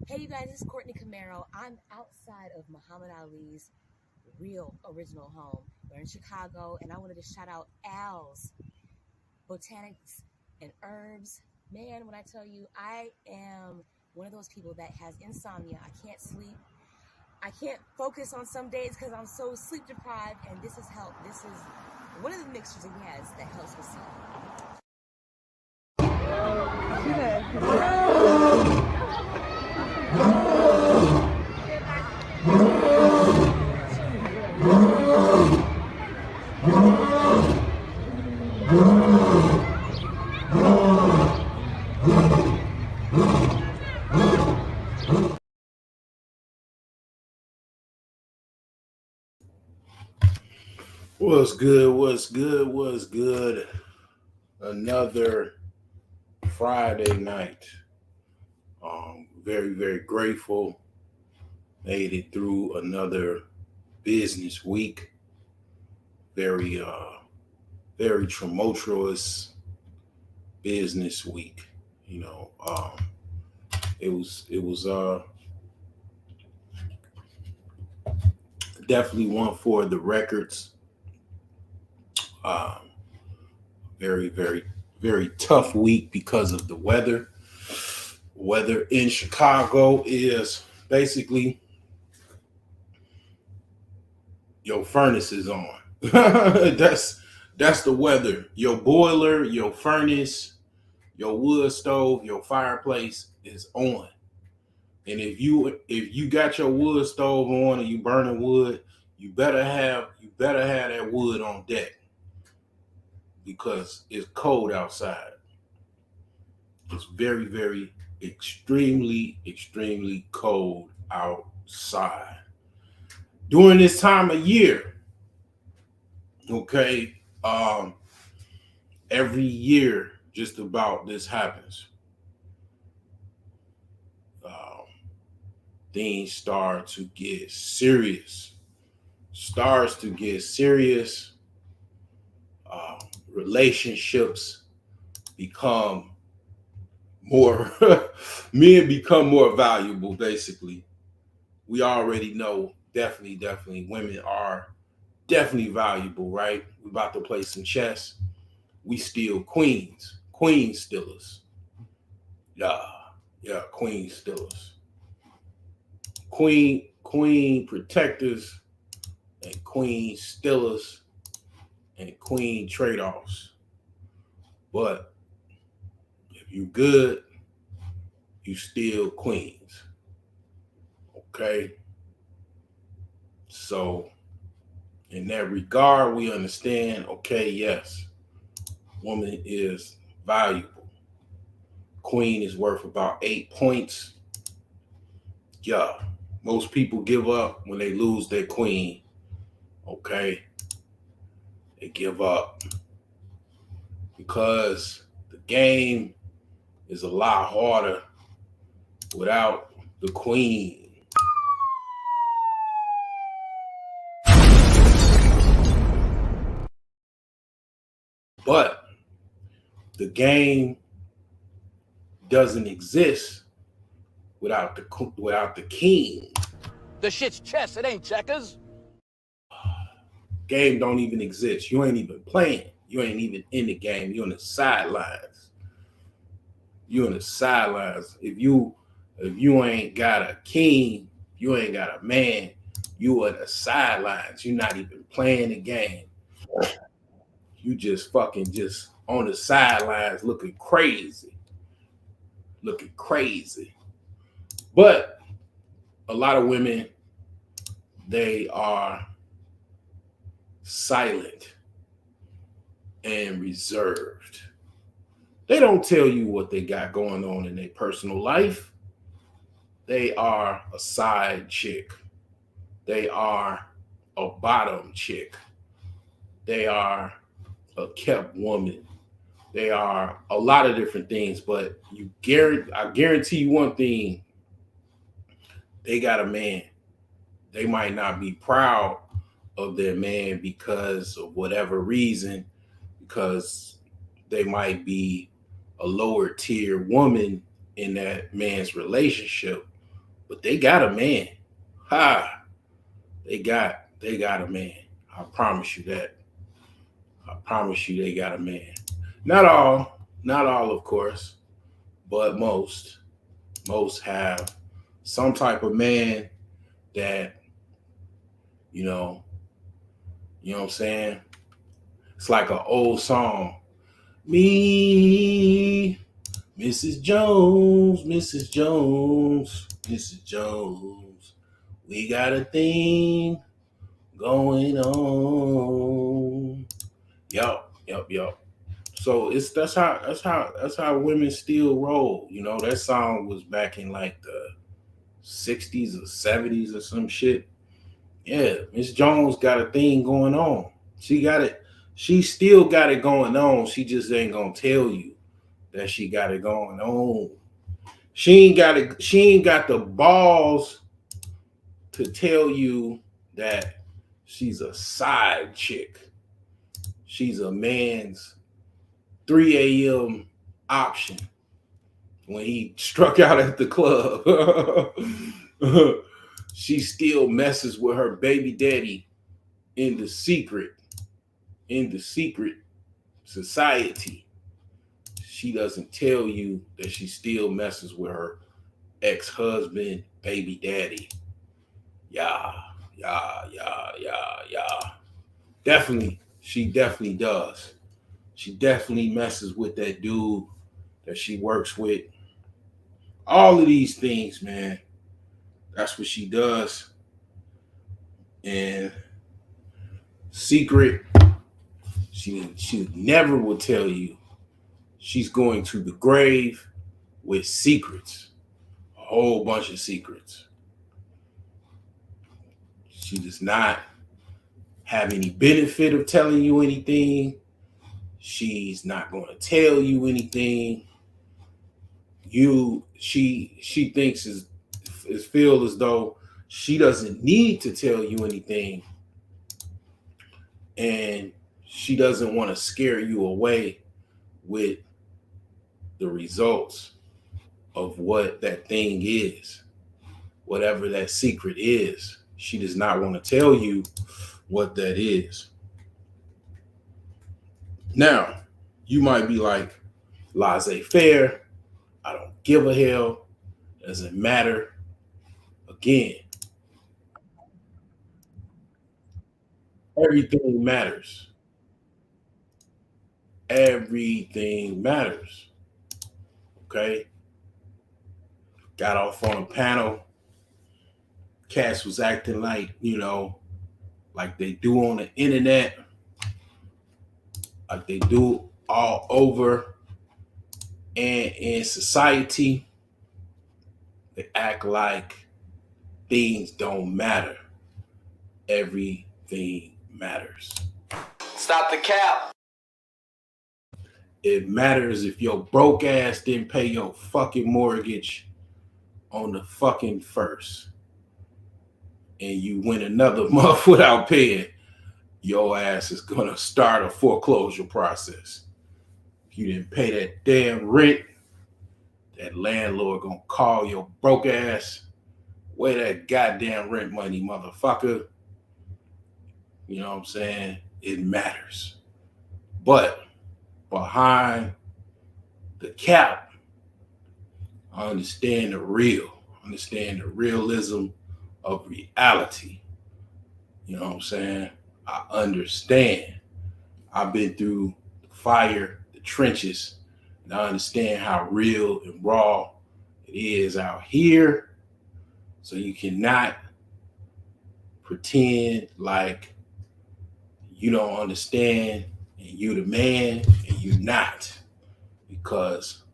Hey, you guys, it's Courtney Camaro. I'm outside of Muhammad Ali's real original home. We're in Chicago, and I wanted to shout out Al's Botanics and Herbs. Man, when I tell you, I am one of those people that has insomnia. I can't sleep. I can't focus on some days because I'm so sleep deprived, and this has helped. This is one of the mixtures that he has that helps with sleep. What's good? What's good? What's good? Another Friday night. Very, very grateful. Made it through another business week. Very, very tumultuous business week. It was definitely one for the records. Um, very, very, very tough week because of the weather. Weather in Chicago is basically your furnace is on. that's the weather. Your boiler, your furnace, your wood stove, your fireplace is on. And if you got your wood stove on and you burning wood, you better have that wood on deck because it's cold outside. It's very, very extremely, extremely cold outside. During this time of year, okay, every year just about this happens. Things start to get serious. Relationships become more men become more valuable. Basically, we already know definitely women are definitely valuable, right? We're about to play some chess. We still queen stealers. Yeah, queen stealers. Queen protectors and queen stealers and queen trade-offs. But if you good, you still queens. Okay? So in that regard, we understand, okay, yes, woman is valuable. Queen is worth about 8 points. Yeah. Most people give up when they lose their queen. Okay? They give up because the game is a lot harder without the queen. But the game doesn't exist without the king. The shit's chess, it ain't checkers. Game don't even exist. You ain't even playing. You ain't even in the game. You're on the sidelines. If you ain't got a king, you ain't got a man, you are the sidelines. You're not even playing the game. You just fucking just on the sidelines looking crazy. But a lot of women, they are silent and reserved. They don't tell you what they got going on in their personal life. They are a side chick. They are a bottom chick. They are a kept woman. They are a lot of different things, but I guarantee you one thing. They got a man. They might not be proud of their man because of whatever reason, because they might be a lower tier woman in that man's relationship, but they got a man. Ha! They got a man. I promise you that. I promise you they got a man. Not all, of course, but most. Most have some type of man that, you know, you know what I'm saying? It's like an old song. Me, Mrs. Jones, Mrs. Jones, Mrs. Jones. We got a thing going on. Yup. So that's how women still roll. You know, that song was back in like the 60s or 70s or some shit. Yeah, Miss Jones got a thing going on. She got it. She still got it going on. She just ain't gonna tell you that she got it going on. She ain't got it. She ain't got the balls to tell you that she's a side chick. She's a man's 3 a.m. option when he struck out at the club. She still messes with her baby daddy in the secret society. She doesn't tell you that she still messes with her ex-husband, baby daddy. Yeah. Definitely, she definitely does. She definitely messes with that dude that she works with. All of these things, man. That's what she does. And secret, she never will tell you she's going to the grave with secrets. A whole bunch of secrets. She does not have any benefit of telling you anything. She's not going to tell you anything. She thinks is feel as though she doesn't need to tell you anything, and she doesn't want to scare you away with the results of what that thing is, whatever that secret is. She does not want to tell you what that is. Now, you might be like, laissez-faire, I don't give a hell, doesn't matter. Again, everything matters. Everything matters. Okay? Got off on a panel. Cats was acting like, like they do on the internet, like they do all over and in society. They act like things don't matter. Everything matters. Stop the cap. It matters if your broke ass didn't pay your fucking mortgage on the fucking first, and you went another month without paying. Your ass is gonna start a foreclosure process. If you didn't pay that damn rent, that landlord gonna call your broke ass. Where that goddamn rent money, motherfucker? You know what I'm saying? It matters. But behind the cap, I understand the realism of reality. You know what I'm saying? I understand. I've been through the fire, the trenches, and I understand how real and raw it is out here. So you cannot pretend like you don't understand and you the man and you not. Because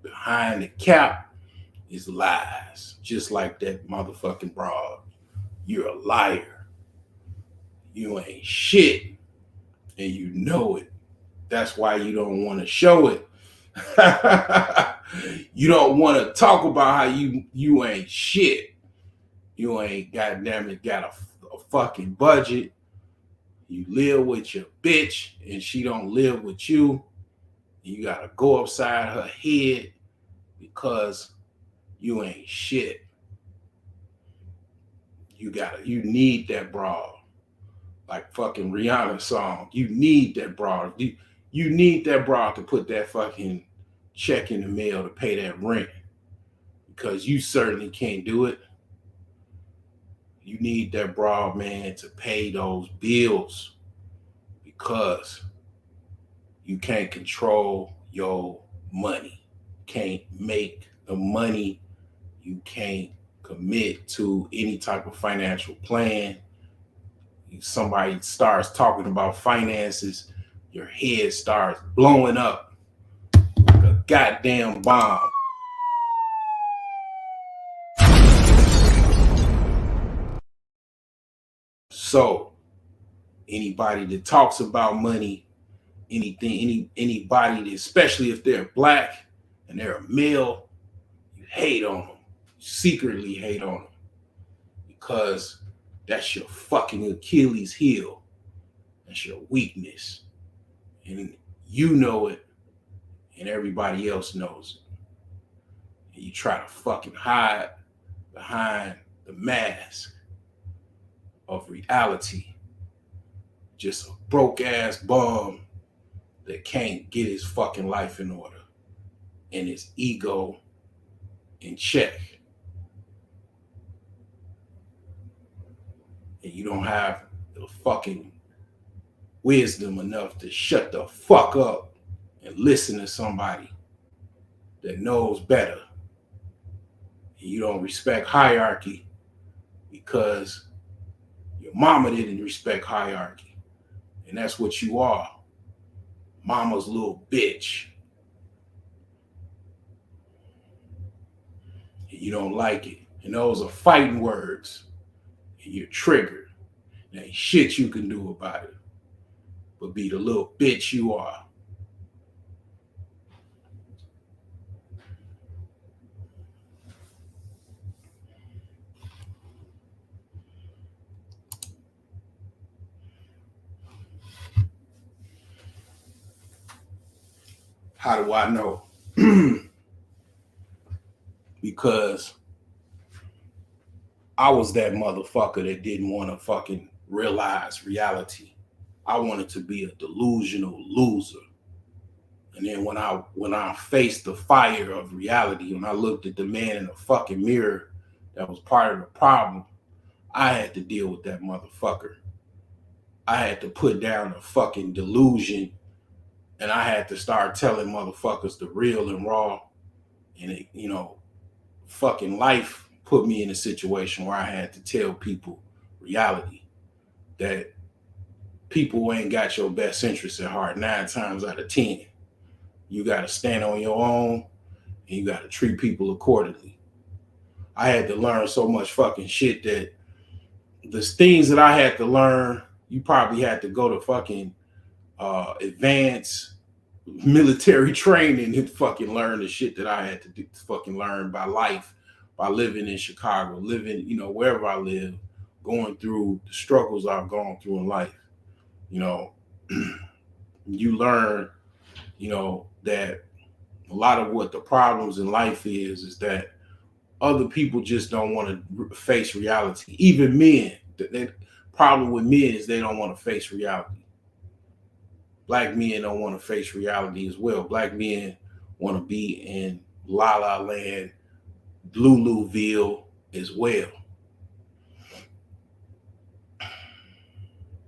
behind the cap is lies. Just like that motherfucking broad. You're a liar. You ain't shit. And you know it. That's why you don't want to show it. You don't want to talk about how you ain't shit. You ain't goddamn it got a fucking budget. You live with your bitch and she don't live with you. You gotta go upside her head because you ain't shit. You need that broad. Like fucking Rihanna's song. You need that broad. You need that broad to put that fucking check in the mail to pay that rent. Because you certainly can't do it. You need that broad, man, to pay those bills. Because you can't control your money. Can't make the money. You can't commit to any type of financial plan. Somebody starts talking about finances, your head starts blowing up like a goddamn bomb. So anybody that talks about money, anybody that, especially if they're black and they're a male, you hate on them. You secretly hate on them because that's your fucking Achilles heel. That's your weakness. And you know it, and everybody else knows it. And you try to fucking hide behind the mask of reality. Just a broke ass bum that can't get his fucking life in order and his ego in check. And you don't have the fucking wisdom enough to shut the fuck up and listen to somebody that knows better. And you don't respect hierarchy because your mama didn't respect hierarchy. And that's what you are. Mama's little bitch. And you don't like it. And those are fighting words. And you're triggered. There ain't shit you can do about it. But be the little bitch you are. How do I know? Because I was that motherfucker that didn't want to fucking realize reality. I wanted to be a delusional loser. And then when I faced the fire of reality, when I looked at the man in the fucking mirror that was part of the problem, I had to deal with that motherfucker. I had to put down the fucking delusion, and I had to start telling motherfuckers the real and raw. And it, fucking life put me in a situation where I had to tell people reality, that people ain't got your best interests at heart 9 times out of 10. You got to stand on your own, and you got to treat people accordingly. I had to learn so much fucking shit that the things that I had to learn, you probably had to go to fucking advanced military training to fucking learn the shit that I had to do, fucking learn by life, by living in Chicago, living, wherever I live, going through the struggles I've gone through in life. You learn, that a lot of what the problems in life is that other people just don't want to face reality. Even men, the problem with men is they don't want to face reality. Black men don't want to face reality as well. Black men want to be in La La Land, Luluville as well.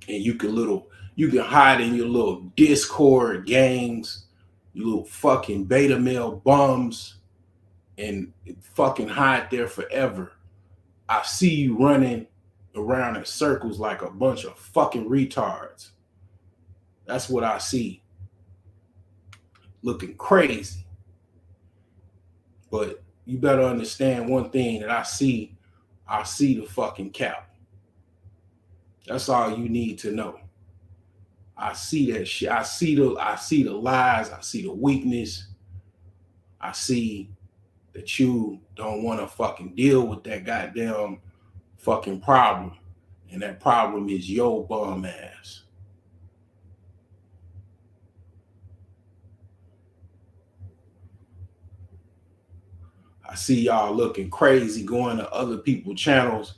And you can hide in your little Discord gangs, you little fucking beta male bums, and fucking hide there forever. I see you running around in circles like a bunch of fucking retards. That's what I see. Looking crazy. But you better understand one thing, that I see the fucking cap. That's all you need to know. I see that shit. I see the lies. I see the weakness. I see that you don't want to fucking deal with that goddamn fucking problem. And that problem is your bum ass. I see y'all looking crazy, going to other people's channels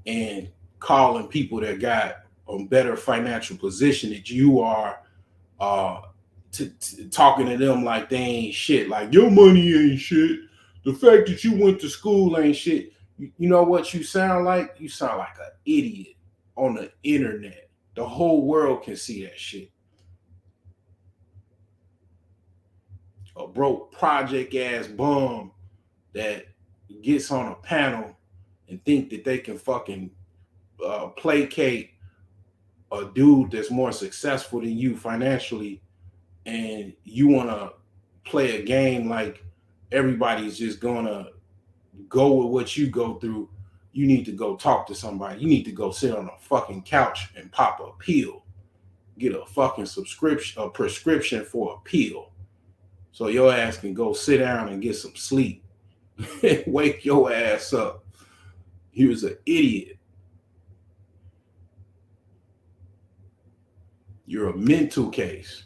and calling people that got a better financial position that you are talking to them like they ain't shit, like your money ain't shit. The fact that you went to school ain't shit. You know what you sound like? You sound like an idiot on the internet. The whole world can see that shit. A broke project ass bum that gets on a panel and think that they can fucking placate a dude that's more successful than you financially, and you want to play a game like everybody's just gonna go with what you go through. You need to go talk to somebody. You need to go sit on a fucking couch and pop a pill. Get a fucking subscription, a prescription for a pill. So your ass can go sit down and get some sleep. Wake your ass up. He was an idiot. You're a mental case.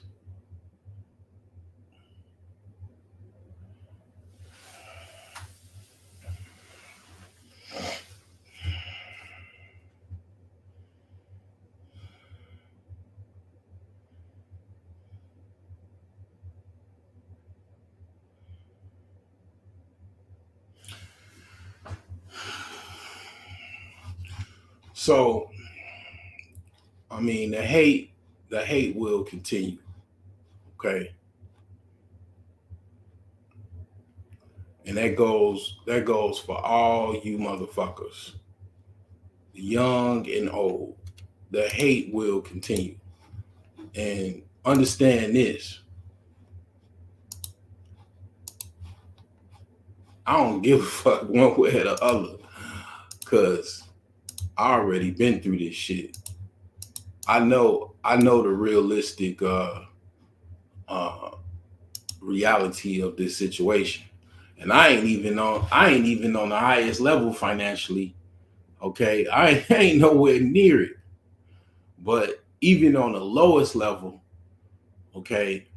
So, I mean, the hate will continue. Okay. And that goes for all you motherfuckers, young and old. The hate will continue. And understand this. I don't give a fuck one way or the other, because I already been through this shit. I know the realistic reality of this situation. And I ain't even on the highest level financially. Okay. I ain't nowhere near it. But even on the lowest level, okay,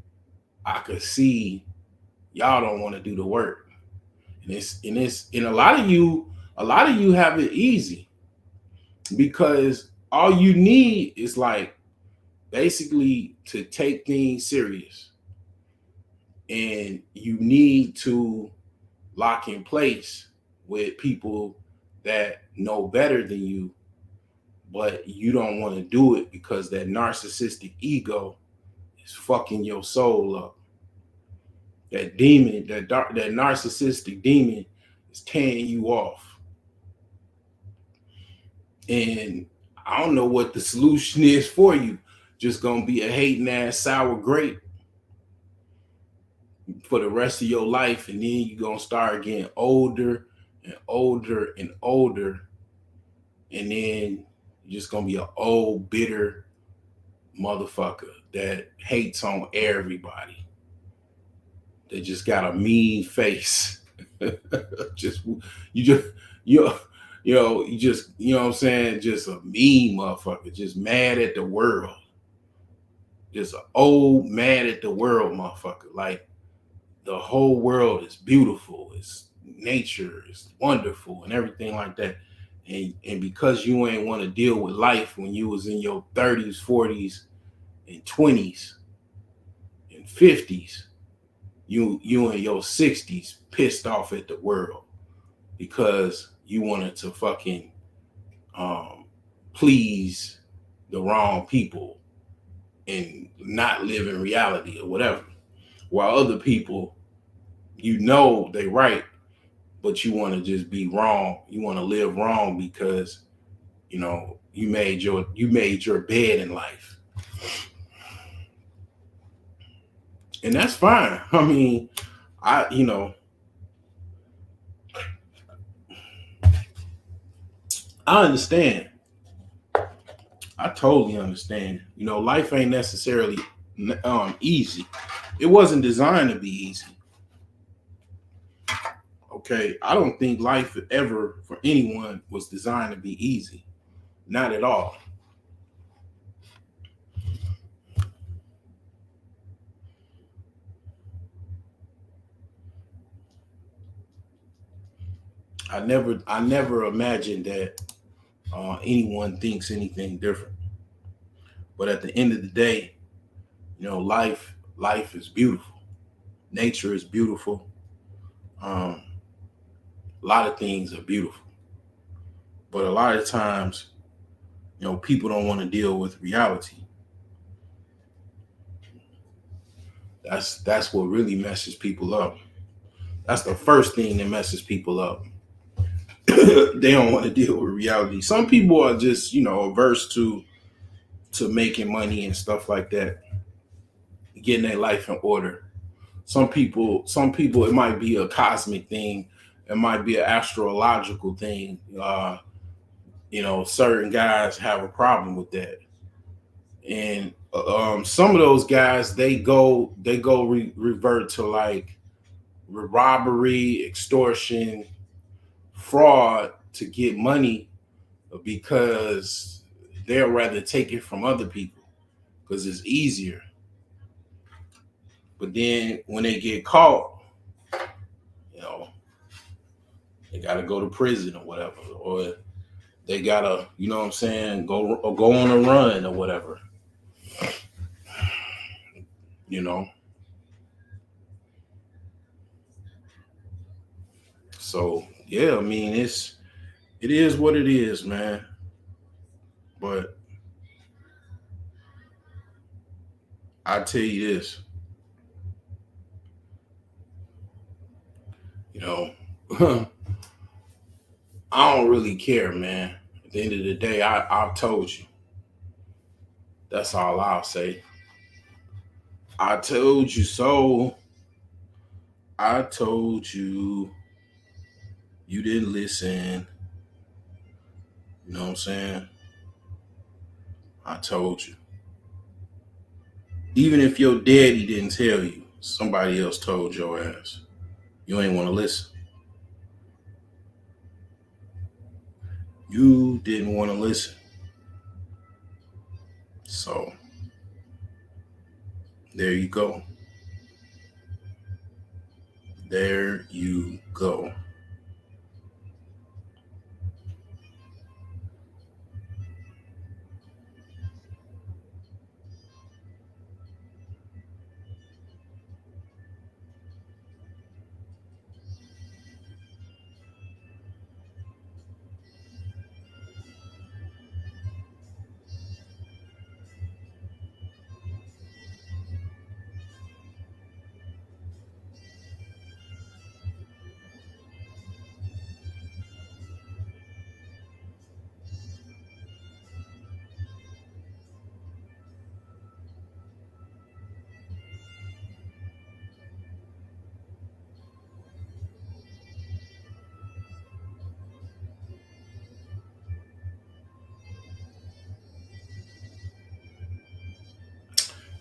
I could see y'all don't want to do the work. And a lot of you have it easy, because all you need is like basically to take things serious, and you need to lock in place with people that know better than you, but you don't want to do it because that narcissistic ego is fucking your soul up. That demon, that narcissistic demon is tearing you off. And I don't know what the solution is for you. Just gonna be a hating ass sour grape for the rest of your life, and then you're gonna start getting older and older and older, and then you're just gonna be an old bitter motherfucker that hates on everybody, that just got a mean face. just you just you you know you just you know what I'm saying, just a mean motherfucker, just mad at the world, just an old mad at the world motherfucker. Like the whole world is beautiful, it's nature is wonderful and everything like that. And because you ain't want to deal with life when you was in your 30s, 40s, and 20s and 50s, you in your 60s pissed off at the world because you wanted to fucking please the wrong people and not live in reality or whatever. While other people, you know they right, but you want to just be wrong. You want to live wrong because you know you made your bed in life. And that's fine. I mean, I understand. I totally understand. Life ain't necessarily easy. It wasn't designed to be easy. Okay, I don't think life ever for anyone was designed to be easy. Not at all. I never imagined that anyone thinks anything different. But at the end of the day, life is beautiful. Nature is beautiful. A lot of things are beautiful. But a lot of times, people don't want to deal with reality. That's what really messes people up. That's the first thing that messes people up. They don't want to deal with reality. Some people are just, averse to making money and stuff like that, getting their life in order. Some people, it might be a cosmic thing, it might be an astrological thing. Certain guys have a problem with that, and some of those guys revert to like robbery, extortion, fraud to get money because they'll rather take it from other people because it's easier. But then when they get caught, you know, they gotta go to prison or whatever, or they gotta, what I'm saying, go on a run or whatever. You know. So yeah, I mean it is what it is, man. But I tell you this, you know, I don't really care, man. At the end of the day, I've told you. That's all I'll say. I told you so. I told you. You didn't listen. You know what I'm saying? I told you. Even if your daddy didn't tell you, somebody else told your ass. You ain't want to listen. You didn't want to listen. So, there you go. There you go.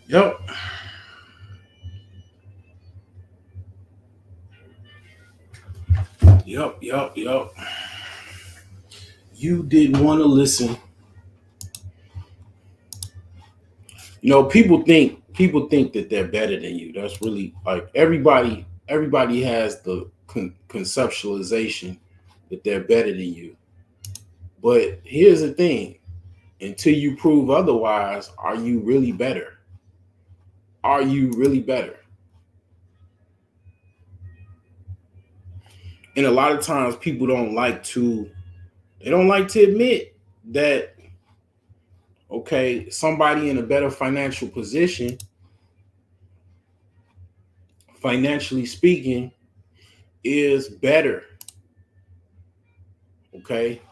Yep. Yep. You didn't want to listen. People think that they're better than you. That's really like everybody has the conceptualization that they're better than you. But here's the thing: until you prove otherwise, are you really better? Are you really better? And a lot of times people don't like to admit that, okay, somebody in a better financial position, financially speaking, is better. Okay.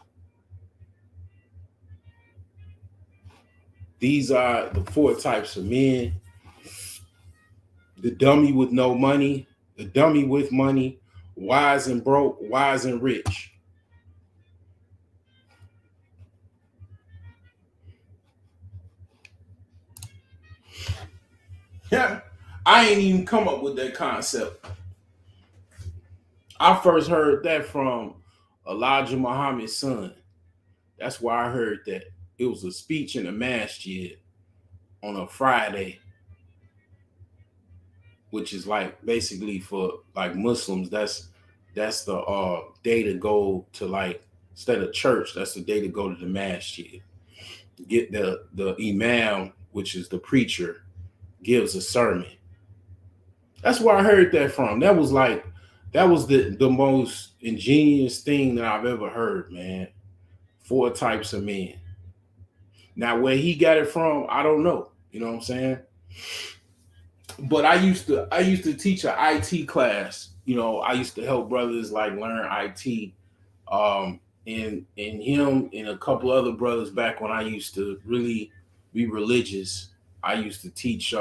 These are the four types of men: the dummy with no money, the dummy with money, wise and broke, wise and rich. Yeah, I ain't even come up with that concept. I first heard that from Elijah Muhammad's son. That's where I heard that. It was a speech in a masjid on a Friday, which is like basically for like Muslims. That's the day to go to like Instead of church, that's the day to go to the masjid. Get the imam, which is the preacher, gives a sermon. That's where I heard that from. That was the most ingenious thing that I've ever heard, man. Four types of men. Now where he got it from, I don't know. You know what I'm saying? But I used to teach an IT class. You know, I used to help brothers like learn IT. And him and a couple other brothers back when I used to really be religious. I used to teach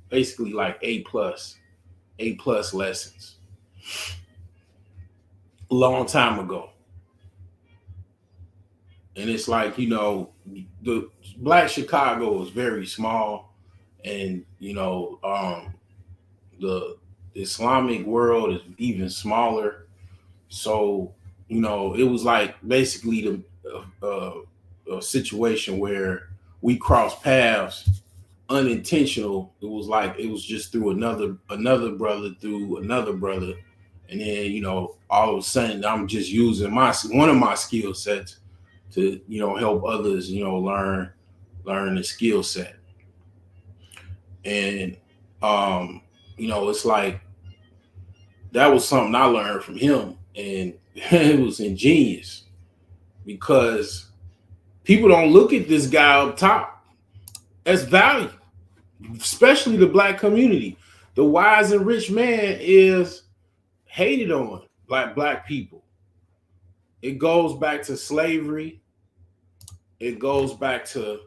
basically like A plus lessons a long time ago. And it's like, you know, the Black Chicago is very small, and the Islamic world is even smaller. So, it was like basically a situation where we crossed paths unintentional. It was like it was just through another brother through another brother, and then all of a sudden I'm just using one of my skill sets to help others learn the skill set. And it's like that was something I learned from him, and it was ingenious because people don't look at this guy up top as value, especially the Black community. The wise and rich man is hated on by Black people. It goes back to slavery. It goes back to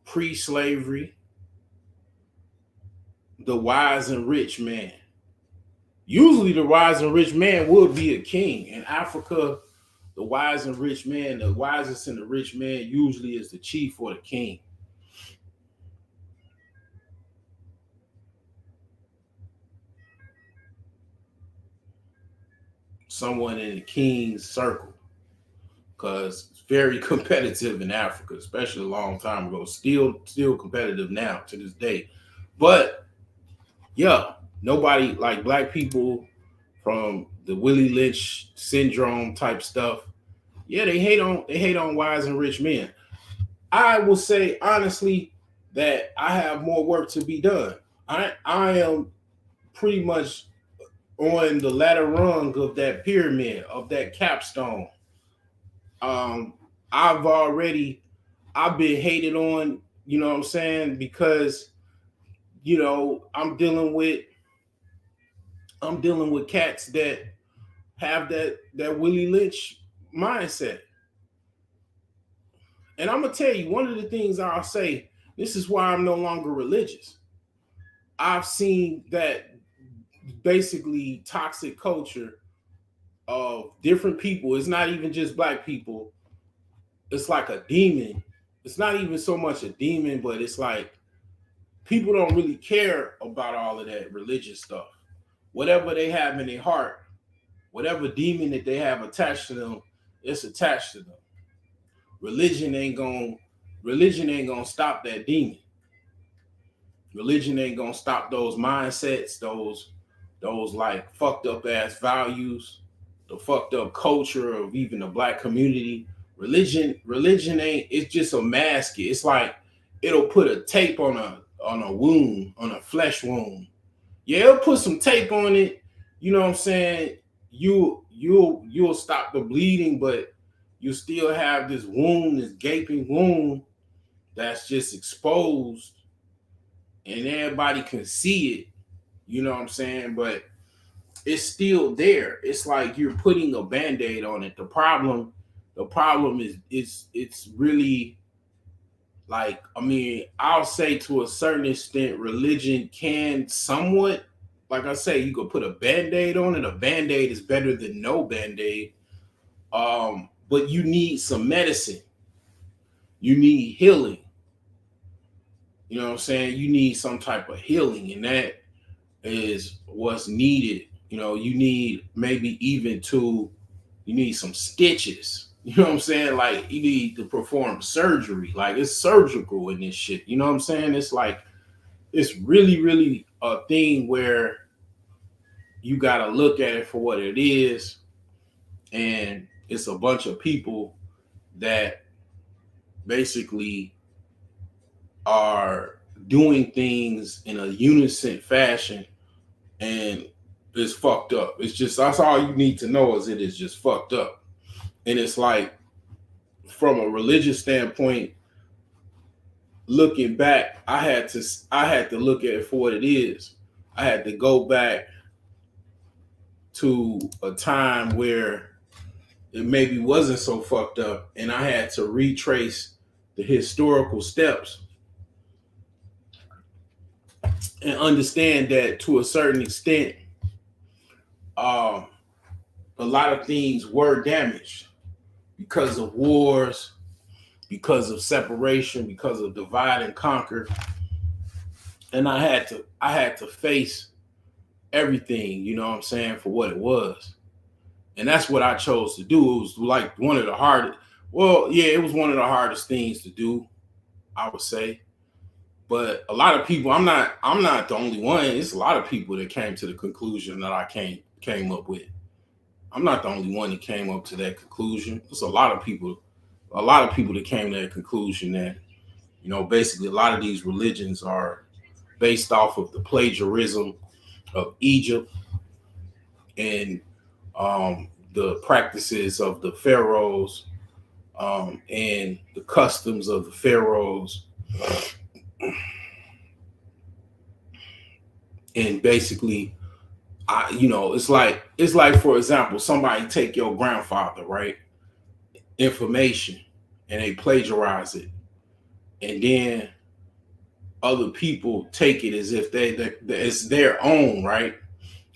pre-slavery. The wise and rich man. Usually the wise and rich man would be a king. In Africa, the wise and rich man, the wisest and the rich man usually is the chief or the king. Someone in the king's circle, because it's very competitive in Africa, especially a long time ago. Still competitive now to this day. But yeah, nobody like Black people from the Willie Lynch syndrome type stuff. Yeah, they hate on wise and rich men. I will say honestly that I have more work to be done. I am pretty much on the ladder rung of that pyramid, of that capstone. Um, I've been hated on, you know what I'm saying, because I'm dealing with cats that have that Willie Lynch mindset. And I'm gonna tell you, one of the things I'll say, this is why I'm no longer religious. I've seen that basically toxic culture of different people. It's not even just Black people. It's like a demon. It's not even so much a demon, but it's like people don't really care about all of that religious stuff. Whatever they have in their heart, whatever demon that they have attached to them, it's attached to them. Religion ain't gonna stop that demon. Religion ain't gonna stop those mindsets, those like fucked up ass values, the fucked up culture of even the Black community. Religion ain't. It's just a mask. It's like it'll put a tape on a wound, on a flesh wound. Yeah, it'll put some tape on it. You know what I'm saying? You'll stop the bleeding, but you still have this wound, this gaping wound that's just exposed, and everybody can see it. You know what I'm saying? But it's still there. It's like you're putting a band-aid on it. The problem is it's really like, I mean, I'll say to a certain extent, religion can somewhat, like I say, you could put a band-aid on it. A band-aid is better than no band-aid. But you need some medicine. You need healing. You know what I'm saying? You need some type of healing, and that is what's needed. You need you need some stitches. You know what I'm saying? Like you need to perform surgery. Like it's surgical in this shit. You know what I'm saying? It's like it's really, really a thing where you gotta look at it for what it is. And It's a bunch of people that basically are doing things in a unison fashion, and it's fucked up. It's just, that's all you need to know, is it is just fucked up. And it's like, from a religious standpoint, looking back, I had to look at it for what it is. I had to go back to a time where it maybe wasn't so fucked up, and I had to retrace the historical steps and understand that, to a certain extent, a lot of things were damaged because of wars, because of separation, because of divide and conquer. And I had to face everything, you know what I'm saying, for what it was. And that's what I chose to do. It was like one of the hardest, well, yeah, it was one of the hardest things to do, I would say. But a lot of people, I'm not the only one. It's a lot of people that came to the conclusion that I came up with. I'm not the only one that came up to that conclusion. There's a lot of people that came to that conclusion, that, you know, basically a lot of these religions are based off of the plagiarism of Egypt and the practices of the pharaohs, and the customs of the pharaohs. And basically, it's like, for example, somebody take your grandfather, right, information, and they plagiarize it, and then other people take it as if it's their own, right,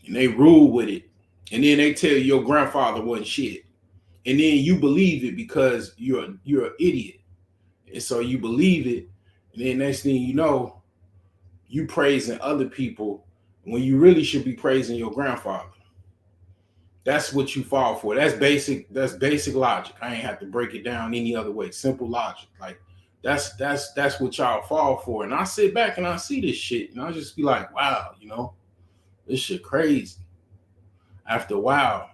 and they rule with it, and then they tell you your grandfather wasn't shit, and then you believe it because you're an idiot, and so you believe it, and then next thing you know, you praising other people when you really should be praising your grandfather. That's what you fall for. That's basic logic. I ain't have to break it down any other way. Simple logic. Like, that's what y'all fall for. And I sit back and I see this shit, and I just be like, wow, this shit crazy. After a while.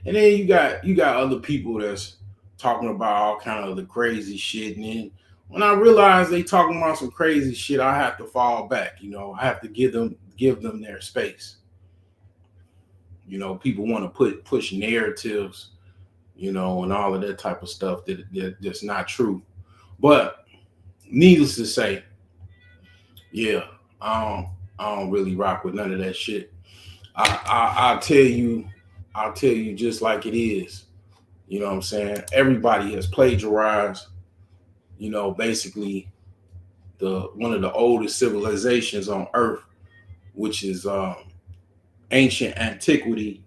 And then you got other people that's talking about all kind of the crazy shit. And then when I realize they talking about some crazy shit, I have to fall back. I have to give them their space. People want to push narratives, and all of that type of stuff that's not true. But needless to say, yeah, I don't really rock with none of that shit. I'll tell you just like it is. You know what I'm saying? Everybody has plagiarized, basically one of the oldest civilizations on Earth, which is ancient antiquity,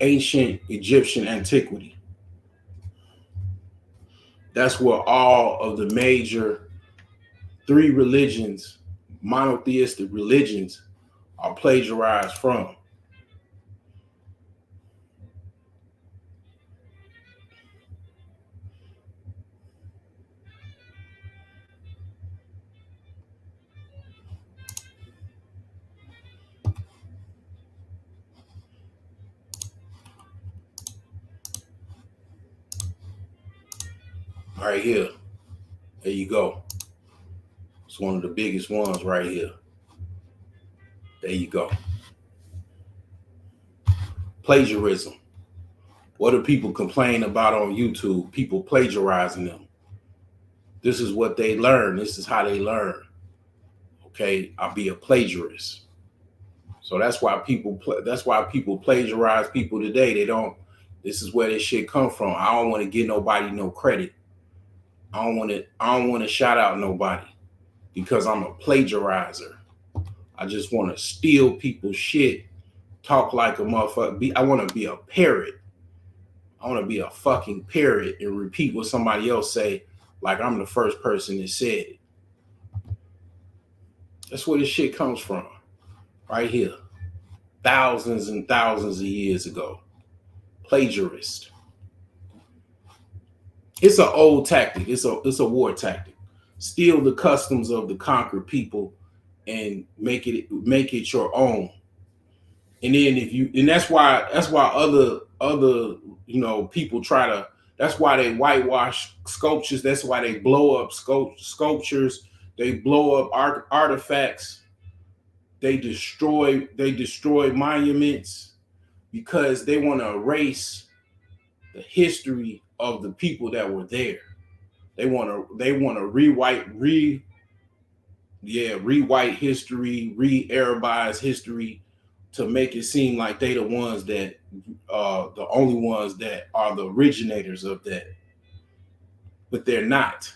ancient Egyptian antiquity. That's where all of the major three religions, monotheistic religions, are plagiarized from. Right here. There you go. It's one of the biggest ones right here. There you go. Plagiarism. What do people complain about on YouTube? People plagiarizing them. This is what they learn. This is how they learn. Okay, I'll be a plagiarist. So that's why people plagiarize people today. They don't. This is where this shit come from. I don't want to give nobody no credit. I don't want to shout out nobody because I'm a plagiarizer. I just want to steal people's shit, talk like a motherfucker. I want to be a parrot. I want to be a fucking parrot and repeat what somebody else say like I'm the first person that said it. That's where this shit comes from. Right here. Thousands and thousands of years ago. Plagiarist. It's an old tactic. It's a war tactic. Steal the customs of the conquered people and make it your own. And then that's why people try to. That's why they whitewash sculptures. That's why they blow up sculptures. They blow up artifacts. They destroy monuments because they want to erase the history of the people that were there. They want to rewrite history, re-Arabize history to make it seem like they the ones that the only ones that are the originators of that. But they're not.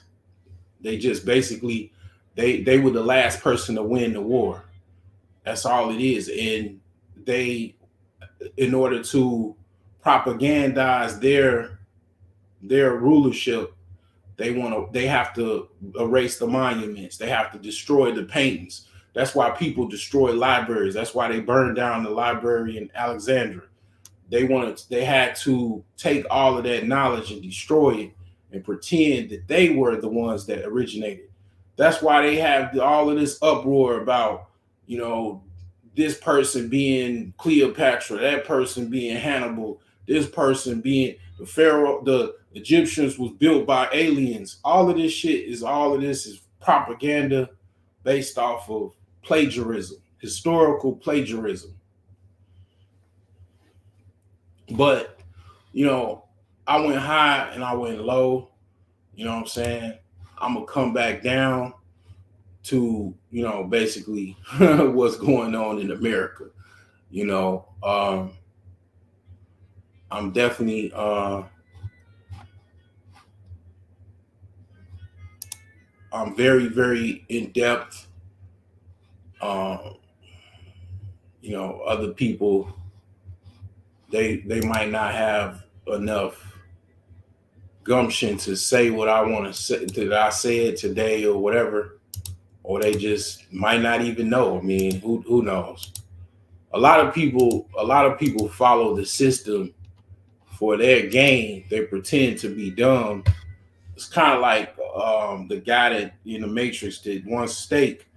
They just basically they were the last person to win the war. That's all it is. And they, in order to propagandize their rulership, they have to erase the monuments. They have to destroy the paintings. That's why people destroy libraries. That's why they burned down the library in Alexandria. They had to take all of that knowledge and destroy it and pretend that they were the ones that originated. That's why they have all of this uproar about, this person being Cleopatra, that person being Hannibal, this person being the Pharaoh, the Egyptians was built by aliens. All of this is propaganda based off of plagiarism, historical plagiarism. But, I went high and I went low. You know what I'm saying? I'm going to come back down to, basically what's going on in America. I'm definitely I'm very, very in depth. Other people, they might not have enough gumption to say what I want to say, that I said today or whatever, or they just might not even know. I mean, who knows? A lot of people follow the system for their gain. They pretend to be dumb. It's kind of like the guy that in the Matrix that wants steak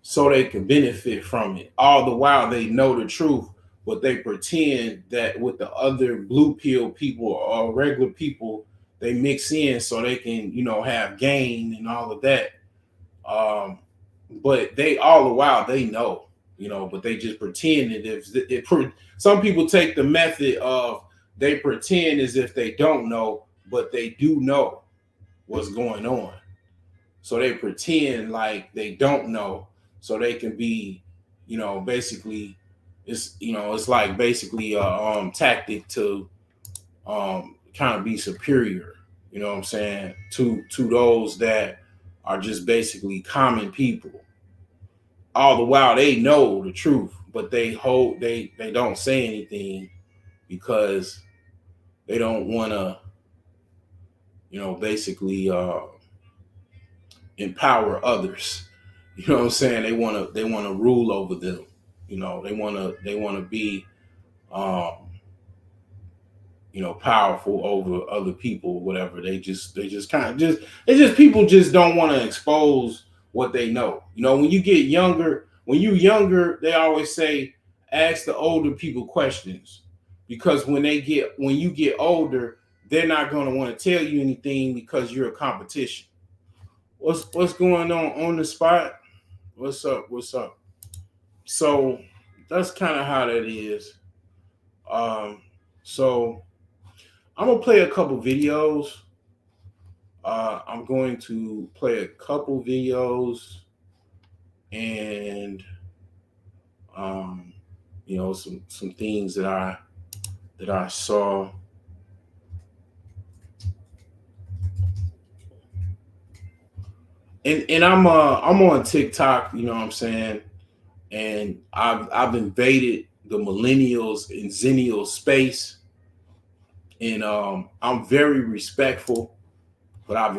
so they can benefit from it. All the while they know the truth, but they pretend that with the other blue pill people or regular people, they mix in so they can, have gain and all of that. But they all the while they know, but they just pretend that some people take the method of they pretend as if they don't know, but they do know what's going on. So they pretend like they don't know so they can be, basically it's like basically a tactic to kind of be superior, what I'm saying, to those that are just basically common people. All the while they know the truth, but they don't say anything because they don't want to, basically empower others. You know what I'm saying? They want to rule over them. They want to be powerful over other people, whatever. It's just people just don't want to expose what they know. When you get younger, they always say, ask the older people questions, because when you get older, they're not going to want to tell you anything because you're a competition. What's going on the spot? What's up? So that's kind of how that is. So I'm gonna play a couple videos. I'm going to play a couple videos and some things that I saw. And I'm on TikTok, you know what I'm saying? And I've invaded the millennials and zennial space. And I'm very respectful, but I've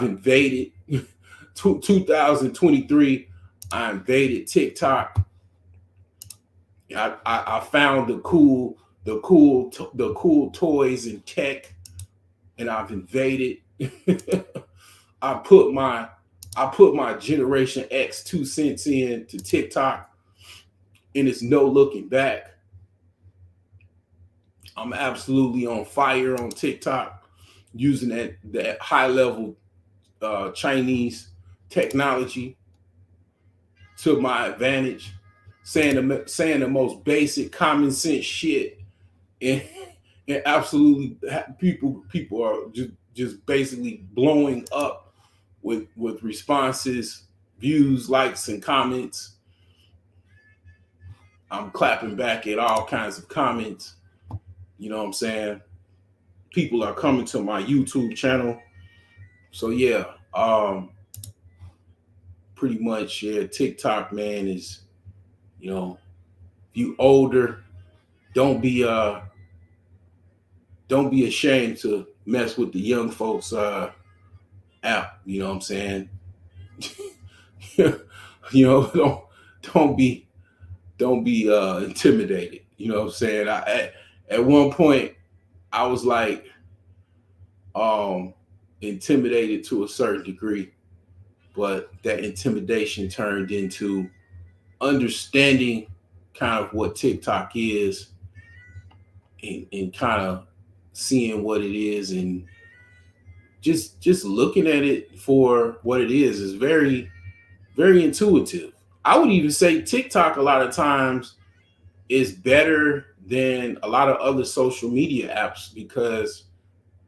invaded 2023. I invaded TikTok. I found the cool toys and tech, and I've invaded. I put my Generation X 2 cents in to TikTok, and it's no looking back. I'm absolutely on fire on TikTok, using that high level Chinese technology to my advantage, saying the most basic common sense shit, and and absolutely people are just basically blowing up with responses, views, likes, and comments. I'm clapping back at all kinds of comments. You know what I'm saying? People are coming to my YouTube channel. So yeah, pretty much, yeah, TikTok, man, is, you know, if you older, don't be don't be ashamed to mess with the young folks app. You know what I'm saying? You know, don't be intimidated. You know what I'm saying? At one point I was like intimidated to a certain degree, but that intimidation turned into understanding kind of what TikTok is, and kind of seeing what it is, and just looking at it for what it is very, very intuitive. I would even say TikTok a lot of times is better than a lot of other social media apps because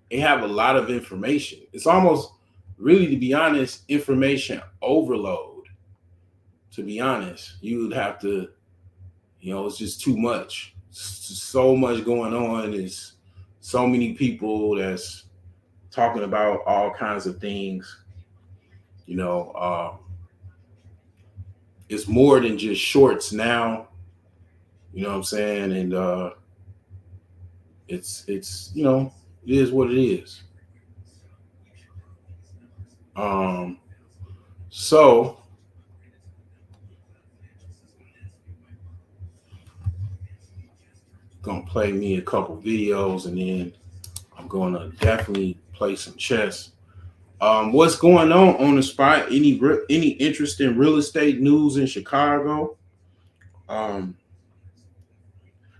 they have a lot of information. It's almost, really, to be honest, information overload. To be honest, you would have to, it's just too much. So much going on. There's so many people that's talking about all kinds of things. You know, it's more than just shorts now. You know what I'm saying? And it's it is what it is. So gonna play me a couple videos, and then I'm gonna definitely play some chess. What's going on the spot? Any interesting real estate news in Chicago? Um,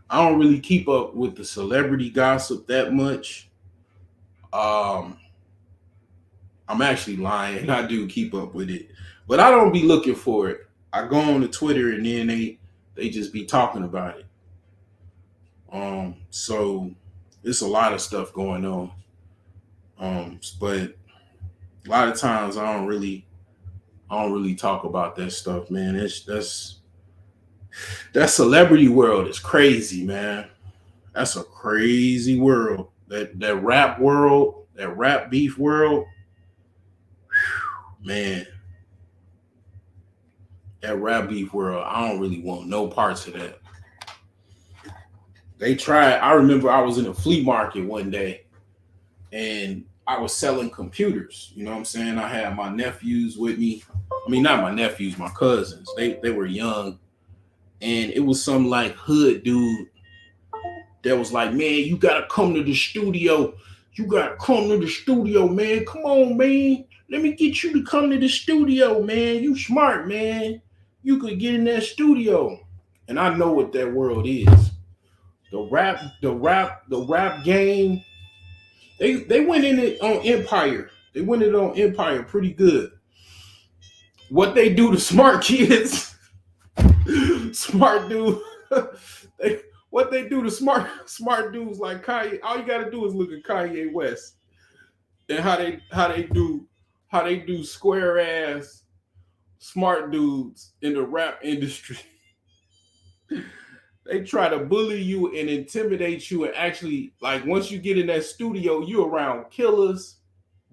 I don't really keep up with the celebrity gossip that much. Um, I'm actually lying. I do keep up with it, but I don't be looking for it. I go on to Twitter, and then they just be talking about it. So it's a lot of stuff going on. But a lot of times I don't really talk about that stuff, man. That celebrity world is crazy, man. That's a crazy world. That rap world, that rap beef world, man. That rap beef world, I don't really want no parts of that. They tried. I remember I was in a flea market one day, and I was selling computers. You know what I'm saying? I had my nephews with me. I mean, not my nephews, my cousins. They were young, and it was some like hood dude that was like, "Man, you gotta come to the studio. You gotta come to the studio, man. Come on, man. Let me get you to come to the studio, man. You smart, man. You could get in that studio." And I know what that world is. The rap game. They went in it on Empire. They went in it on Empire pretty good. What they do to smart kids, smart dude. What they do to smart dudes like Kanye. All you gotta do is look at Kanye West and how they do square ass smart dudes in the rap industry. They try to bully you and intimidate you, and actually, like, once you get in that studio, you're around killers,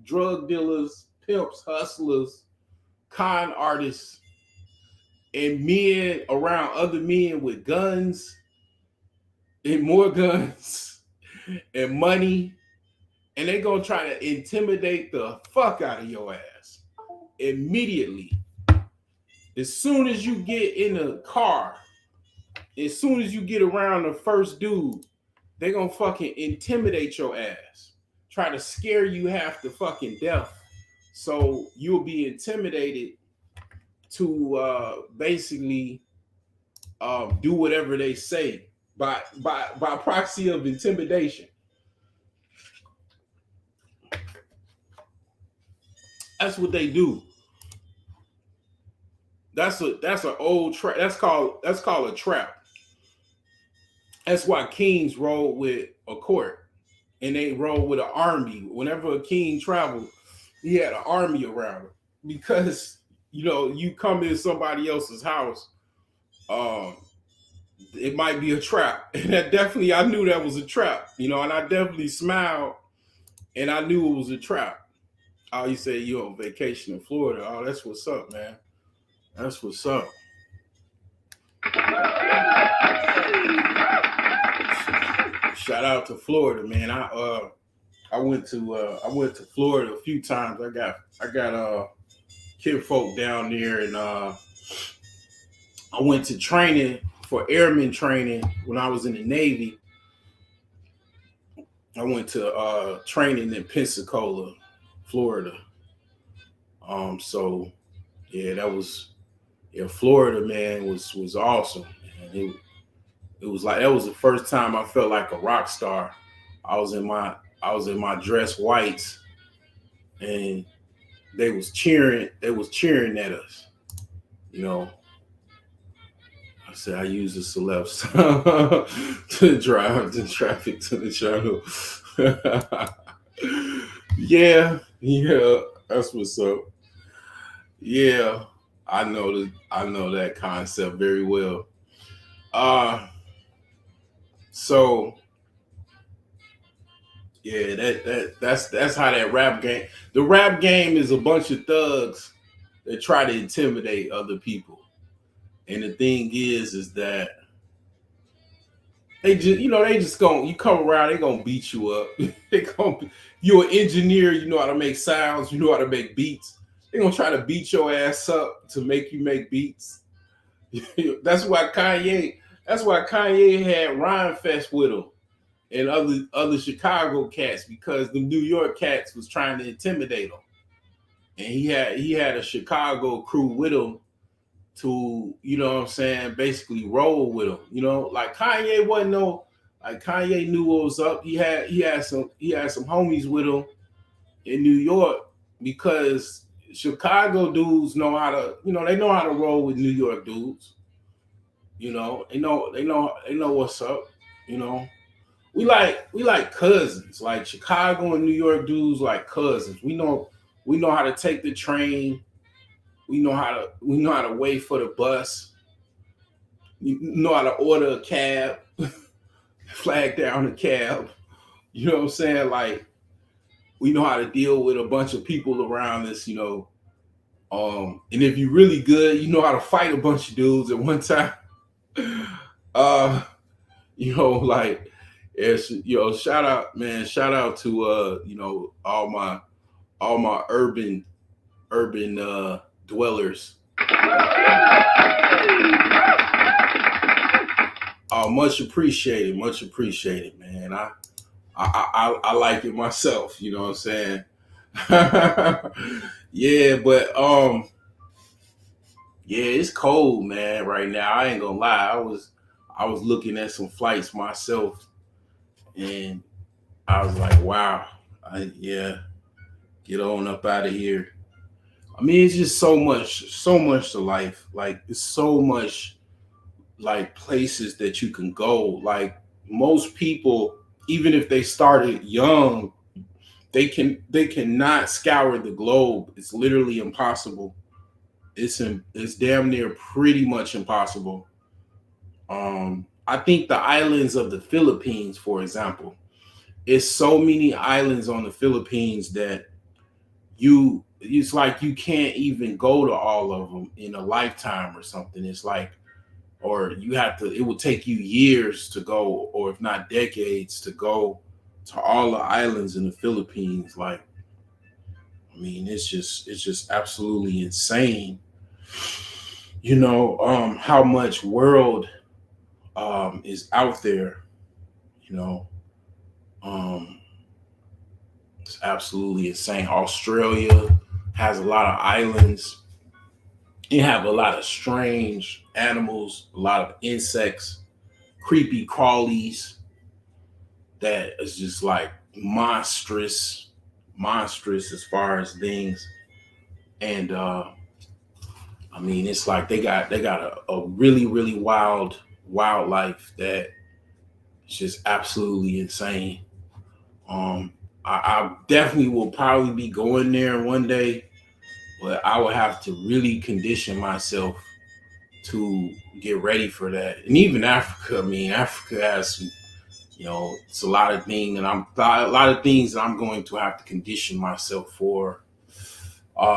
drug dealers, pimps, hustlers, con artists, and men around other men with guns and more guns and money, and they gonna try to intimidate the fuck out of your ass immediately. As soon as you get in a car, as soon as you get around the first dude, they gonna fucking intimidate your ass, try to scare you half to fucking death, so you'll be intimidated to basically do whatever they say. by proxy of intimidation. That's what they do. That's an old trap. That's called a trap. That's why kings roll with a court and they roll with an army. Whenever a king traveled, he had an army around him because you come in somebody else's house. Um, it might be a trap, and that definitely I knew that was a trap. And I definitely smiled, and I knew it was a trap. Oh, you say you're on vacation in Florida? Oh, that's what's up, man. That's what's up. Shout out to Florida, man. I went to Florida a few times. I got kinfolk down there, and I went to training for airman training when I was in the Navy. I went to training in Pensacola, Florida. So yeah, Florida, man, was awesome. And it was like that was the first time I felt like a rock star. I was in my dress whites, and they was cheering at us. You know, I said I use the celebs to drive the traffic to the channel. yeah, that's what's up. Yeah, I know that concept very well. Uh so yeah, that's how that rap game. The rap game is a bunch of thugs that try to intimidate other people. And the thing is that they just going you come around, they gonna beat you up. You're an engineer, you know how to make sounds, you know how to make beats. They gonna try to beat your ass up to make you make beats. that's why Kanye that's why Kanye had Rhyme Fest with him and other Chicago cats because the New York cats was trying to intimidate him. And he had a Chicago crew with him to, what I'm saying, basically roll with him. Like Kanye wasn't no like Kanye knew what was up. He had some homies with him in New York because Chicago dudes know how to, they know how to roll with New York dudes. They know what's up, you know. We like cousins. Like Chicago and New York dudes like cousins. We know how to take the train. We know how to wait for the bus. You know how to order a cab, flag down a cab. You know what I'm saying? Like we know how to deal with a bunch of people around us. And if you're really good, you know how to fight a bunch of dudes at one time. Like it's shout out, man. Shout out to all my urban dwellers. Much appreciated, man. I like it myself. You know what I'm saying? Yeah, but yeah, it's cold, man. Right now, I ain't gonna lie. I was looking at some flights myself, and I was like, wow, yeah, get on up out of here. I mean, it's just so much to life. Like, it's so much like places that you can go. Like most people, even if they started young, they cannot scour the globe. It's literally impossible. It's damn near pretty much impossible. I think the islands of the Philippines, for example, it's so many islands on the Philippines that it's like you can't even go to all of them in a lifetime or something. It's like, or it will take you years to go, or if not decades to go to all the islands in the Philippines. Like, I mean, it's just absolutely insane. How much world is out there. You know, um, it's absolutely insane. Australia has a lot of islands. You have a lot of strange animals, a lot of insects, creepy crawlies that is just like monstrous as far as things. And I mean, it's like they got a really, really wild wildlife that is just absolutely insane. I definitely will probably be going there one day, but I will have to really condition myself to get ready for that. And even Africa, I mean, Africa has some, it's a lot of things, and a lot of things that I'm going to have to condition myself for.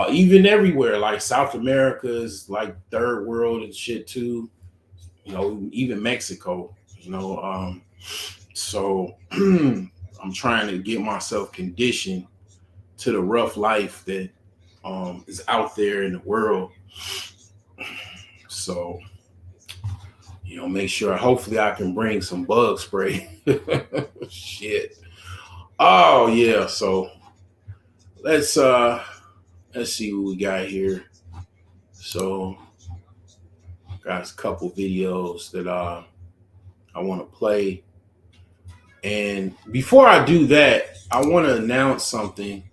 Even everywhere, like South America is like third world and shit too. Even Mexico. So I'm trying to get myself conditioned to the rough life that is out there in the world. So, make sure. Hopefully, I can bring some bug spray. Shit. Oh yeah. So let's see what we got here. So, got a couple videos that I want to play. And before I do that, I want to announce something.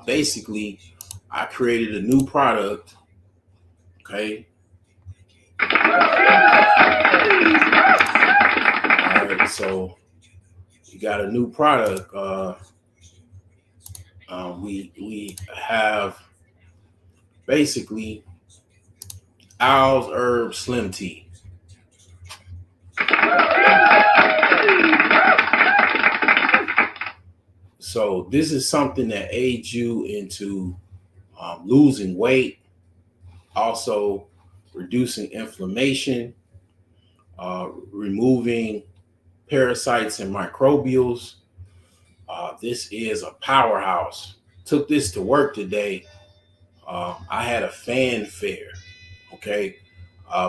Basically, I created a new product. Okay. All right. So you got a new product. We have basically Owl's Herb Slim Tea. So this is something that aids you into losing weight, also reducing inflammation, removing parasites and microbials. This is a powerhouse. Took this to work today. I had a fanfare. Okay.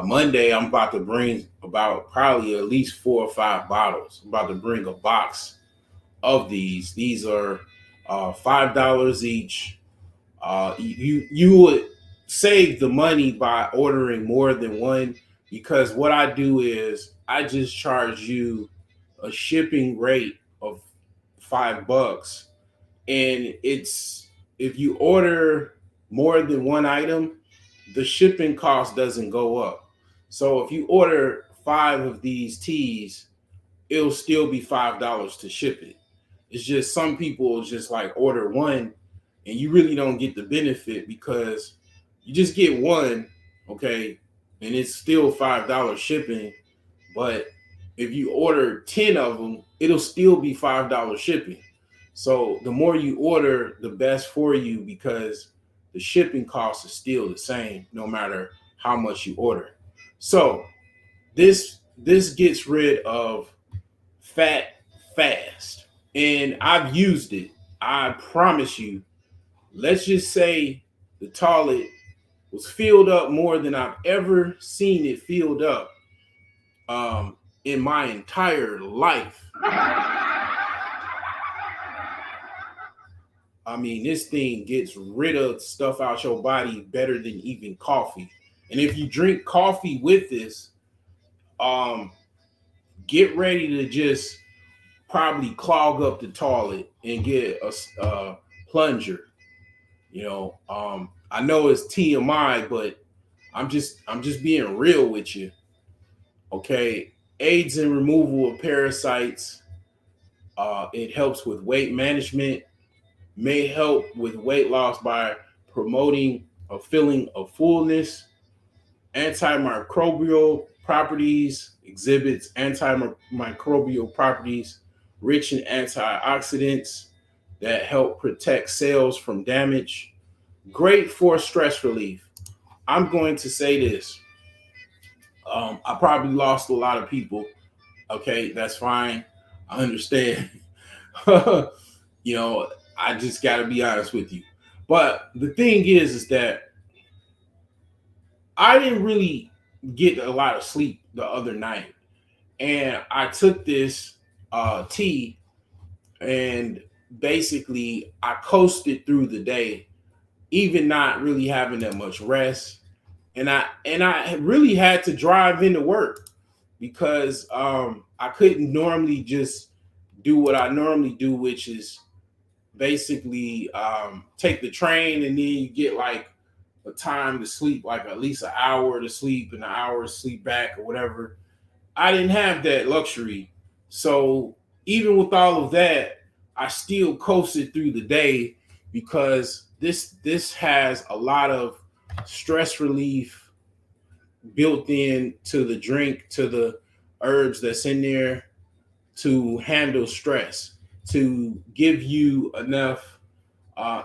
Monday, I'm about to bring about probably at least 4 or 5 bottles. I'm about to bring a box of these. These are $5 each. You would save the money by ordering more than one, because what I do is I just charge you a shipping rate of $5, and it's if you order more than one item, the shipping cost doesn't go up. So if you order 5 of these teas, it'll still be $5 to ship it. It's just some people just like order one and you really don't get the benefit because you just get one, okay, and it's still $5 shipping. But if you order 10 of them, it'll still be $5 shipping. So the more you order, the best for you, because the shipping cost is still the same no matter how much you order. So this gets rid of fat fast, and I've used it. I promise you. Let's just say the toilet was filled up more than I've ever seen it filled up in my entire life. I mean, this thing gets rid of stuff out your body better than even coffee. And if you drink coffee with this, get ready to just probably clog up the toilet and get a plunger. I know it's TMI, but I'm just being real with you. Okay, aids in removal of parasites. It helps with weight management. May help with weight loss by promoting a feeling of fullness. Antimicrobial properties, exhibits antimicrobial properties, rich in antioxidants that help protect cells from damage. Great for stress relief. I'm going to say this. I probably lost a lot of people. Okay, that's fine. I understand. I just got to be honest with you. But the thing is that I didn't really get a lot of sleep the other night. And I took this tea, and basically I coasted through the day, even not really having that much rest. And I really had to drive into work because I couldn't normally just do what I normally do, which is basically take the train and then you get like a time to sleep, like at least an hour to sleep and an hour to sleep back or whatever. I didn't have that luxury. So even with all of that, I still coasted through the day because this has a lot of stress relief built in to the drink, to the herbs that's in there to handle stress, to give you enough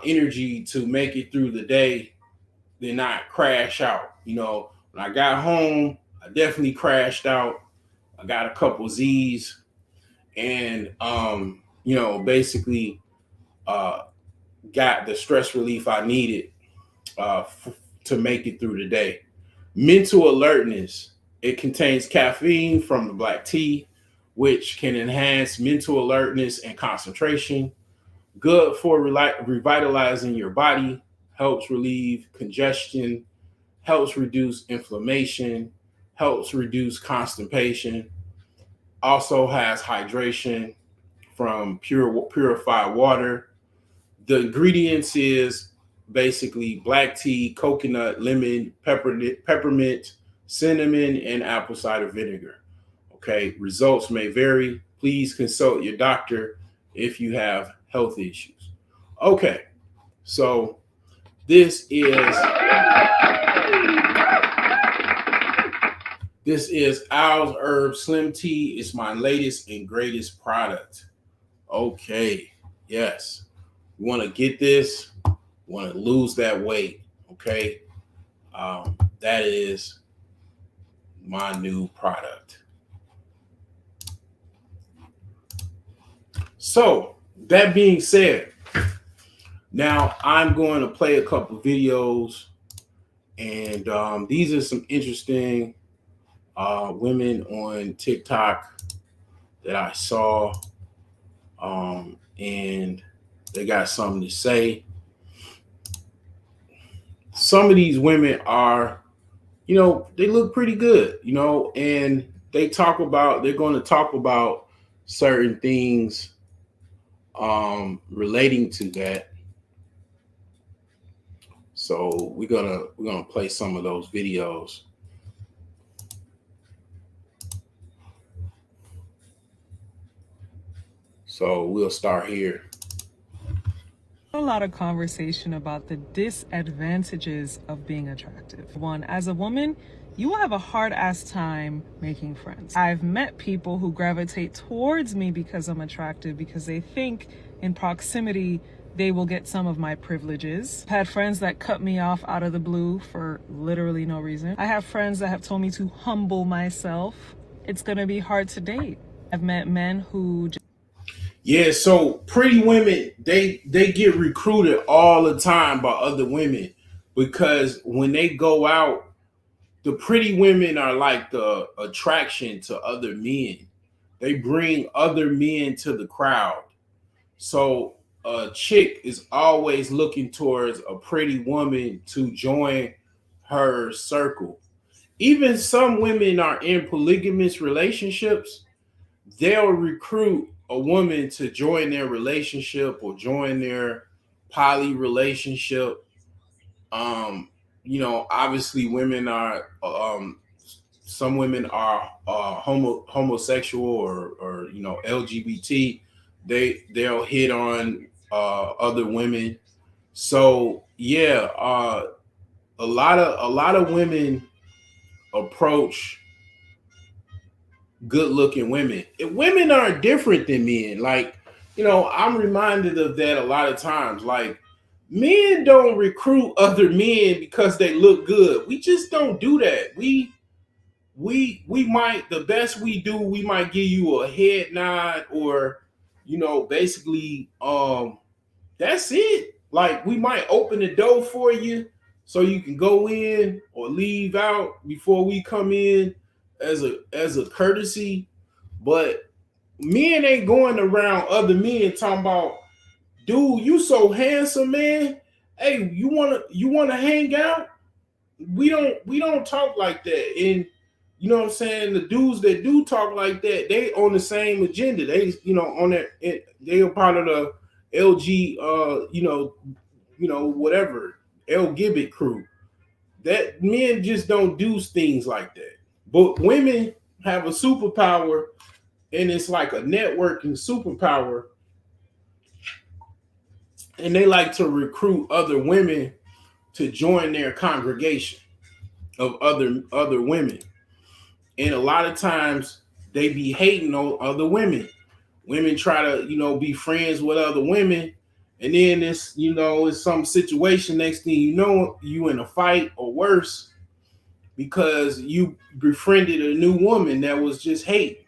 energy to make it through the day, then not crash out. You know, when I got home, I definitely crashed out. I got a couple Z's and, basically uh, got the stress relief I needed to make it through the day. Mental alertness. It contains caffeine from the black tea, which can enhance mental alertness and concentration. Good for revitalizing your body, helps relieve congestion, helps reduce inflammation, helps reduce constipation. Also has hydration from purified water. The ingredients is basically black tea, coconut, lemon, peppermint, cinnamon, and apple cider vinegar. Okay, results may vary. Please consult your doctor if you have health issues. Okay, so this is Owl's Herb Slim Tea. It's my latest and greatest product. Okay, yes. You want to get this, you want to lose that weight. Okay, that is my new product. So that being said, now I'm going to play a couple videos, and these are some interesting women on TikTok that I saw, and they got something to say. Some of these women are, they look pretty good, and they're going to talk about certain things relating to that. So we're gonna play some of those videos. So we'll start here. A lot of conversation about the disadvantages of being attractive. One, as a woman, you will have a hard ass time making friends. I've met people who gravitate towards me because I'm attractive, because they think in proximity they will get some of my privileges. I've had friends that cut me off out of the blue for literally no reason. I have friends that have told me to humble myself. It's gonna be hard to date. I've met men who Yeah, so pretty women, they get recruited all the time by other women because when they go out, the pretty women are like the attraction to other men. They bring other men to the crowd. So a chick is always looking towards a pretty woman to join her circle. Even some women are in polygamous relationships. They'll recruit a woman to join their relationship or join their poly relationship. Obviously women are some women are homosexual or LGBT. They'll hit on other women. So yeah, a lot of women approach good looking women. And women are different than men. Like, I'm reminded of that a lot of times. Like, men don't recruit other men because they look good. We just don't do that. We might, the best we do, we might give you a head nod or, basically that's it. Like, we might open the door for you so you can go in or leave out before we come in as a courtesy. But men ain't going around other men talking about, dude, you so handsome, man. Hey, you wanna hang out? We don't talk like that. And You know what I'm saying? The dudes that do talk like that, they on the same agenda. They, on that, they are part of the LG, whatever, LGBT crew. That men just don't do things like that. But women have a superpower, and it's like a networking superpower, and they like to recruit other women to join their congregation of other women. And a lot of times they be hating on other women. Women try to, be friends with other women. And then it's some situation. Next thing you know, you in a fight or worse because you befriended a new woman that was just hate.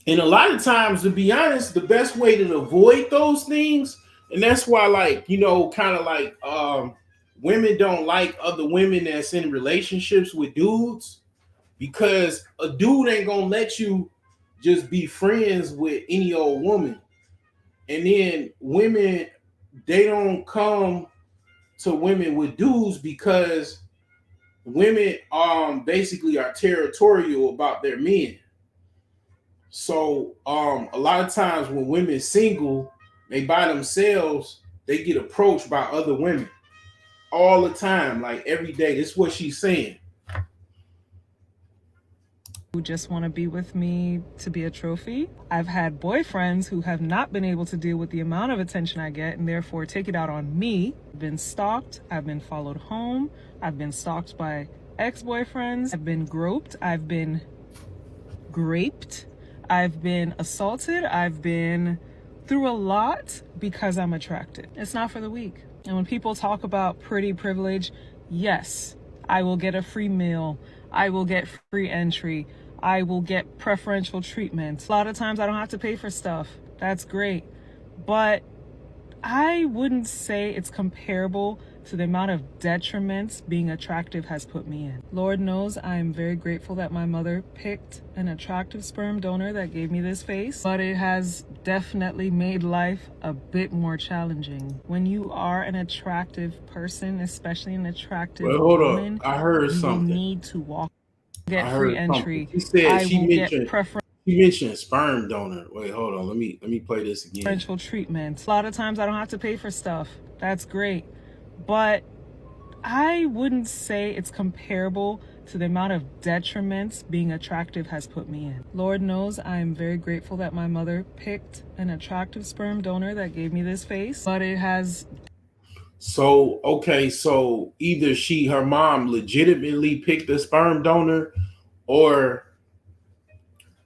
And a lot of times, to be honest, the best way to avoid those things, and that's why, women don't like other women that's in relationships with dudes, because a dude ain't gonna let you just be friends with any old woman. And then women, they don't come to women with dudes because women basically are territorial about their men. So a lot of times when women single, they by themselves, they get approached by other women all the time, like every day. This is what she's saying. Who just want to be with me to be a trophy. I've had boyfriends who have not been able to deal with the amount of attention I get and therefore take it out on me. I've been stalked. I've been followed home. I've been stalked by ex-boyfriends. I've been groped. I've been graped. I've been assaulted. I've been through a lot because I'm attractive. It's not for the weak. And when people talk about pretty privilege, yes, I will get a free meal. I will get free entry. I will get preferential treatment. A lot of times I don't have to pay for stuff. That's great. But I wouldn't say it's comparable to the amount of detriments being attractive has put me in. Lord knows I am very grateful that my mother picked an attractive sperm donor that gave me this face, but it has definitely made life a bit more challenging. When you are an attractive person, especially an attractive woman, I heard you something. will need to walk, get I free heard entry. She said I she will mentioned get preferential she mentioned sperm donor. Wait, hold on. Let me play this again. treatment. A lot of times I don't have to pay for stuff. That's great. But I wouldn't say it's comparable to the amount of detriments being attractive has put me in. Lord knows I am very grateful that my mother picked an attractive sperm donor that gave me this face, but it has... So, okay, so either her mom legitimately picked a sperm donor, or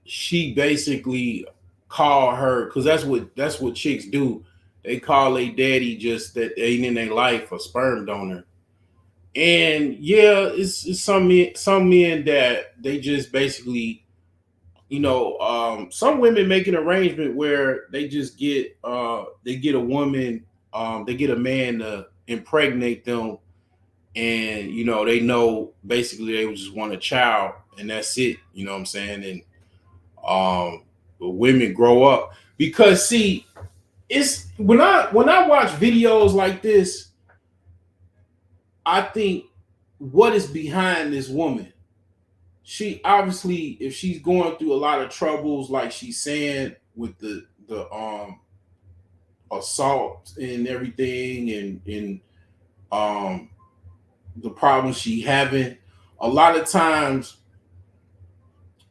she basically called her, because that's what chicks do. They call a daddy just that ain't in their life a sperm donor. And yeah, it's some men that they just basically, some women make an arrangement where they just get they get a woman, they get a man to impregnate them, and they know basically they just want a child, and that's it. You know what I'm saying? And women grow up, because see, it's when I watch videos like this, I think, what is behind this woman? She obviously, if she's going through a lot of troubles, like she's saying, with the assault and everything, and the problems she having, a lot of times,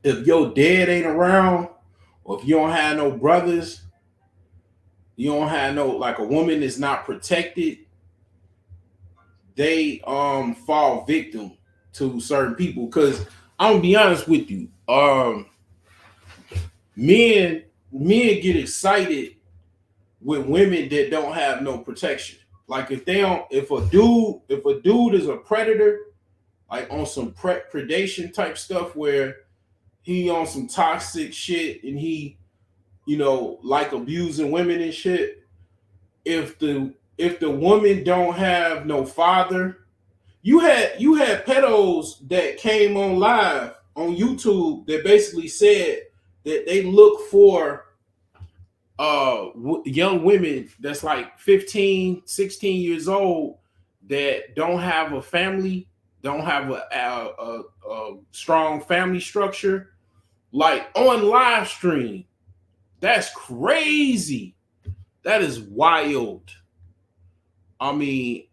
if your dad ain't around, or if you don't have no brothers, you don't have no, like, a woman is not protected, they fall victim to certain people. Because I'm gonna be honest with you, men get excited with women that don't have no protection. Like, if a dude is a predator, like on some predation type stuff, where he on some toxic shit, and he, like abusing women and shit. If the woman don't have no father, you had pedos that came on live on YouTube that basically said that they look for young women that's like 15, 16 years old that don't have a family, don't have a strong family structure, like on live stream. That's crazy. That is wild. I mean,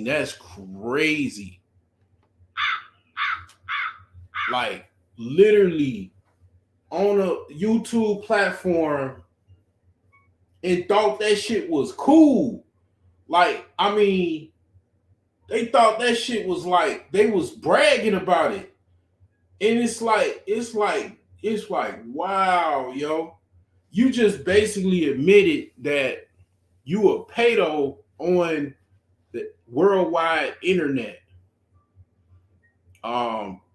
that's crazy. Like literally on a YouTube platform and thought that shit was cool. Like, I mean, they thought that shit was like they was bragging about it. And it's like, wow, yo. You just basically admitted that you a pedo on the worldwide internet.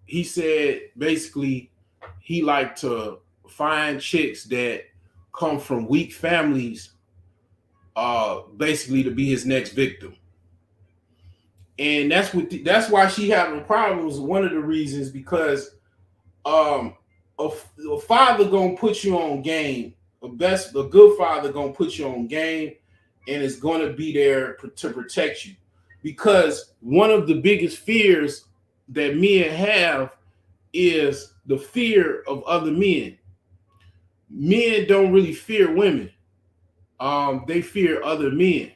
He said basically he liked to find chicks that come from weak families, basically to be his next victim. And that's why she having problems. One of the reasons because um a father gonna put you on game. A good father gonna put you on game, and is gonna be there to protect you. Because one of the biggest fears that men have is the fear of other men. Men don't really fear women. They fear other men.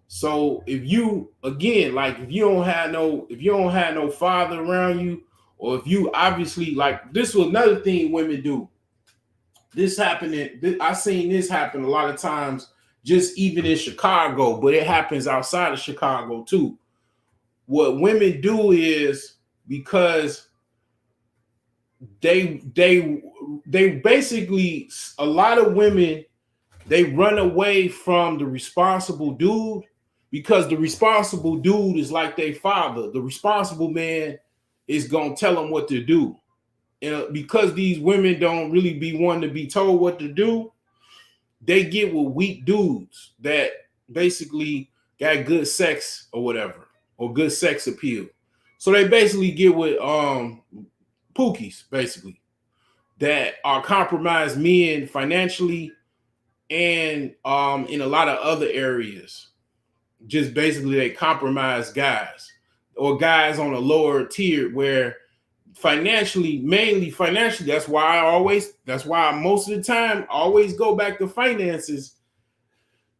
So if you again, like if you don't have no father around you, or if you obviously like this was another thing women do. I seen this happen a lot of times, just even in Chicago, but it happens outside of Chicago too. What women do is because they basically a lot of women they run away from the responsible dude because the responsible dude is like their father. The responsible man is gonna tell them what to do. And because these women don't really be wanting to be told what to do, they get with weak dudes that basically got good sex or whatever, or good sex appeal. So they basically get with pookies, basically, that are compromised men financially and in a lot of other areas. Just basically they compromise guys or guys on a lower tier where mainly financially, that's why most of the time I always go back to finances.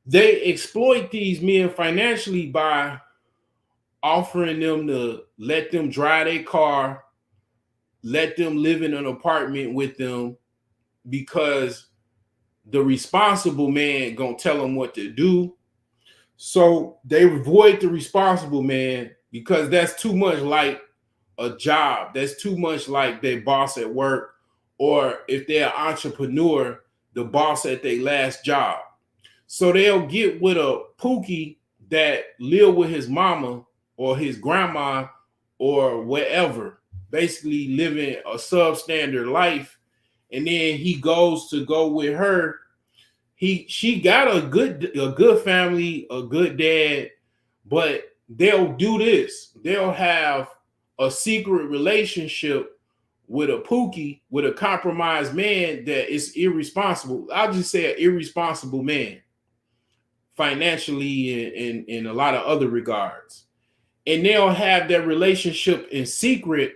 They exploit these men financially by offering them to let them drive their car, let them live in an apartment with them, because the responsible man gonna tell them what to do. So they avoid the responsible man because that's too much like a job. That's too much like their boss at work, or if they're an entrepreneur, the boss at their last job. So they'll get with a pookie that live with his mama or his grandma or wherever, basically living a substandard life. And then he goes to go with her. She got a good family, a good dad, but they'll do this. They'll have a secret relationship with a pookie, with a compromised man that is irresponsible. I'll just say an irresponsible man, financially and in a lot of other regards. And they'll have their relationship in secret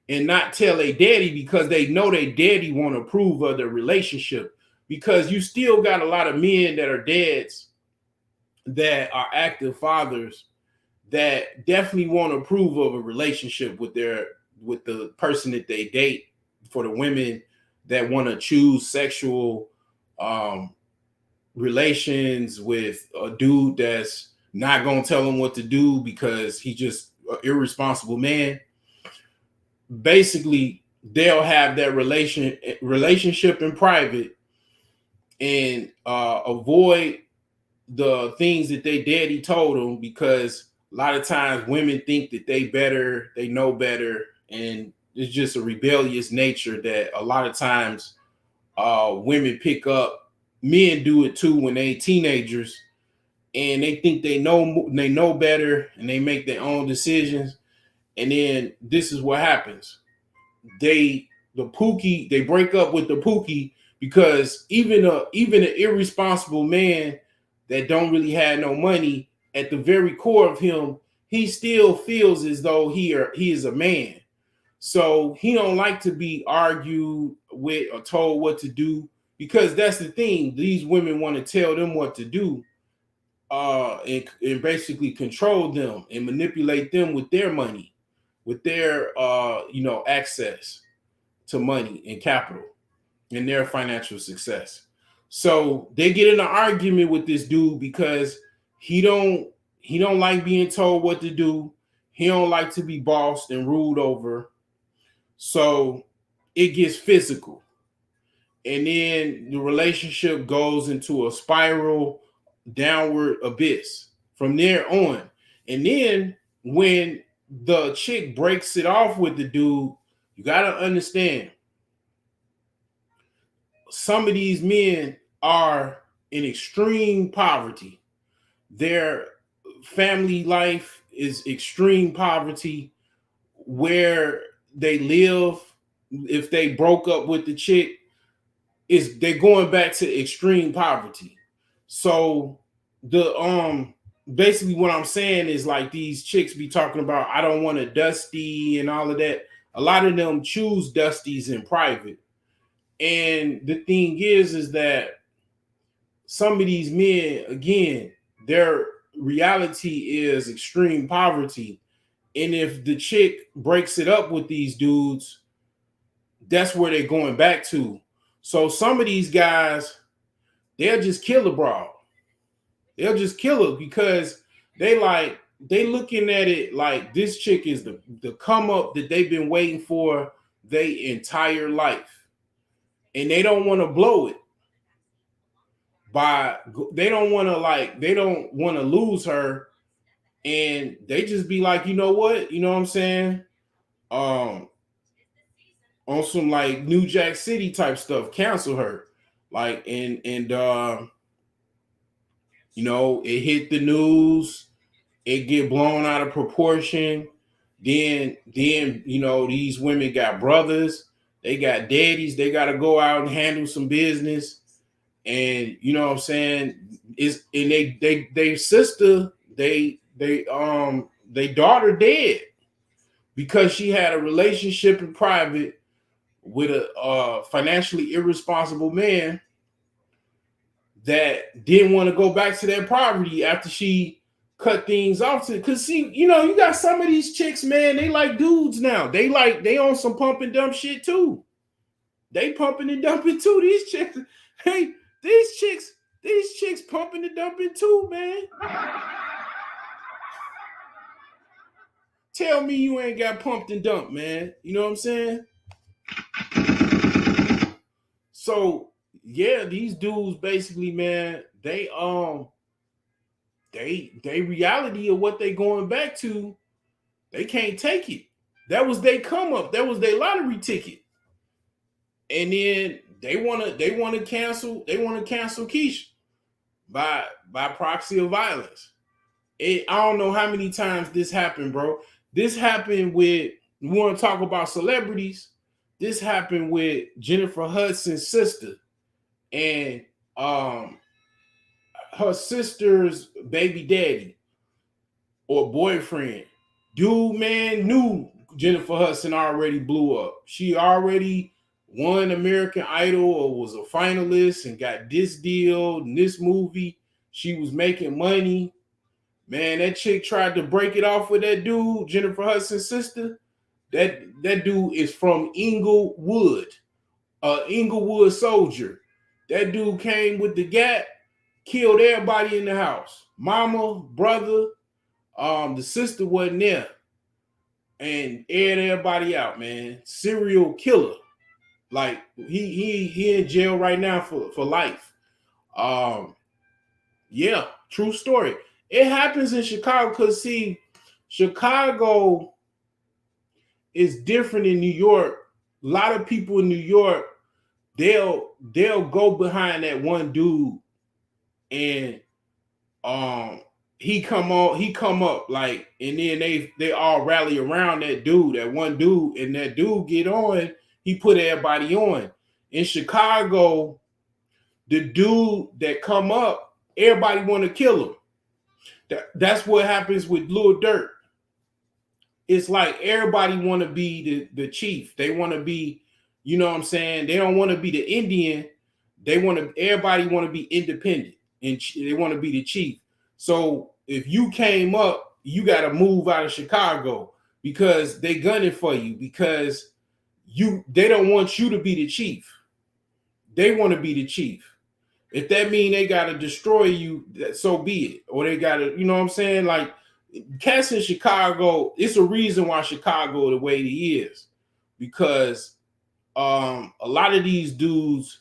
and not tell their daddy because they know their daddy won't approve of the relationship. Because you still got a lot of men that are dads that are active fathers that definitely won't approve of a relationship with the person that they date. For the women that want to choose sexual relations with a dude that's not gonna tell them what to do because he's just an irresponsible man, basically they'll have that relationship in private and avoid the things that they daddy told them, because a lot of times women think that they know better, and it's just a rebellious nature that a lot of times women pick up. Men do it too when they teenagers, and they think they know better, and they make their own decisions. And then this is what happens: they break up with the pookie because even an irresponsible man that don't really have no money, at the very core of him, he still feels as though he is a man. So he don't like to be argued with or told what to do, because that's the thing. These women want to tell them what to do, and basically control them and manipulate them with their money, with their access to money and capital and their financial success. So they get in an argument with this dude because he don't like being told what to do. He don't like to be bossed and ruled over. So it gets physical. And then the relationship goes into a spiral downward abyss from there on. And then when the chick breaks it off with the dude, you got to understand, some of these men are in extreme poverty. Their family life is extreme poverty. Where they live, if they broke up with the chick, is they're going back to extreme poverty. So the basically what I'm saying is, like, these chicks be talking about, I don't want a dusty and all of that. A lot of them choose dusties in private. And the thing is that some of these men, again, their reality is extreme poverty. And if the chick breaks it up with these dudes, that's where they're going back to. So some of these guys, they'll just kill a broad. They'll just kill her because they looking at it like this chick is the come up that they've been waiting for their entire life. And they don't want to blow it. They don't want to lose her. And they just be like, you know what? You know what I'm saying? On some like New Jack City type stuff, cancel her. Like, and it hit the news, it get blown out of proportion. Then these women got brothers, they got daddies, they got to go out and handle some business. And you know what I'm saying? They sister, they daughter dead because she had a relationship in private with a financially irresponsible man that didn't want to go back to that poverty after she cut things off. Because see, you got some of these chicks, man, they like dudes now. They on some pump and dump shit too. They pumping and dumping too. These chicks, hey, these chicks pumping and dumping too, man. Tell me you ain't got pumped and dumped, man. You know what I'm saying? So yeah, these dudes basically, man, they reality of what they going back to, they can't take it. That was their come up. That was their lottery ticket. And then they wanna cancel Keisha by proxy of violence. I don't know how many times this happened, bro. This happened with, we want to talk about celebrities. This happened with Jennifer Hudson's sister and her sister's baby daddy or boyfriend. Dude, man, knew Jennifer Hudson already blew up. She already won American Idol or was a finalist and got this deal and this movie. She was making money. Man, that chick tried to break it off with that dude, Jennifer Hudson's sister. That dude is from Inglewood, Inglewood soldier. That dude came with the gat, killed everybody in the house. Mama, brother, the sister wasn't there. And aired everybody out, man. Serial killer. Like, he in jail right now for life. Yeah, true story. It happens in Chicago because, see, Chicago is different in New York. A lot of people in New York, they'll go behind that one dude, and he come up like, and then they all rally around that dude, that one dude, and that dude get on. He put everybody on. In Chicago, the dude that come up, everybody want to kill him. That's what happens with Lil Durk. it's like everybody want to be the chief. They want to be, you know what I'm saying? They don't want to be the Indian. Everybody want to be independent and they want to be the chief. So if you came up, you got to move out of Chicago because they gunning for you because they don't want you to be the chief. They want to be the chief. If that mean they got to destroy you, so be it. Or they got to, you know what I'm saying? Like, cats in Chicago, it's a reason why Chicago the way it is. Because a lot of these dudes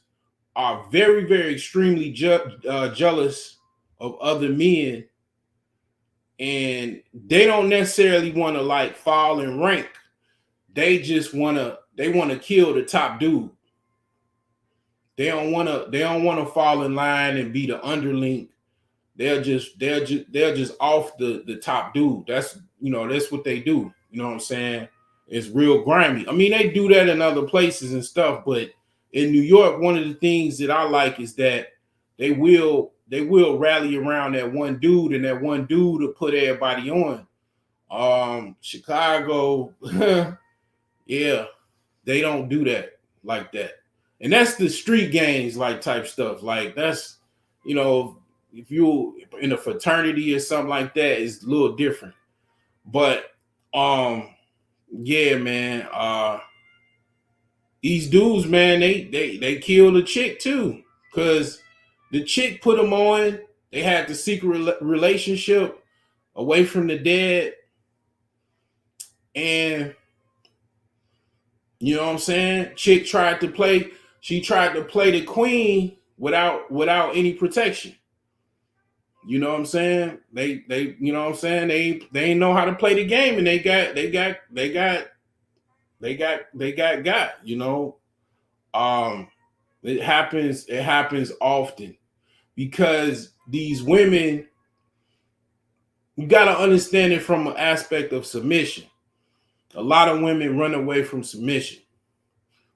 are very, very extremely jealous of other men. And they don't necessarily want to like fall in rank. They just want to kill the top dude. They don't want to fall in line and be the underling. They're just off the top dude. That's what they do. You know what I'm saying? It's real grimy. I mean, they do that in other places and stuff, but in New York, one of the things that I like is that they will rally around that one dude, and that one dude will put everybody on. Chicago, yeah, they don't do that like that. And that's the street gangs like type stuff. Like that's, if you're in a fraternity or something like that, it's a little different. But yeah, man, these dudes, man, they killed a chick too, because the chick put them on. They had the secret relationship away from the dad, and you know what I'm saying? Chick tried to play. She tried to play the queen without any protection. You know what I'm saying? They you know what I'm saying? They ain't know how to play the game, and they got, you know. It happens often because these women, you got to understand it from an aspect of submission. A lot of women run away from submission.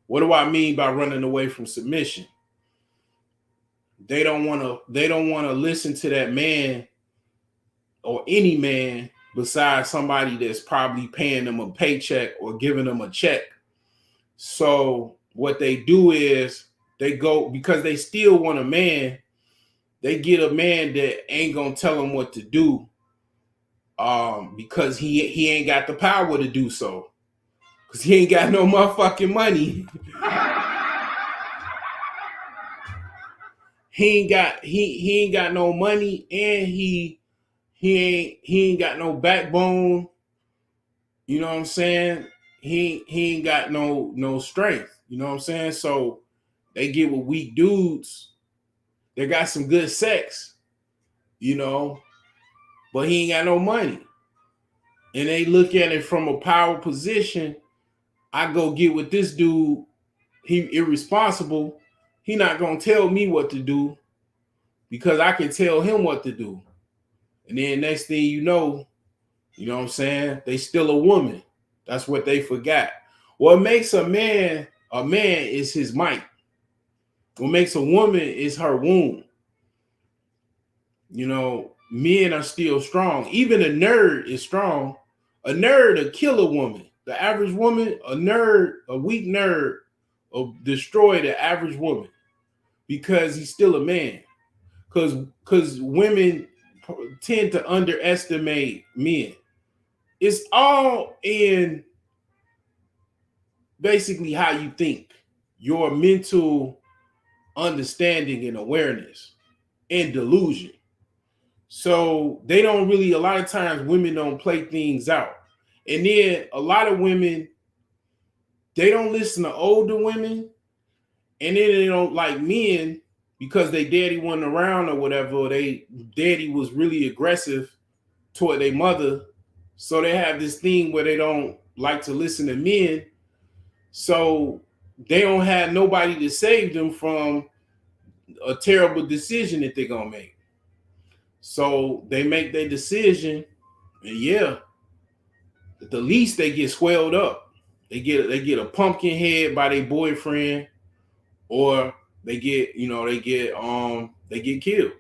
What do I mean by running away from submission? They don't want to listen to that man or any man besides somebody that's probably paying them a paycheck or giving them a check. So what they do is they go, because they still want a man, they get a man that ain't gonna tell them what to do, because he ain't got the power to do so, because he ain't got no motherfucking money. he ain't got no money, and he ain't got no backbone. You know what I'm saying? He ain't got no strength. You know what I'm saying? So they get with weak dudes. They got some good sex, but he ain't got no money. And they look at it from a power position. I go get with this dude. He irresponsible. He not gonna tell me what to do because I can tell him what to do. And then next thing you know what I'm saying? They still a woman. That's what they forgot. What makes a man is his might. What makes a woman is her womb. Men are still strong. Even a nerd is strong. A nerd will kill a woman. The average woman, a weak nerd will destroy the average woman because he's still a man. Because women tend to underestimate men. It's all in basically how you think, your mental understanding and awareness and delusion. So they don't really, a lot of times women don't play things out. And then a lot of women, they don't listen to older women, and then they don't like men because they daddy wasn't around or whatever, or they daddy was really aggressive toward their mother. So they have this thing where they don't like to listen to men. So they don't have nobody to save them from a terrible decision that they're gonna make. So they make their decision, and yeah, at the least they get swelled up. They get a pumpkin head by their boyfriend, or they get killed.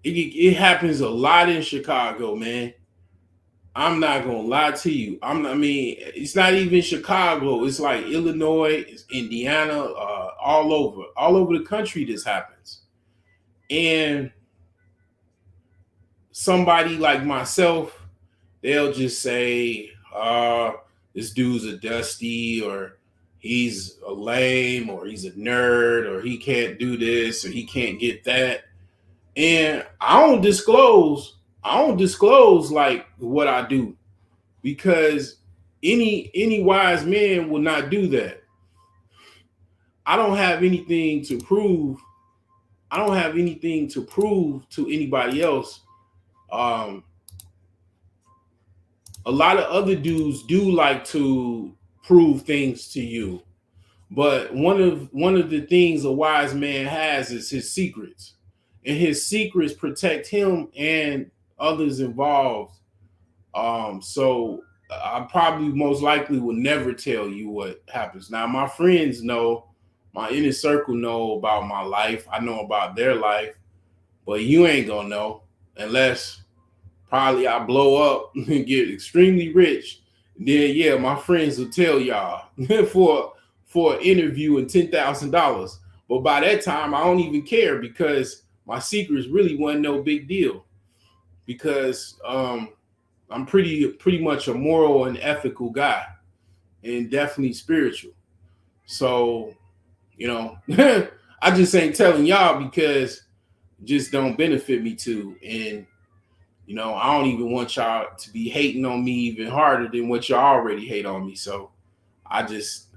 It happens a lot in Chicago, man. I'm not gonna lie to you. I mean, it's not even Chicago. It's like Illinois, it's Indiana, all over the country. This happens, and somebody like myself, they'll just say, this dude's a dusty, or he's a lame, or he's a nerd, or he can't do this, or he can't get that. And I don't disclose like what I do, because any wise man will not do that. I don't have anything to prove. I don't have anything to prove to anybody else. Um, a lot of other dudes do like to prove things to you, but one of the things a wise man has is his secrets, and his secrets protect him and others involved. So I probably most likely will never tell you what happens. Now, my friends know, my inner circle know about my life. I know about their life, but you ain't gonna know unless probably I blow up and get extremely rich. Then yeah, my friends will tell y'all for an interview and $10,000. But by that time, I don't even care, because my secrets really wasn't no big deal, because I'm pretty much a moral and ethical guy, and definitely spiritual. So, you know, I just ain't telling y'all because it just don't benefit me to. And, you know, I don't even want y'all to be hating on me even harder than what y'all already hate on me. So I just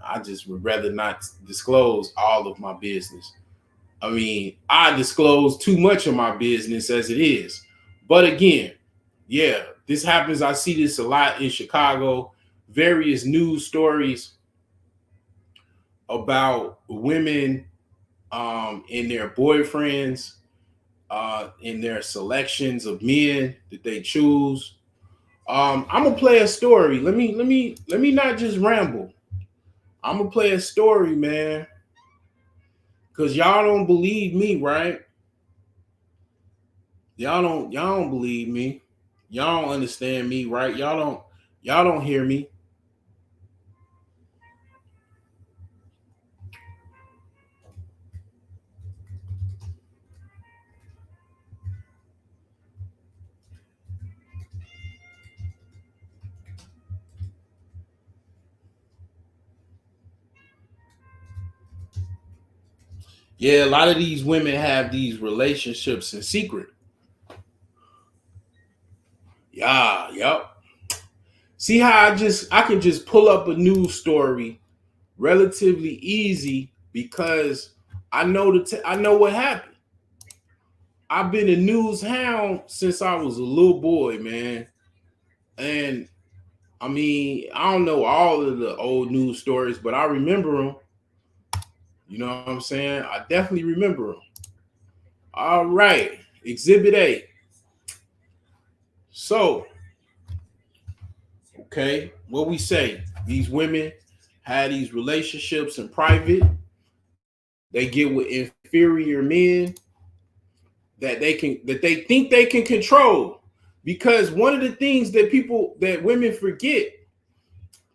would rather not disclose all of my business. I mean, I disclose too much of my business as it is. But again, yeah, this happens. I see this a lot in Chicago. Various news stories about women and their boyfriends, in their selections of men that they choose. I'm gonna play a story. Let me not just ramble. I'm gonna play a story, man, because y'all don't believe me, right? Y'all don't believe me. Y'all don't understand me, right? Y'all don't hear me. Yeah, a lot of these women have these relationships in secret. Yeah, yep. See how I can just pull up a news story relatively easy, because I know what happened. I've been a news hound since I was a little boy, man. And I mean, I don't know all of the old news stories, but I remember them. You know what I'm saying? I definitely remember them. All right, Exhibit A. So, okay, what we say? These women had these relationships in private. They get with inferior men that they think they can control. Because one of the things that women forget,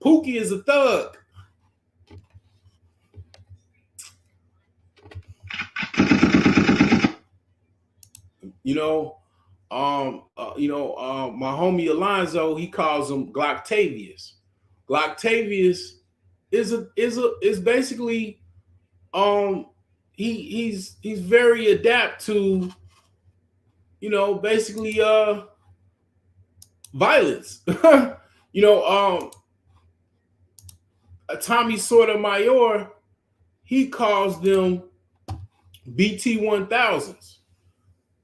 Pookie is a thug. You know, my homie Alonzo, he calls him Glocktavius. Glocktavius is basically um he's very adept to, basically violence. you know, Tommy Sotomayor, he calls them BT 1000s.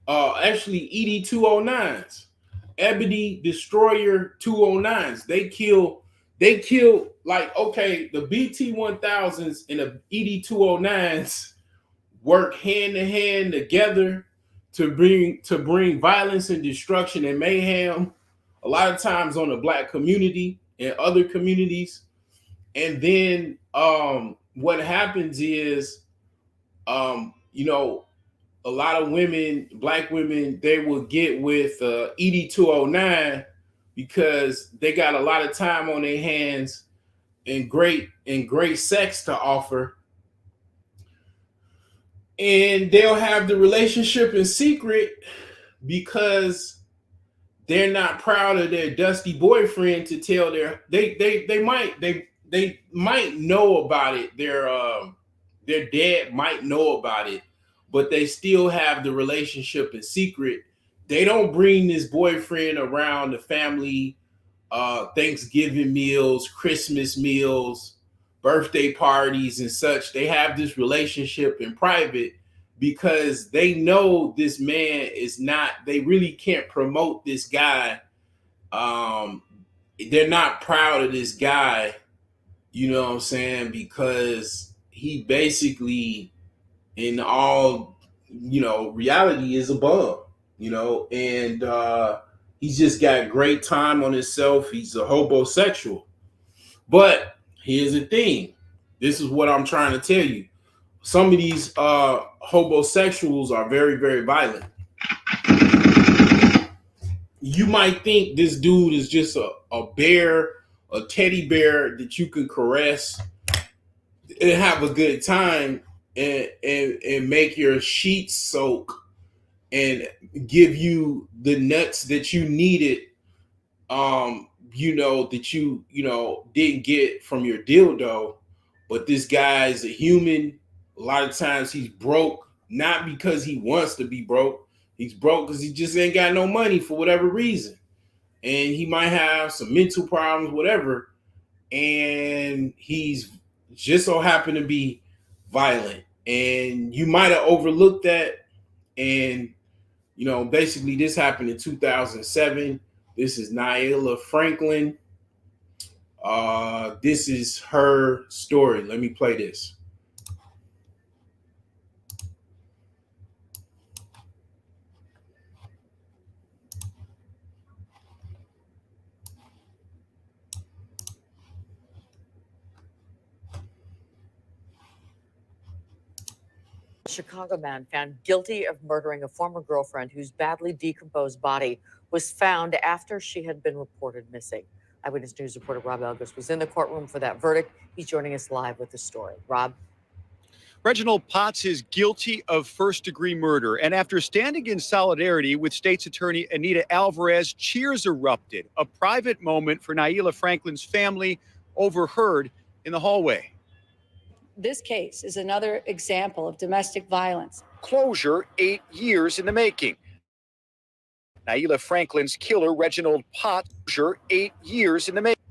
Actually ED 209s, Ebony Destroyer 209s. They kill like, okay, the BT 1000s and the ED 209s work hand in hand together to bring violence and destruction and mayhem. A lot of times on the black community and other communities. And then what happens is, a lot of women, black women, they will get with ED 209 because they got a lot of time on their hands and great sex to offer, and they'll have the relationship in secret because they're not proud of their dusty boyfriend to tell they might know about it. Their dad might know about it, but they still have the relationship in secret. They don't bring this boyfriend around the family Thanksgiving meals, Christmas meals, birthday parties, and such. They have this relationship in private because they know this man is not, they really can't promote this guy. They're not proud of this guy, you know what I'm saying? Because he basically, in all, reality, is a bum, and he's just got great time on himself. He's a homosexual. But here's the thing. This is what I'm trying to tell you. Some of these homosexuals are very, very violent. You might think this dude is just a bear, a teddy bear that you can caress and have a good time and make your sheets soak and give you the nuts that you needed, that you didn't get from your dildo. But this guy is a human. A lot of times he's broke, not because he wants to be broke. He's broke because he just ain't got no money for whatever reason. And he might have some mental problems, whatever. And he's just so happened to be violent. And you might have overlooked that. And, basically this happened in 2007. This is Nyla Franklin. This is her story. Let me play this. Chicago man found guilty of murdering a former girlfriend whose badly decomposed body was found after she had been reported missing. Eyewitness News reporter Rob Elgus was in the courtroom for that verdict. He's joining us live with the story. Rob? Reginald Potts is guilty of first-degree murder, and after standing in solidarity with State's Attorney Anita Alvarez, cheers erupted. A private moment for Nyla Franklin's family, overheard in the hallway. This case is another example of domestic violence. Closure 8 years in the making. Nyla Franklin's killer, Reginald Potts, closure 8 years in the making.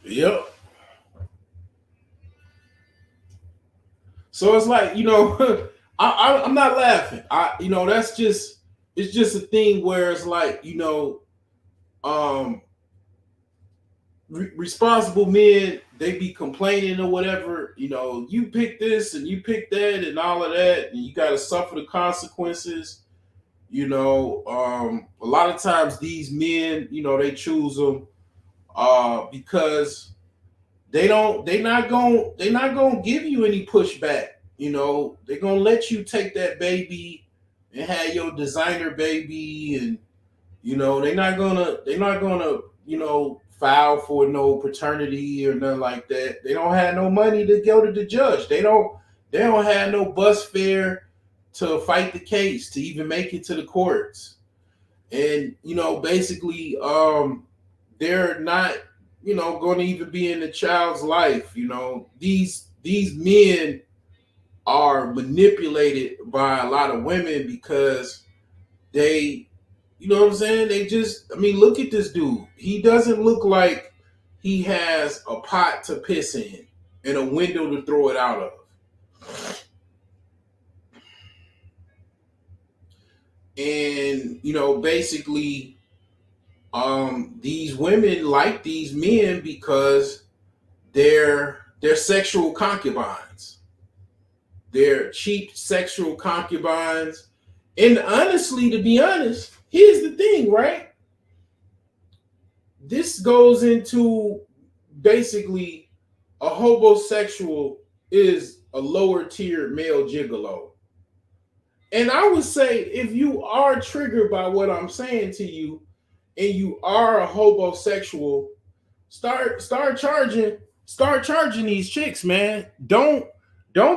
Yep. So it's like, I'm not laughing. It's just a thing where it's like, responsible men, they be complaining or whatever, you pick this and you pick that and all of that, and you got to suffer the consequences. A lot of times these men, they choose them because they're not gonna give you any pushback. They're gonna let you take that baby and have your designer baby, and they're not gonna file for no paternity or nothing like that. They don't have no money to go to the judge. They don't have no bus fare to fight the case, to even make it to the courts. And basically they're not going to even be in the child's life. These men are manipulated by a lot of women because they, what I'm saying? Look at this dude. He doesn't look like he has a pot to piss in and a window to throw it out of. And, basically, these women like these men because they're sexual concubines. They're cheap sexual concubines. And honestly, to be honest, here's the thing, right? This goes into basically a homosexual is a lower tier male gigolo. And I would say if you are triggered by what I'm saying to you and you are a homosexual, start charging these chicks, man. Don't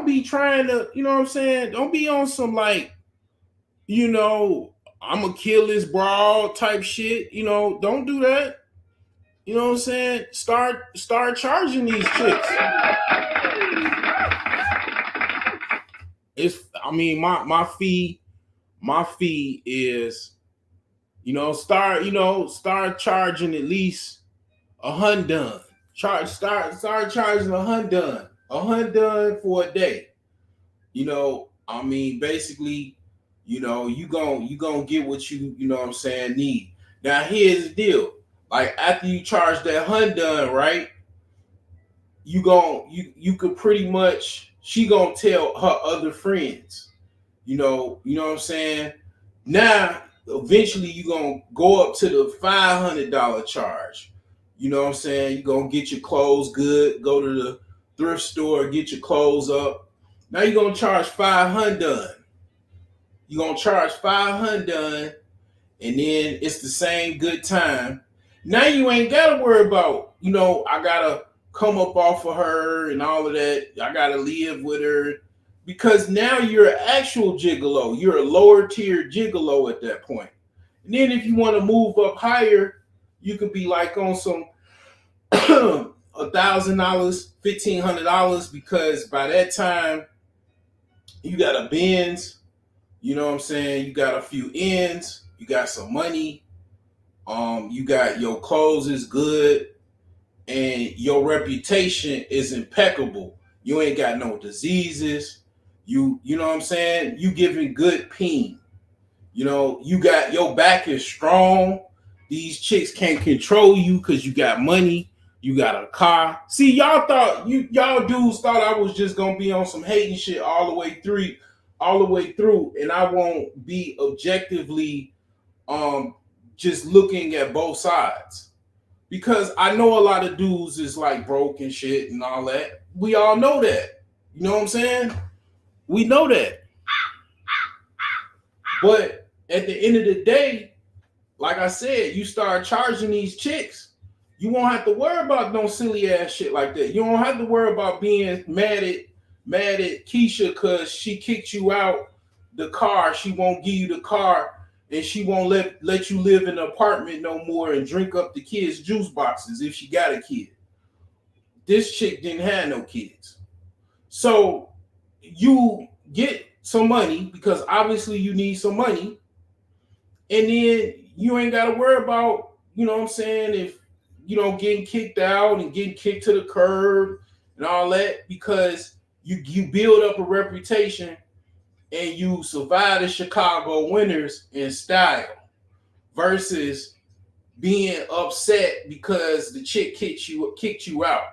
be trying to, you know what I'm saying? Don't be on some like, you know, I'm gonna kill this broad type shit. You know, don't do that. You know what I'm saying? Start charging these chicks. It's I mean my fee is, start charging at least $100. Start charging $100 for a day. Basically, you gonna get what you know what I'm saying, need. Now here's the deal. Like after you charge that $100, right? You could pretty much, she gonna tell her other friends. You know what I'm saying? Now, eventually you gonna go up to the $500 charge. You know what I'm saying? You gonna get your clothes good, go to the thrift store, get your clothes up. Now you're gonna charge $500. You're gonna charge $500, and then it's the same good time. Now you ain't gotta worry about, I gotta come up off of her and all of that. I gotta live with her. Because now you're an actual gigolo. You're a lower tier gigolo at that point. And then if you want to move up higher, you could be like on some $1,000, $1,500, because by that time you got a Benz, you know what I'm saying? You got a few ends, you got some money, you got your clothes is good, and your reputation is impeccable. You ain't got no diseases. You know what I'm saying? You giving good peen. You got your back is strong. These chicks can't control you because you got money. You got a car. See, y'all dudes thought I was just gonna be on some hating shit all the way through, and I won't be objectively just looking at both sides. Because I know a lot of dudes is like broke and shit and all that. We all know that. You know what I'm saying? We know that. But at the end of the day, like I said, you start charging these chicks, you won't have to worry about no silly ass shit like that. You don't have to worry about being mad at Keisha because she kicked you out the car. She won't give you the car, and she won't let you live in an apartment no more and drink up the kids' juice boxes if she got a kid. This chick didn't have no kids. So you get some money because obviously you need some money, and then you ain't got to worry about, you know what I'm saying, if getting kicked out and getting kicked to the curb and all that, because you build up a reputation and you survive the Chicago winters in style versus being upset because the chick kicked you out.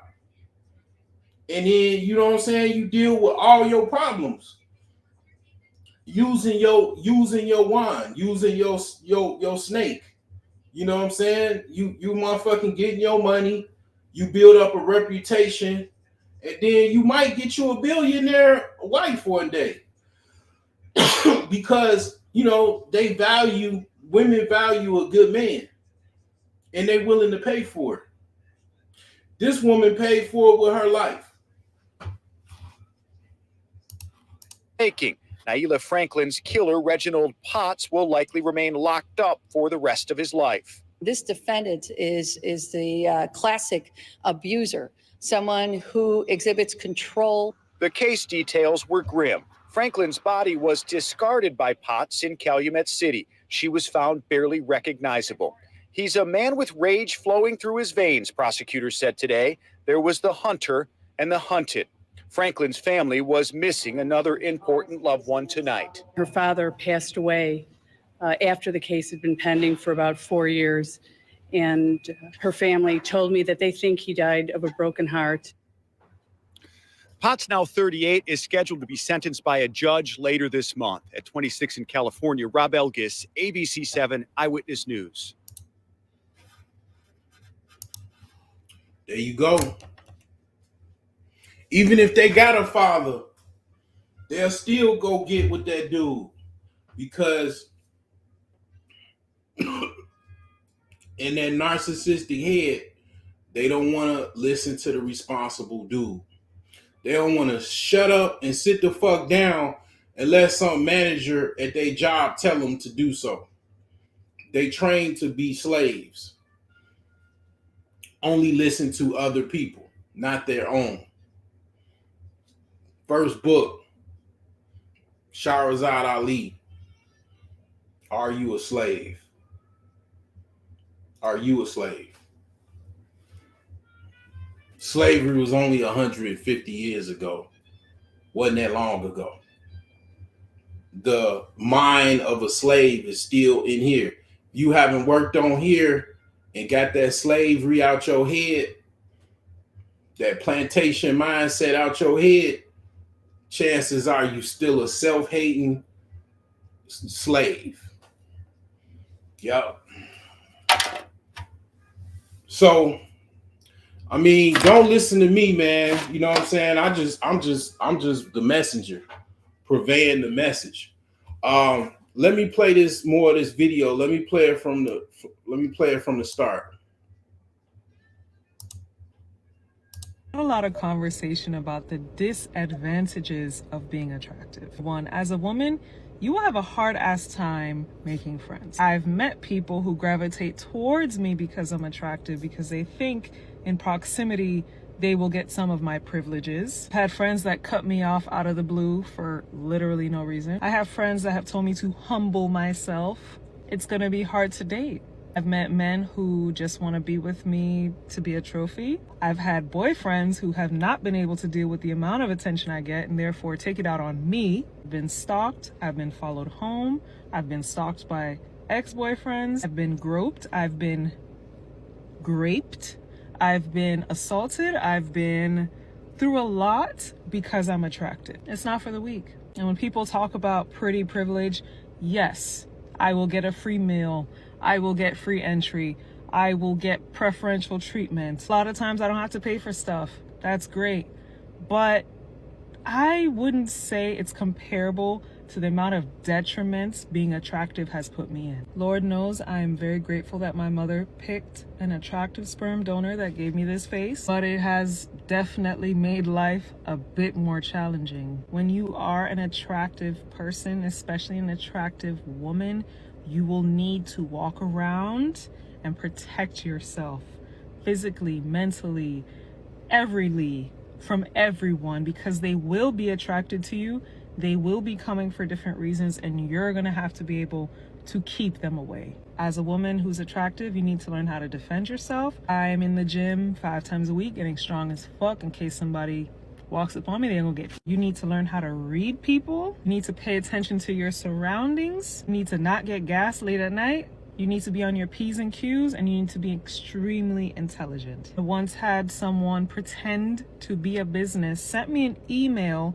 And then, you know what I'm saying, you deal with all your problems using your wand, using your snake. You know what I'm saying? You motherfucking getting your money, you build up a reputation, and then you might get you a billionaire wife one day. Because, women value a good man, and they willing to pay for it. This woman paid for it with her life. Taking Naila Franklin's killer, Reginald Potts, will likely remain locked up for the rest of his life. This defendant is the classic abuser, someone who exhibits control. The case details were grim. Franklin's body was discarded by Potts in Calumet City. She was found barely recognizable. He's a man with rage flowing through his veins, prosecutors said today. There was the hunter and the hunted. Franklin's family was missing another important loved one tonight. Her father passed away after the case had been pending for about 4 years. And her family told me that they think he died of a broken heart. Potts, now 38, is scheduled to be sentenced by a judge later this month. At 26 in California, Rob Elgis, ABC 7 Eyewitness News. There you go. Even if they got a father, they'll still go get with that dude. because in their narcissistic head, they don't want to listen to the responsible dude. They don't want to shut up and sit the fuck down and let some manager at their job tell them to do so. They train to be slaves. Only listen to other people, not their own. First book, Shahrazad Ali. Are you a slave? Are you a slave? Slavery was only 150 years ago. Wasn't that long ago. The mind of a slave is still in here. You haven't worked on here and got that slavery out your head, that plantation mindset out your head, chances are you still a self-hating slave. Yup. So, I mean, don't listen to me, man. You know what I'm saying? I'm just the messenger, purveying the message. Let me play this more of this video. Let me play it from the start. A lot of conversation about the disadvantages of being attractive. One, as a woman, you will have a hard ass time making friends. I've met people who gravitate towards me because I'm attractive, because they think in proximity they will get some of my privileges. I've had friends that cut me off out of the blue for literally no reason. I have friends that have told me to humble myself. It's gonna be hard to date. I've met men who just want to be with me to be a trophy. I've had boyfriends who have not been able to deal with the amount of attention I get and therefore take it out on me. I've been stalked. I've been followed home. I've been stalked by ex-boyfriends. I've been groped. I've been graped. I've been assaulted. I've been through a lot because I'm attractive. It's not for the weak. And when people talk about pretty privilege, yes, I will get a free meal. I will get free entry. I will get preferential treatment. A lot of times I don't have to pay for stuff. That's great. But I wouldn't say it's comparable to the amount of detriments being attractive has put me in. Lord knows I am very grateful that my mother picked an attractive sperm donor that gave me this face, but it has definitely made life a bit more challenging. When you are an attractive person, especially an attractive woman, you will need to walk around and protect yourself physically, mentally, everyly, from everyone, because they will be attracted to you. They will be coming for different reasons, and you're gonna have to be able to keep them away. As a woman who's attractive, you need to learn how to defend yourself. I am in the gym 5 times a week, getting strong as fuck in case somebody walks up on me, they're gonna get. You need to learn how to read people. You need to pay attention to your surroundings. You need to not get gas late at night. You need to be on your P's and Q's, and you need to be extremely intelligent. I once had someone pretend to be a business, sent me an email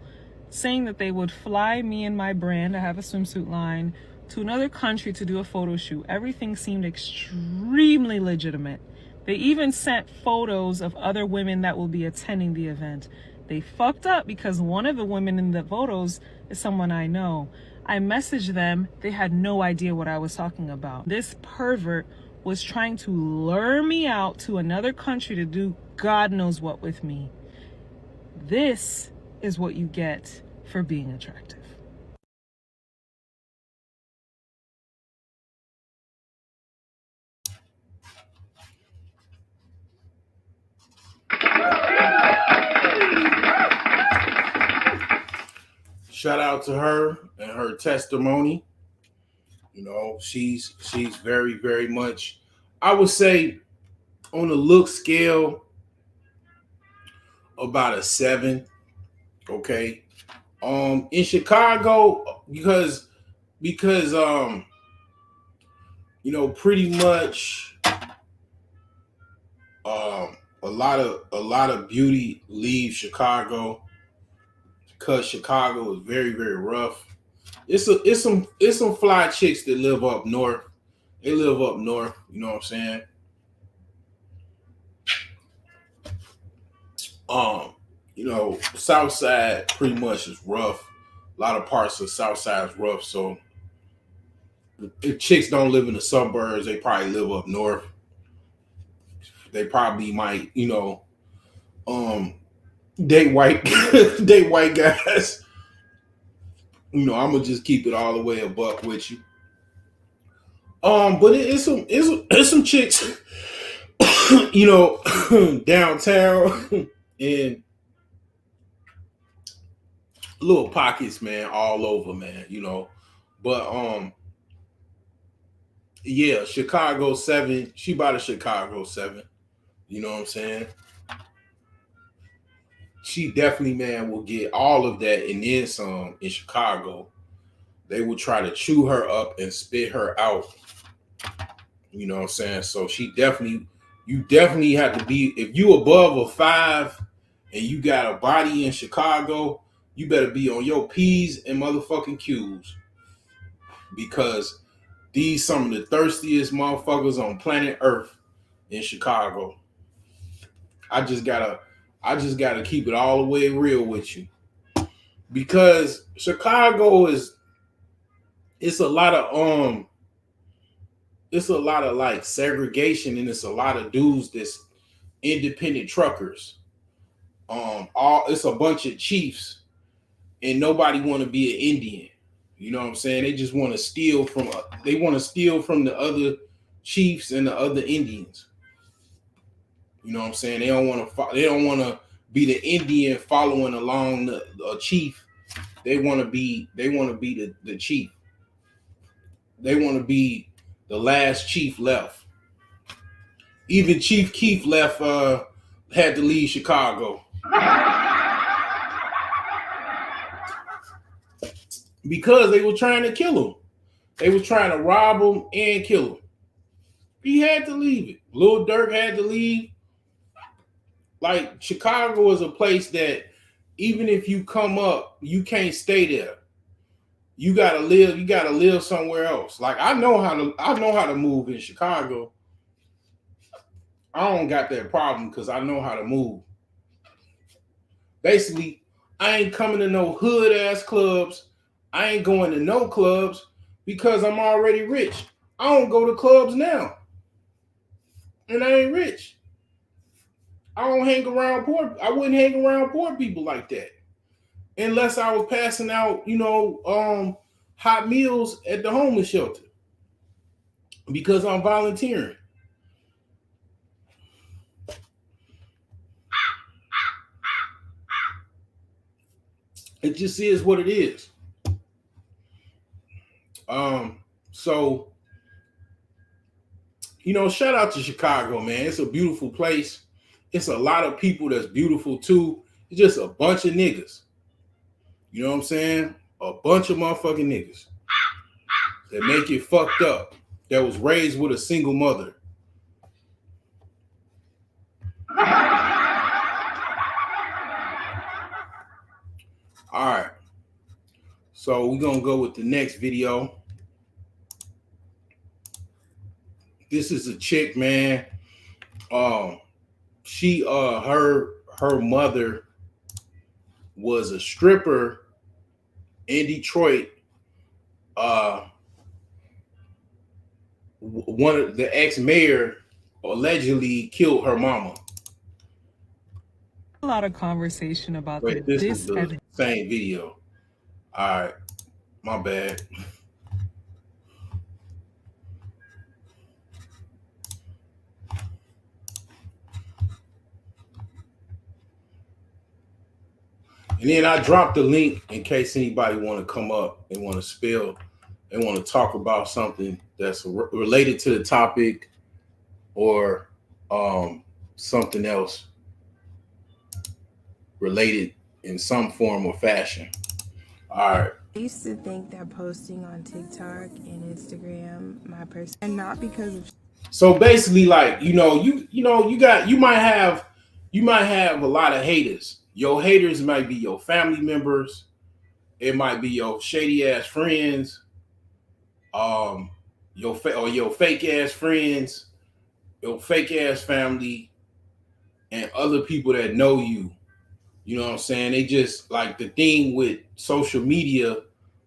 saying that they would fly me and my brand, I have a swimsuit line, to another country to do a photo shoot. Everything seemed extremely legitimate. They even sent photos of other women that will be attending the event. They fucked up because one of the women in the photos is someone I know. I messaged them. They had no idea what I was talking about. This pervert was trying to lure me out to another country to do God knows what with me. This is what you get for being attractive. Shout out to her and her testimony. You know, she's very, very much, I would say, on the look scale, about a 7. Okay. In Chicago, because you know, pretty much a lot of beauty leaves Chicago because Chicago is very, very rough. It's some fly chicks that live up north. They live up north, you know what I'm saying? You know, South Side pretty much is rough. A lot of parts of South Side is rough, so if chicks don't live in the suburbs, they probably live up north. They probably might, date white date white guys. I'm gonna just keep it all the way a buck with you. But it's some chicks, downtown in little pockets, man, all over, man. But yeah, Chicago 7. She bought a Chicago 7. You know what I'm saying? She definitely, man, will get all of that and then some in Chicago. They will try to chew her up and spit her out. You know what I'm saying? So you definitely have to be, if you above a 5 and you got a body in Chicago, you better be on your P's and motherfucking Q's. Because these some of the thirstiest motherfuckers on planet Earth in Chicago. I just gotta keep it all the way real with you. Because Chicago it's a lot of like segregation, and it's a lot of dudes that's independent truckers. It's a bunch of chiefs, and nobody want to be an Indian. You know what I'm saying? They just want to steal from the other chiefs and the other Indians. You know what I'm saying? They don't want to be the Indian following along the chief. They want to be the chief. They want to be the last chief left. Even Chief Keef left, had to leave Chicago. Because they were trying to kill him. They were trying to rob him and kill him. He had to leave it. Lil Durk had to leave. Like, Chicago is a place that even if you come up, you can't stay there. You gotta live somewhere else. Like, I know how to move in Chicago. I don't got that problem because I know how to move. Basically, I ain't coming to no hood ass clubs. I ain't going to no clubs because I'm already rich. I don't go to clubs now. And I ain't rich. I don't hang around poor. I wouldn't hang around poor people like that. Unless I was passing out, hot meals at the homeless shelter. Because I'm volunteering. It just is what it is. So, shout out to Chicago, man. It's a beautiful place. It's a lot of people that's beautiful too. It's just a bunch of niggas. You know what I'm saying? A bunch of motherfucking niggas that make it fucked up. That was raised with a single mother. All right. So we're going to go with the next video. This is a chick, man. She her mother was a stripper in Detroit. One of the ex-mayor allegedly killed her mama. A lot of conversation about Wait, this is the same video. All right, my bad. And then I dropped the link in case anybody want to come up and want to spill and want to talk about something that's related to the topic or something else related in some form or fashion. All right. I used to think that posting on TikTok and Instagram, my person, and not because of. So basically, like, you might have a lot of haters. Your haters might be your family members. It might be your shady ass friends. Your fake ass friends, your fake ass family, and other people that know you. You know what I'm saying? They just, like, the thing with social media,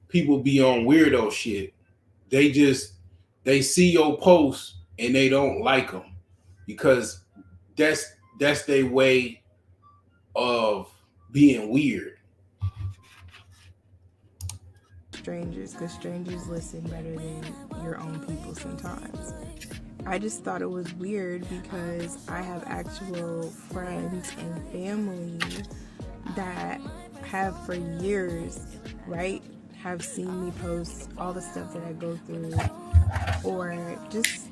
people be on weirdo shit. they see your posts and they don't like them because that's their way of being weird. Strangers, because strangers listen better than your own people sometimes. I just thought it was weird because I have actual friends and family that have for years, right, have seen me post all the stuff that I go through, or just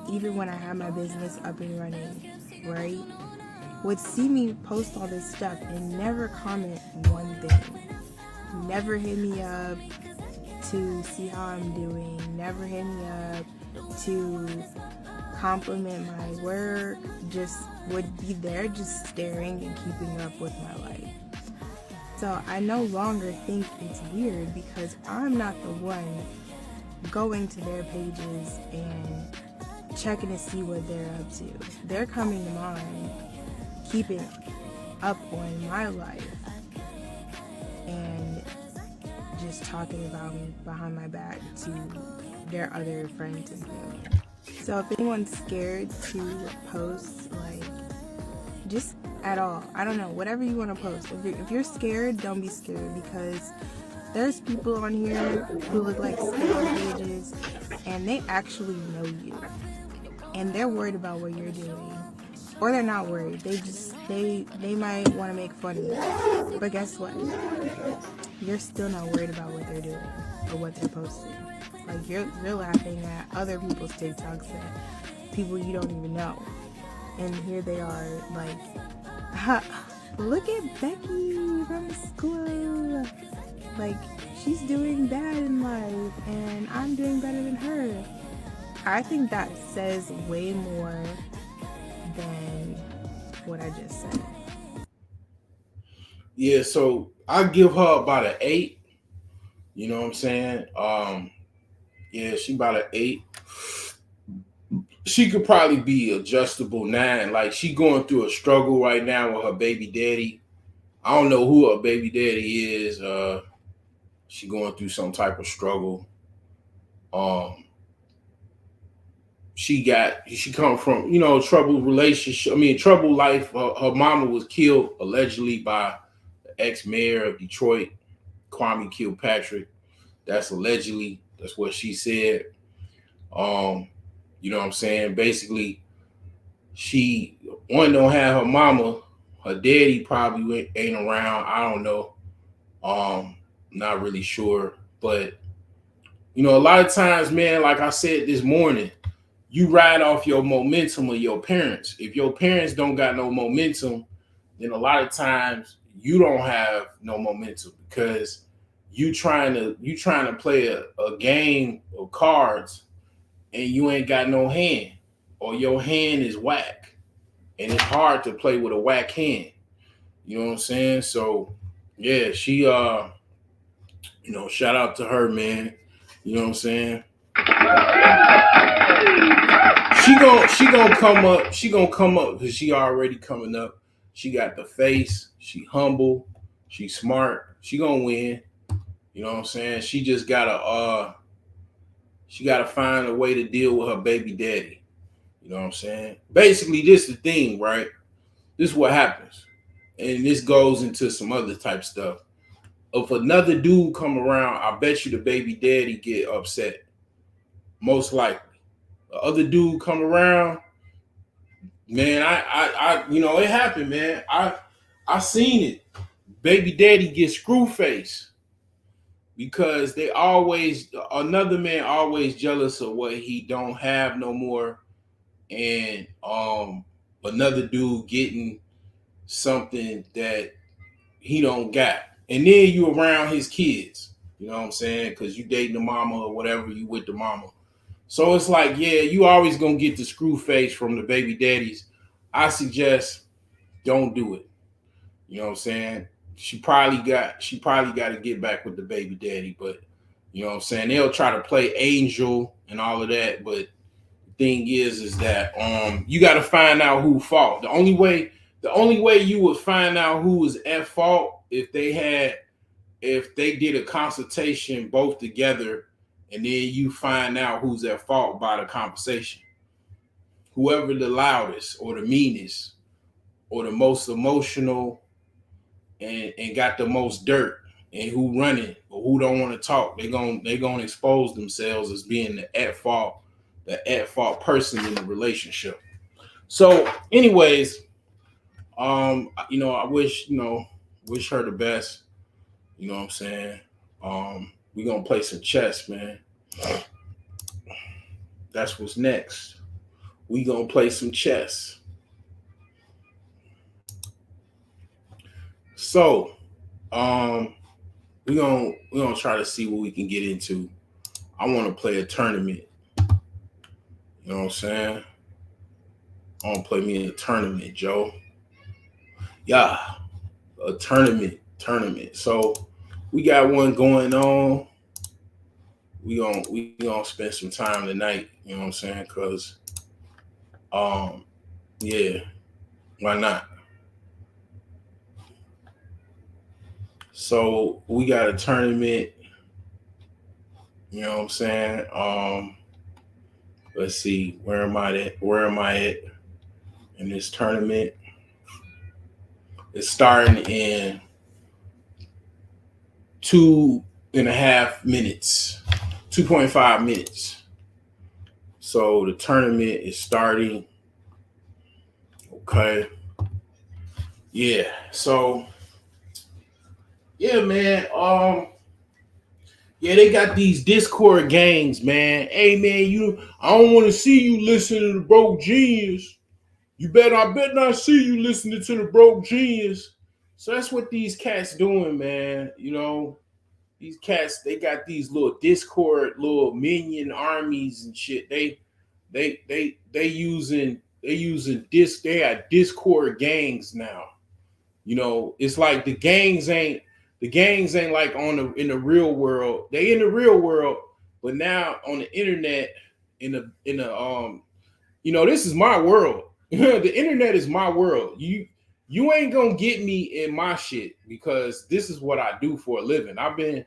even when I have my business up and running, right, would see me post all this stuff and never comment one thing. Never hit me up to see how I'm doing. Never hit me up to compliment my work. Just would be there just staring and keeping up with my life. So I no longer think it's weird because I'm not the one going to their pages and checking to see what they're up to. They're coming to mine, keeping up on my life, and just talking about me behind my back to their other friends and family. So if anyone's scared to post, like, just at all, I don't know, whatever you want to post. If you're scared, don't be scared, because there's people on here who look like scam pages and they actually know you. And they're worried about what you're doing. Or they're not worried. They might want to make fun of you. But guess what? You're still not worried about what they're doing or what they're posting. Like, you're laughing at other people's TikToks that people you don't even know. And here they are, like, look at Becky from school. Like, she's doing bad in life and I'm doing better than her. I think that says way more than what I just said. Yeah, so I give her about an 8. You know what I'm saying? Yeah, she about an 8. She could probably be adjustable 9. Like, she going through a struggle right now with her baby daddy. I don't know who her baby daddy is. She going through some type of struggle. She come from, troubled relationship. I mean, troubled life. Her mama was killed allegedly by the ex-mayor of Detroit, Kwame Kilpatrick. That's allegedly. That's what she said. You know what I'm saying? Basically, she don't have her mama. Her daddy probably ain't around. I don't know. Not really sure. But, a lot of times, man, like I said this morning, you ride off your momentum of your parents. If your parents don't got no momentum, then a lot of times you don't have no momentum because you trying to play a game of cards and you ain't got no hand, or your hand is whack, and it's hard to play with a whack hand. You know what I'm saying? So yeah, she shout out to her, man. You know what I'm saying? She gonna come up. She gonna come up because she already coming up. She got the face. She humble. She smart. She gonna win. You know what I'm saying? She just gotta find a way to deal with her baby daddy. You know what I'm saying? Basically, this is the thing, right? This is what happens. And this goes into some other type stuff. If another dude come around, I bet you the baby daddy get upset. Most likely. The other dude come around, man, I it happened, man. I seen it. Baby daddy get screw face because another man always jealous of what he don't have no more, and another dude getting something that he don't got, and then you around his kids. You know what I'm saying? Because you dating the mama or whatever, you with the mama. So it's like, yeah, you always gonna get the screw face from the baby daddies. I suggest don't do it. You know what I'm saying? She probably got to get back with the baby daddy, but you know what I'm saying? They'll try to play angel and all of that, but the thing is that you got to find out who fault. The only way you would find out who was at fault if they did a consultation both together and then you find out who's at fault by the conversation. Whoever the loudest or the meanest or the most emotional and got the most dirt and who running or who don't want to talk, they're gonna expose themselves as being the at fault person in the relationship. So, anyways, I wish her the best. You know what I'm saying? We're gonna play some chess, man. That's what's next. We gonna play some chess. So, we're gonna try to see what we can get into. I want to play a tournament. You know what I'm saying? I want to play me a tournament, Joe. Yeah, a tournament. So we got one going on. We gonna spend some time tonight. You know what I'm saying? Cause, yeah, why not? So we got a tournament. You know what I'm saying? Let's see, where am I at in this tournament? It's starting in 2.5 minutes, 2.5 minutes. So the tournament is starting. Okay. Yeah. So yeah, man. Yeah, they got these Discord gangs, man. Hey, man, I don't want to see you listening to the Broke Genius. I bet not see you listening to the Broke Genius. So that's what these cats doing, man. You know, these cats, they got these little Discord, little minion armies and shit. They using they got Discord gangs now. You know, it's like the gangs ain't like in the real world. They in the real world, but now on the internet, this is my world. The internet is my world. You ain't gonna get me in my shit because this is what I do for a living. I've been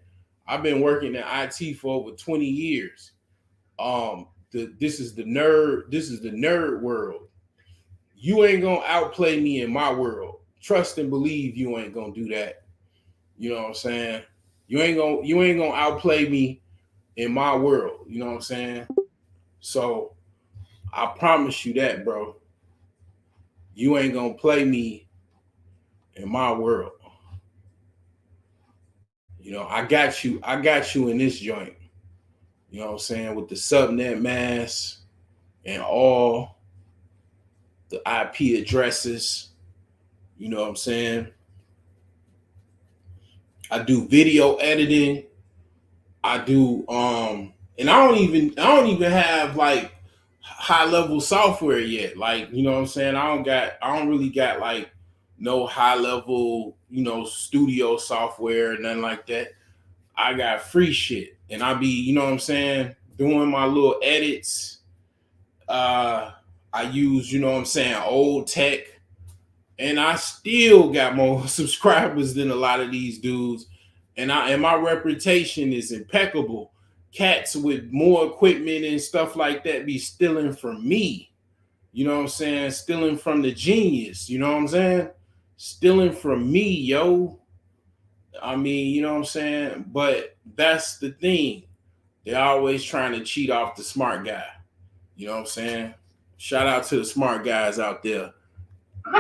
working in IT for over 20 years. This is the nerd world. You ain't gonna outplay me in my world. Trust and believe you ain't gonna do that. You know what I'm saying? You ain't gonna outplay me in my world. You know what I'm saying? So I promise you that, bro. You ain't gonna play me in my world. You know, I got you in this joint. You know what I'm saying? With the subnet mask and all the IP addresses. You know what I'm saying? I do video editing. I do and I don't even have like high level software yet. Like, you know what I'm saying? I don't really got like no high level, studio software, nothing like that. I got free shit. And I be, you know what I'm saying, doing my little edits. I use, you know what I'm saying, old tech. And I still got more subscribers than a lot of these dudes. And my reputation is impeccable. Cats with more equipment and stuff like that be stealing from me. You know what I'm saying? Stealing from the genius. You know what I'm saying? Stealing from me, yo. I mean, you know what I'm saying? But that's the thing. They're always trying to cheat off the smart guy. You know what I'm saying? Shout out to the smart guys out there. You know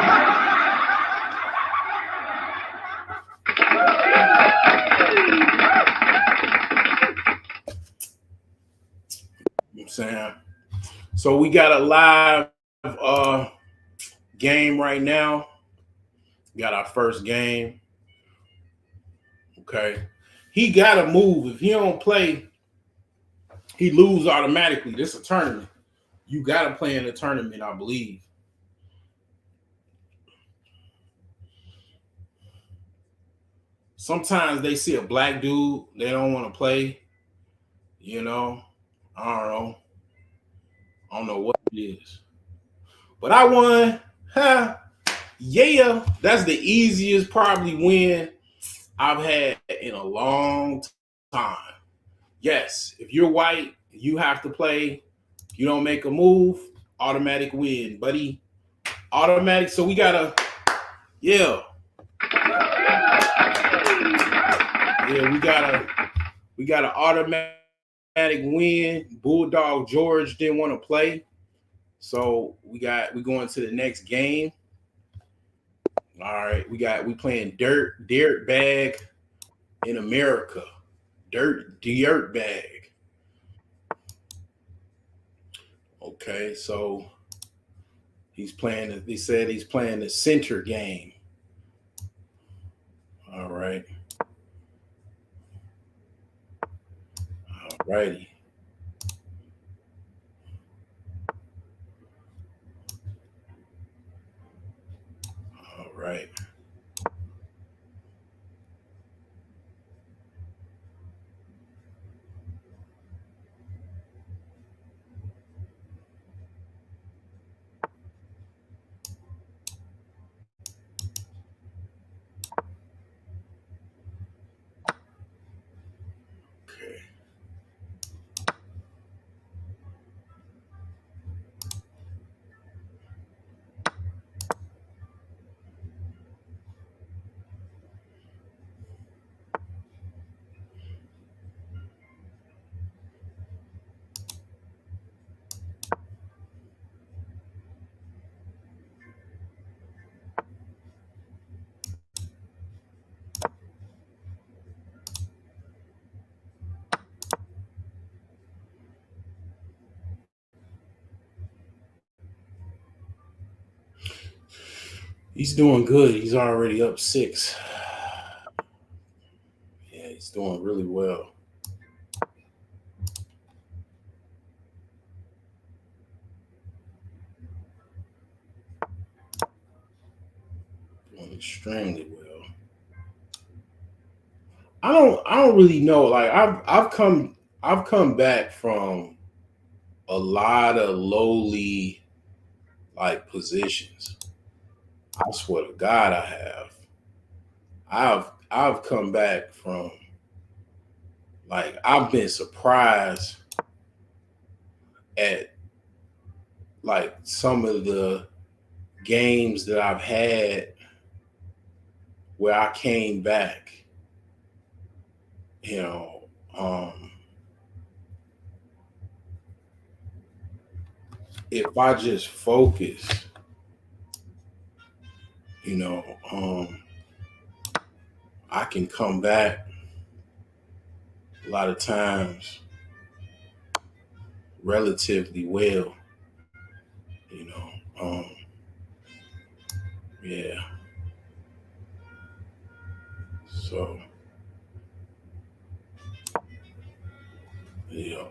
what I'm saying? So we got a live game right now. We got our first game. Okay. He gotta move. If he don't play, he lose automatically. This is a tournament. You gotta play in a tournament, I believe. Sometimes they see a black dude, they don't want to play. You know, I don't know what it is. But I won. Ha. Yeah, that's the easiest probably win I've had in a long time. Yes, if you're white, you have to play. You don't make a move, automatic win, buddy. Automatic. So we gotta, yeah, we got an automatic win. Bulldog George didn't want to play, so we going to the next game. All right, we playing dirt bag in America. Dirt bag. Okay, so he said he's playing the center game. All right. All righty. All right. Okay. He's doing good. He's already up 6. Yeah, he's doing really well. Doing extremely well. I don't really know. Like I've come back from a lot of lowly like positions. I swear to God I have. I've come back from like I've been surprised at like some of the games that I've had where I came back, you know, if I just focus, you know, I can come back a lot of times relatively well, you know. Yeah. So, yeah.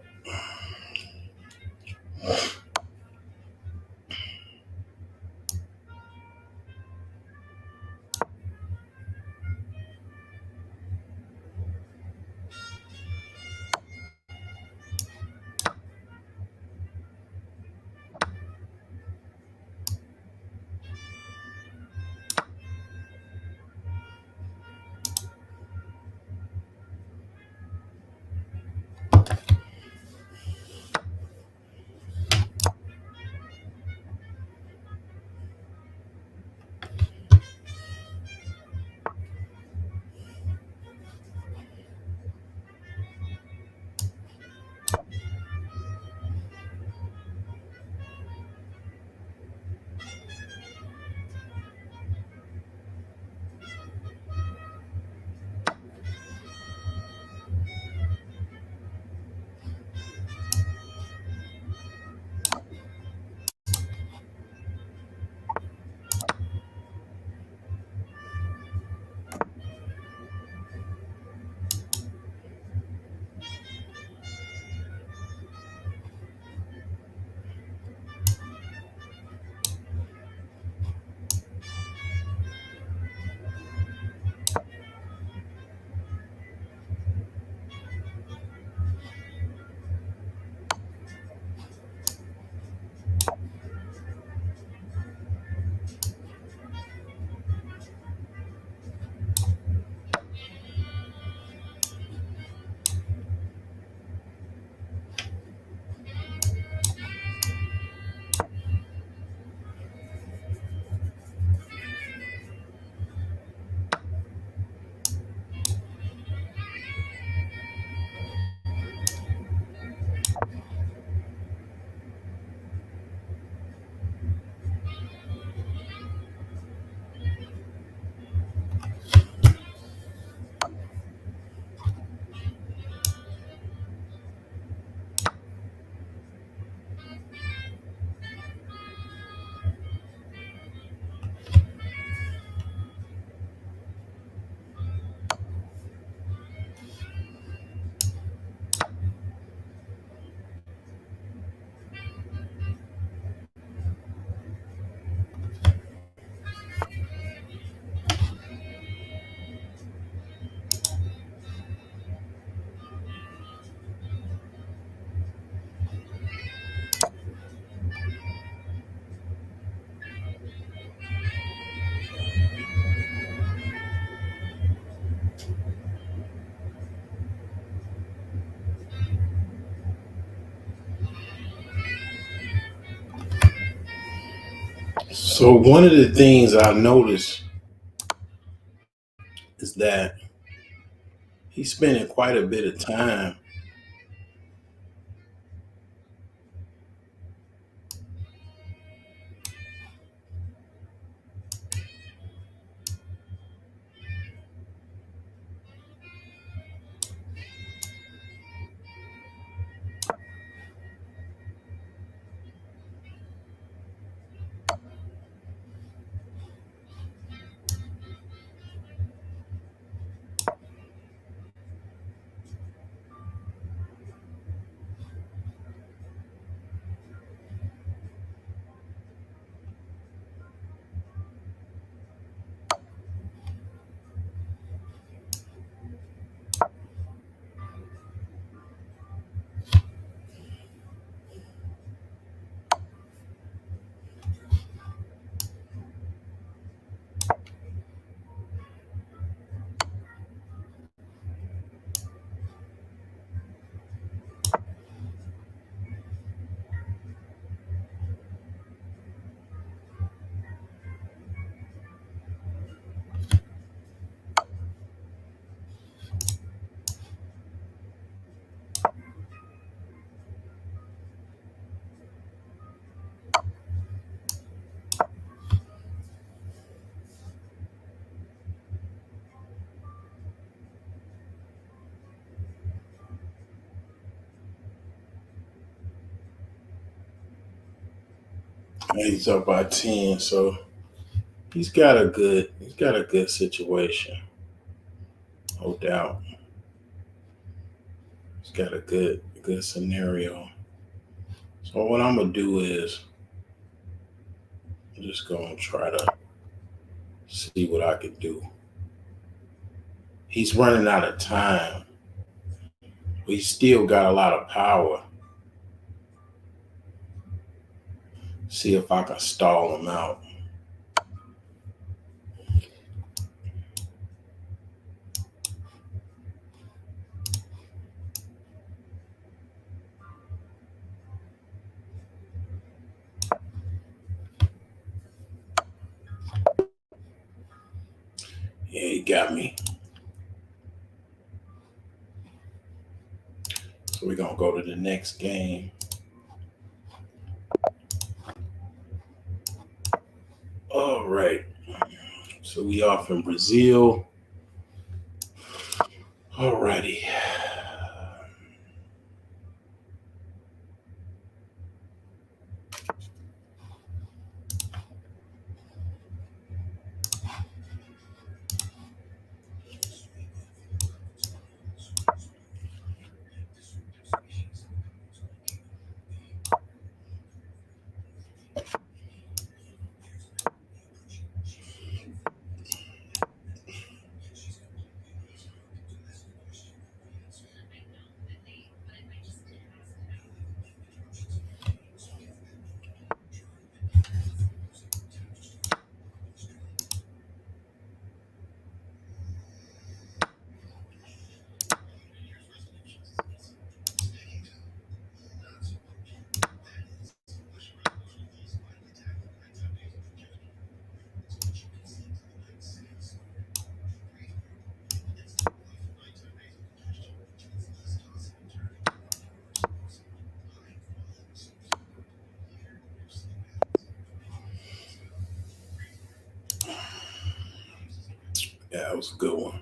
So one of the things I noticed is that he's spending quite a bit of time he's up by 10, so he's got a good situation, no doubt. He's got a good scenario. So what I'm gonna do is I'm just gonna try to see what I can do. He's running out of time, but he's still got a lot of power. See if I can stall him out. Yeah, he got me. So we're gonna go to the next game. All right. So we off in Brazil. All righty. Yeah, that was a good one.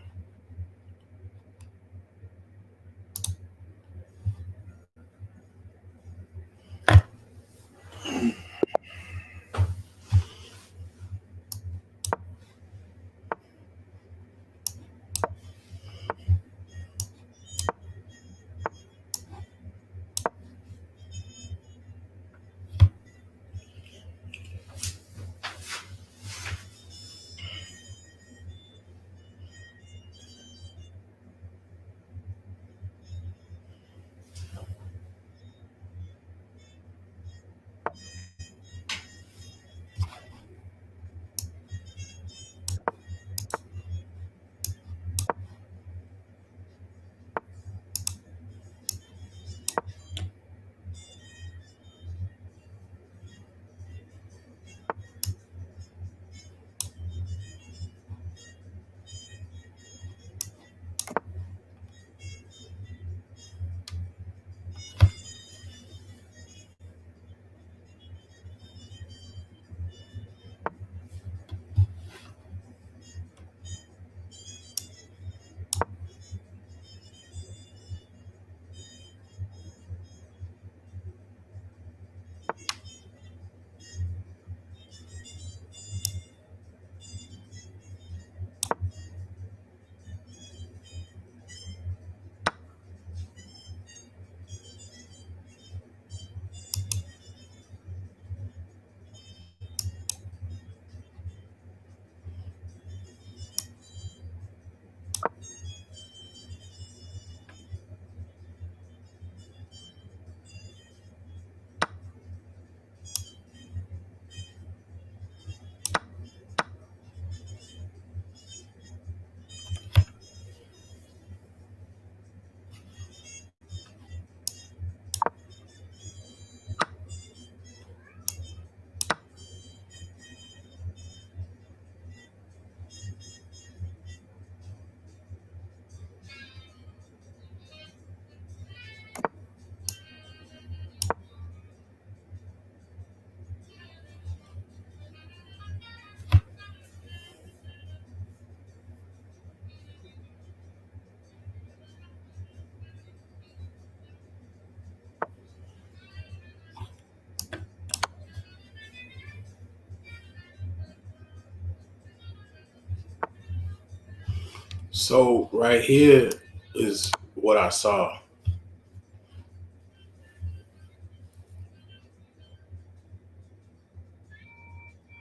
So right here is what I saw.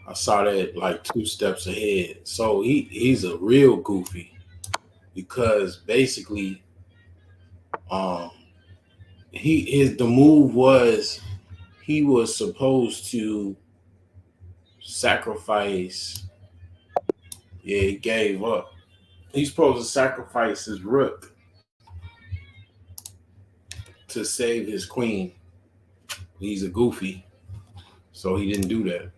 I saw that like 2 steps ahead. So he's a real goofy because basically um the move was he was supposed to sacrifice. Yeah, he gave up. He's supposed to sacrifice his rook to save his queen. He's a goofy, so he didn't do that.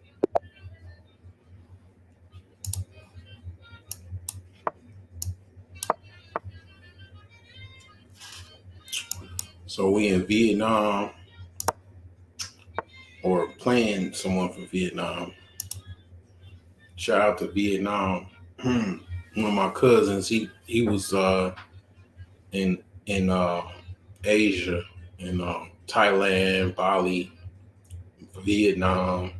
So we in Vietnam or playing someone from Vietnam. Shout out to Vietnam. One of my cousins, he was in Asia, in Thailand, Bali, Vietnam.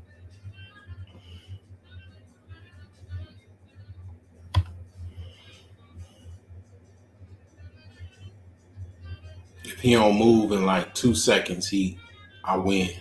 If he don't move in like 2 seconds, I win.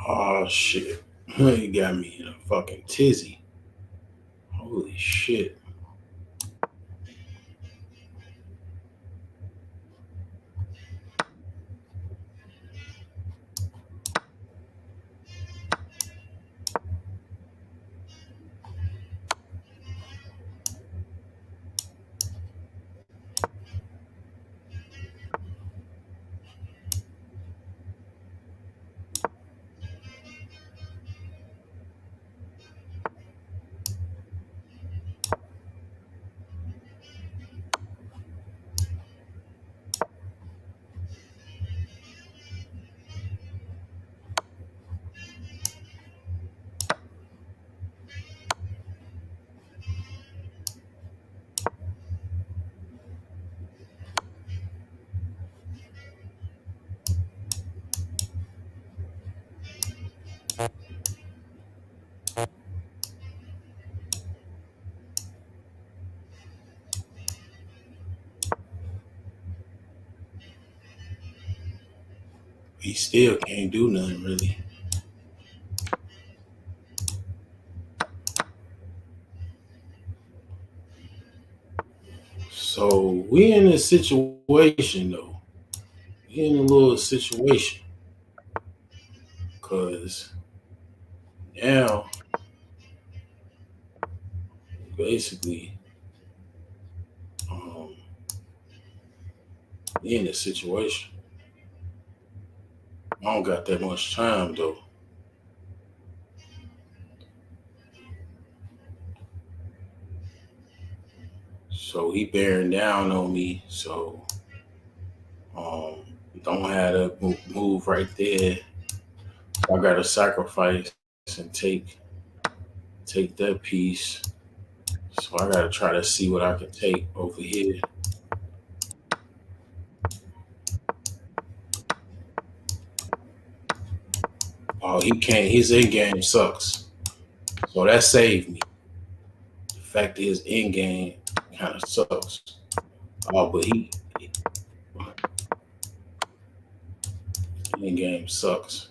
Oh shit. He got me in a fucking tizzy. Holy shit. he still can't do nothing really. So we in a situation though. We in a little situation because now basically um, we in a situation. I don't got that much time though. So he bearing down on me. So um, don't have to move right there. I gotta sacrifice and take that piece. So I gotta try to see what I can take over here. Oh, he can't. His in game sucks. So that saved me. The fact that his in game kind of sucks. Oh, but he in game sucks.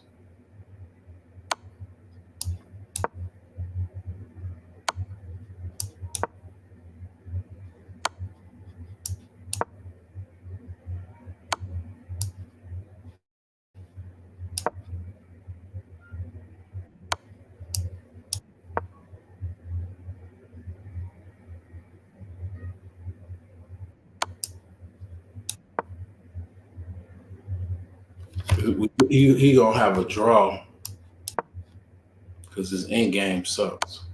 He gonna have a draw because his in game sucks.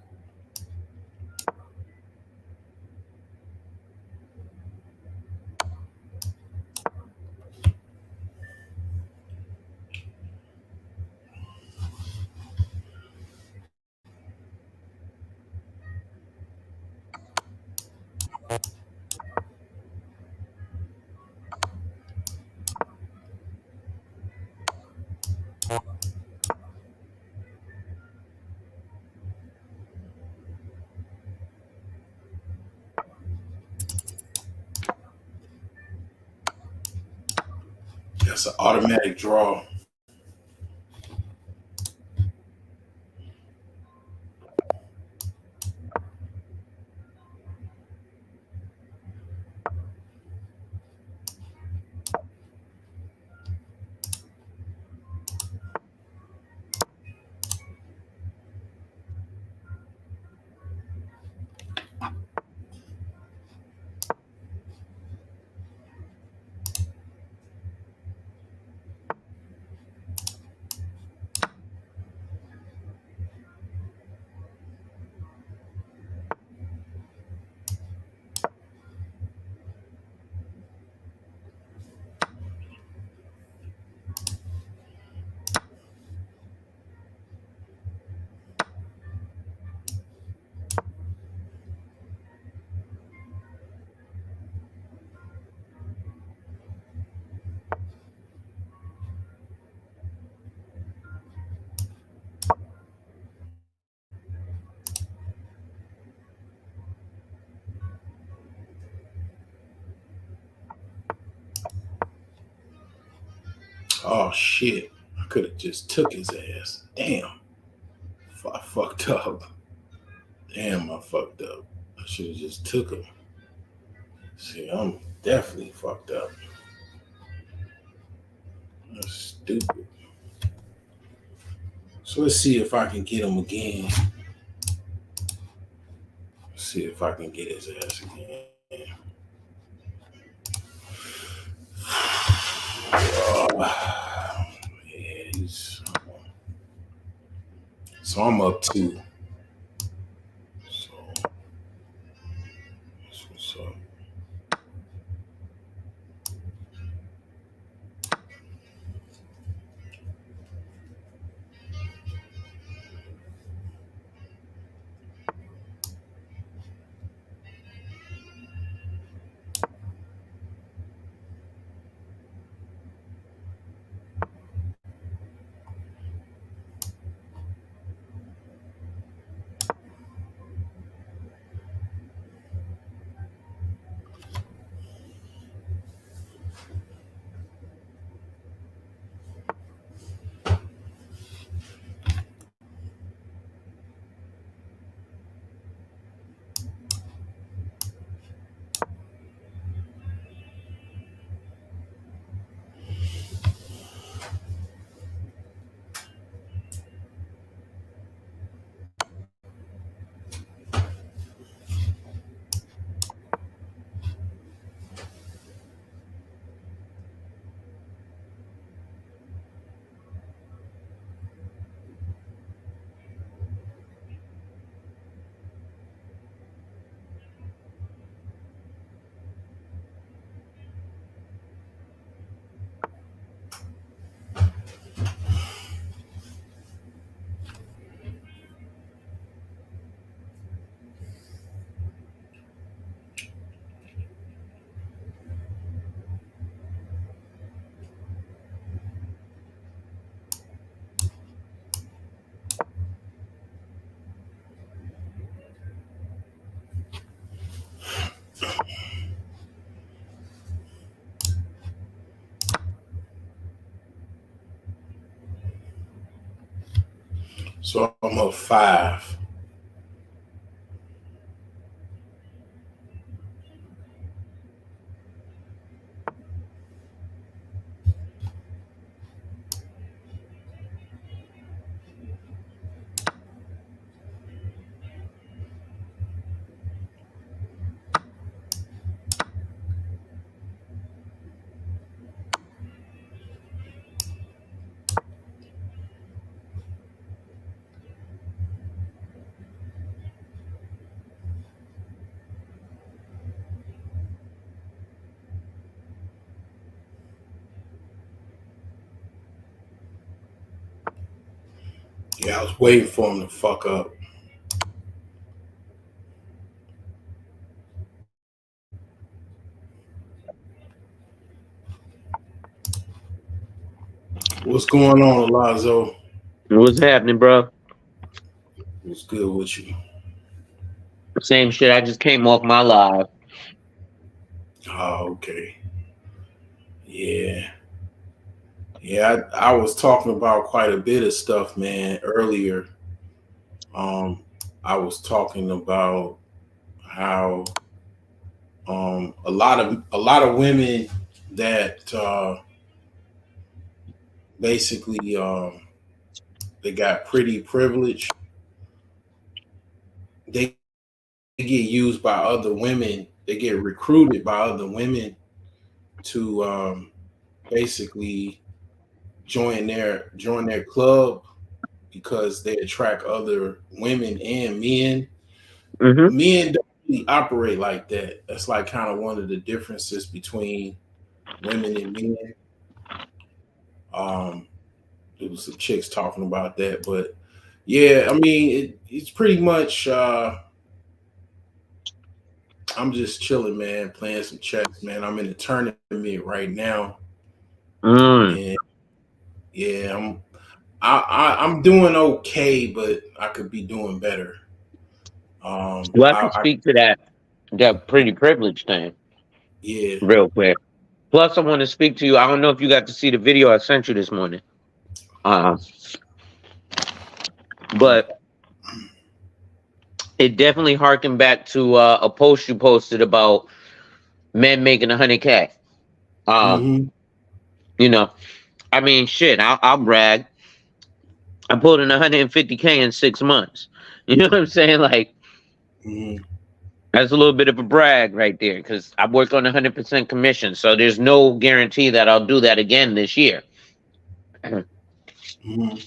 That's an automatic draw. Oh shit! I could have just took his ass. Damn, I fucked up. Damn, I fucked up. I should have just took him. See, I'm definitely fucked up. That's stupid. So let's see if I can get him again. See if I can get his ass again. Yeah, so I'm up 2. So that's what's up. So I'm up 5. Yeah, I was waiting for him to fuck up. What's going on, Alonzo? What's happening, bro? What's good with you? Same shit. I just came off my live. Oh, okay. Yeah. Yeah, I was talking about quite a bit of stuff, man, earlier. I was talking about how a lot of women that basically they got pretty privilege. They get used by other women. They get recruited by other women to basically join their club because they attract other women and men. Mm-hmm. Men don't really operate like that. That's like kind of one of the differences between women and men. There was some chicks talking about that, but yeah, I mean, it's pretty much. I'm just chilling, man, playing some chess, man. I'm in a tournament right now, and yeah, I'm doing okay, but I could be doing better. Well, I can speak to that pretty privileged thing Yeah. real quick. Plus, I want to speak to you. I don't know if you got to see the video I sent you this morning. But it definitely harkened back to a post you posted about men making 100K. Mm-hmm. You know, I mean, shit. I'll brag. I pulled in 150K in 6 months. You know what I'm saying? Like, Mm-hmm. that's a little bit of a brag right there because I work on 100% commission. So there's no guarantee that I'll do that again this year. Mm-hmm.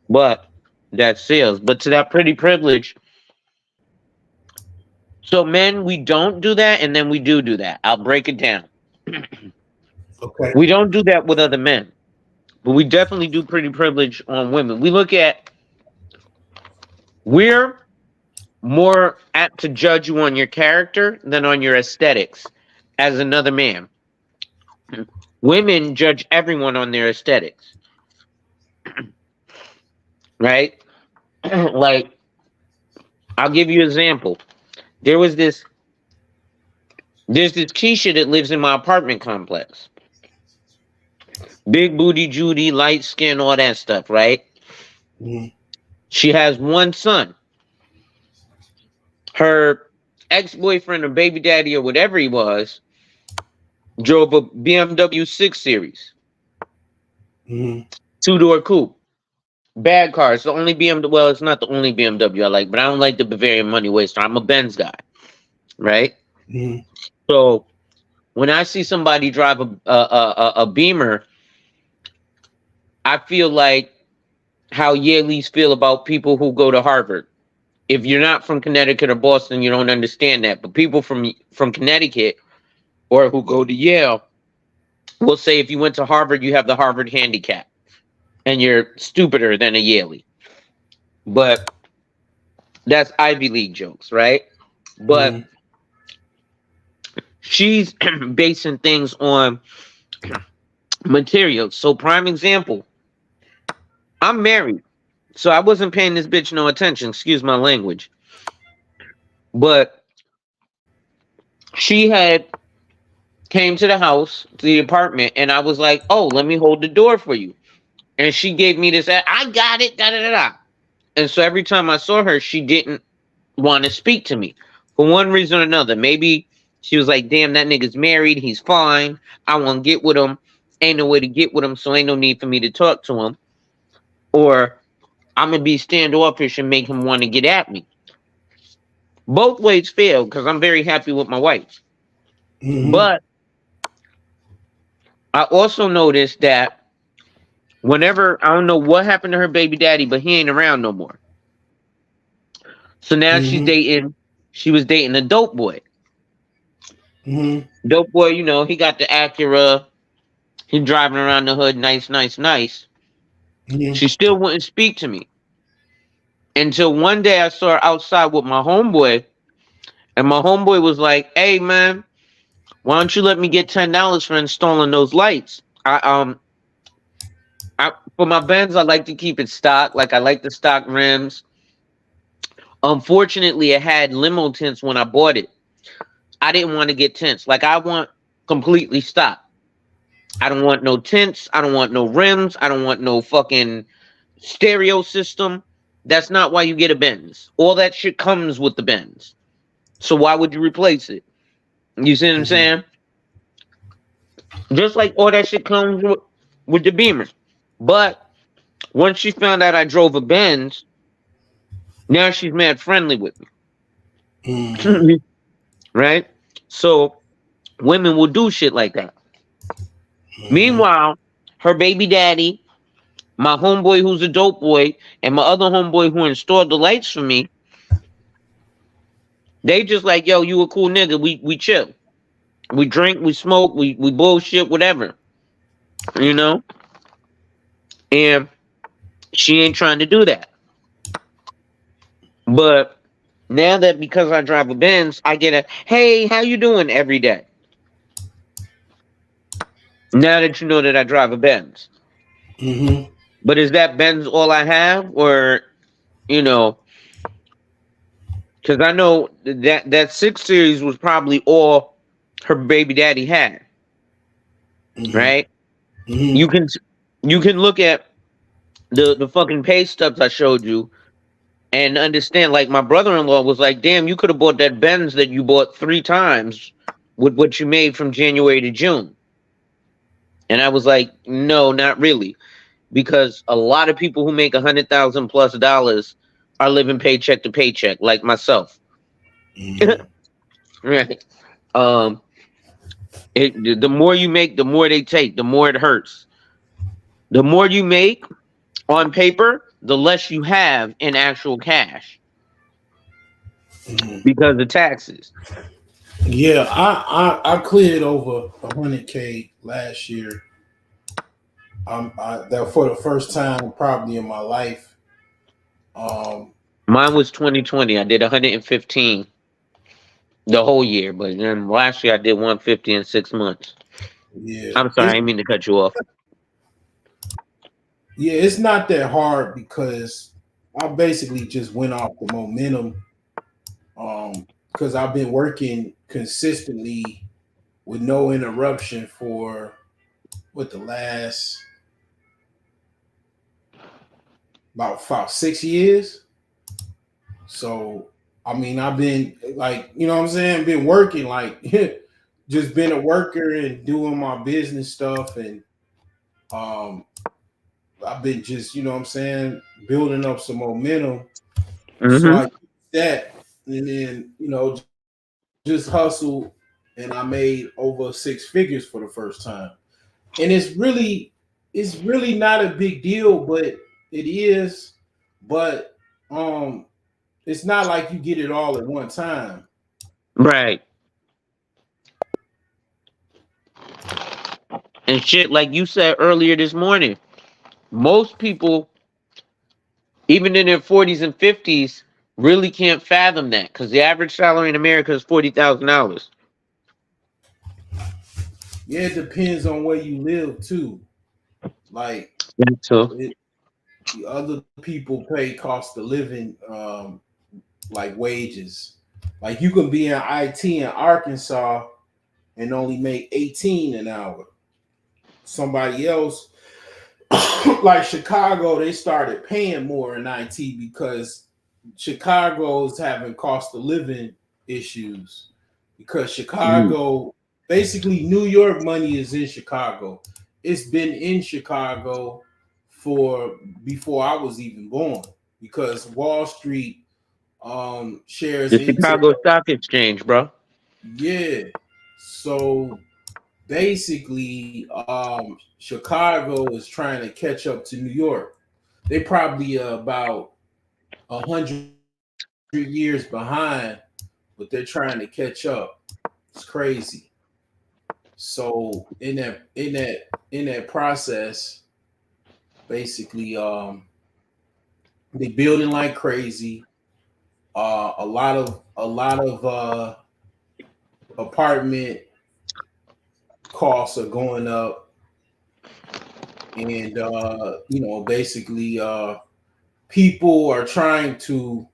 But that's sales. But to that pretty privilege. So men, we don't do that, and then we do that. I'll break it down. Okay. We don't do that with other men, but we definitely do pretty privilege on women. We're more apt to judge you on your character than on your aesthetics as another man. Women judge everyone on their aesthetics, right? Like, I'll give you an example. There's this Keisha that lives in my apartment complex. Big booty Judy, light skin, all that stuff, right? Mm-hmm. She has one son. Her ex-boyfriend or baby daddy or whatever he was drove a BMW 6 Series, Mm-hmm. two-door coupe. Bad car. It's the only BMW. Well, it's not the only BMW I like, but I don't like the Bavarian money waster. I'm a Benz guy, right? Mm-hmm. So when I see somebody drive a Beamer, I feel like how Yalees feel about people who go to Harvard. If you're not from Connecticut or Boston, you don't understand that. But people from Connecticut or who go to Yale will say if you went to Harvard, you have the Harvard handicap, and you're stupider than a Yalie. But that's Ivy League jokes, right? But Mm-hmm. she's basing things on materials. So prime example, I'm married. So I wasn't paying this bitch no attention, excuse my language. But She had came to the house, to the apartment, and I was like, "Oh, let me hold the door for you." And she gave me this. I got it. Da da da da. And so every time I saw her, she didn't want to speak to me for one reason or another. Maybe she was like, "Damn, that nigga's married. He's fine. I want to get with him. Ain't no way to get with him, so ain't no need for me to talk to him." Or I'm gonna be standoffish and make him want to get at me. Both ways fail because I'm very happy with my wife. Mm-hmm. But I also noticed that whenever I don't know what happened to her baby daddy, but he ain't around no more. So now she's Mm-hmm. dating. She was dating a dope boy. Mm-hmm. Dope boy, he got the Acura. He driving around the hood, nice, nice, nice. Mm-hmm. She still wouldn't speak to me until one day I saw her outside with my homeboy, and my homeboy was like, "Hey man, why don't you let me get $10 for installing those lights? For my Benz, I like to keep it stock. Like I like the stock rims. Unfortunately, it had limo tints when I bought it. I didn't want to get tints. Like I want completely stock. I don't want no tints. I don't want no rims. I don't want no fucking stereo system. That's not why you get a Benz. All that shit comes with the Benz. So why would you replace it? You see what I'm Mm-hmm. saying? Just like all that shit comes with the Beamer. But once she found out I drove a Benz, now she's mad friendly with Mm-hmm. me. Right? So women will do shit like that. Mm-hmm. Meanwhile, her baby daddy, my homeboy who's a dope boy, and my other homeboy who installed the lights for me, they just like, yo, you a cool nigga. We chill. We drink, we smoke, we bullshit, whatever. You know? And she ain't trying to do that. But now that because I drive a Benz, I get a hey, how you doing every day. Now that you know that I drive a Benz. Mm-hmm. But is that Benz all I have? Or, you know, because I know that 6 Series was probably all her baby daddy had. Mm-hmm. Right? Mm-hmm. You can look at the fucking pay stubs I showed you and understand like my brother-in-law was like, damn, you could have bought that Benz that you bought 3 times with what you made from January to June. And I was like, no, not really. Because a lot of people who make $100,000+ are living paycheck to paycheck, like myself. Mm-hmm. Right. Um, the more you make, the more they take, the more it hurts. The more you make on paper, the less you have in actual cash Mm-hmm. because of taxes. Yeah, I cleared over 100K last year. That for the first time probably in my life. Um, Mine was 2020. I did 115 the whole year, but then last year I did 150 in 6 months. yeah, I'm sorry, I didn't mean to cut you off. it's not that hard because I basically just went off the momentum. Because I've been working consistently with no interruption for the last about 6 years. So I mean, I've been like, you know what I'm saying, been working like just been a worker and doing my business stuff, and um I've been just, you know what I'm saying, building up some momentum. So I Mm-hmm. used that, and then, just hustle, and I made over 6 figures for the first time. And it's really not a big deal, but it is. But it's not like you get it all at one time. Right. And shit, like you said earlier this morning, most people, even in their 40s and 50s, really can't fathom that because the average salary in America is $40,000. Yeah, it depends on where you live too. Like So, it, the other people pay cost of living, like wages. Like you can be in IT in Arkansas and only make 18 an hour. Somebody else, like Chicago, they started paying more in IT because Chicago's having cost of living issues. Because Chicago, basically, New York money is in Chicago. It's been in Chicago for before I was even born. Because Wall Street shares The into Chicago Stock Exchange, bro. yeah. So basically, Chicago is trying to catch up to New York. They probably about 100 years behind, but they're trying to catch up. It's crazy. So in that process, basically, they building like crazy. A lot of apartment costs are going up, and basically, people are trying to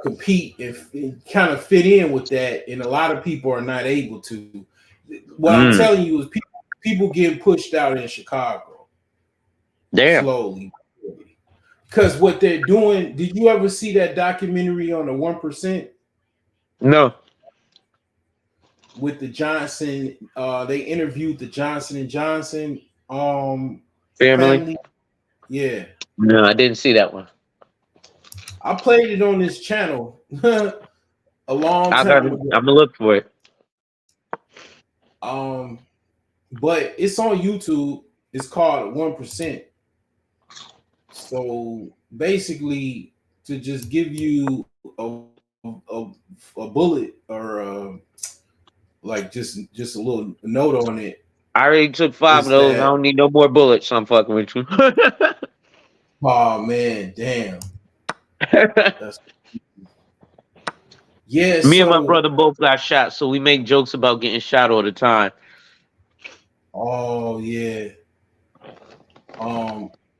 compete and kind of fit in with that, and a lot of people are not able to. What I'm telling you is people getting pushed out in Chicago Damn. slowly. Because what they're doing, did you ever see that documentary on the 1%? No. With the Johnson, they interviewed the Johnson and Johnson Family? family. Yeah. No, I didn't see that one. I played it on this channel a long time ago. I'm gonna look for it. But it's on YouTube. It's called 1%. So basically, to just give you a bullet or like just a little note on it. I already took 5 of Is those. I that don't need no more bullets. I'm fucking with you. oh man, damn. That's, yeah, Me and my so brother both got shot, so we make jokes about getting shot all the time. oh yeah.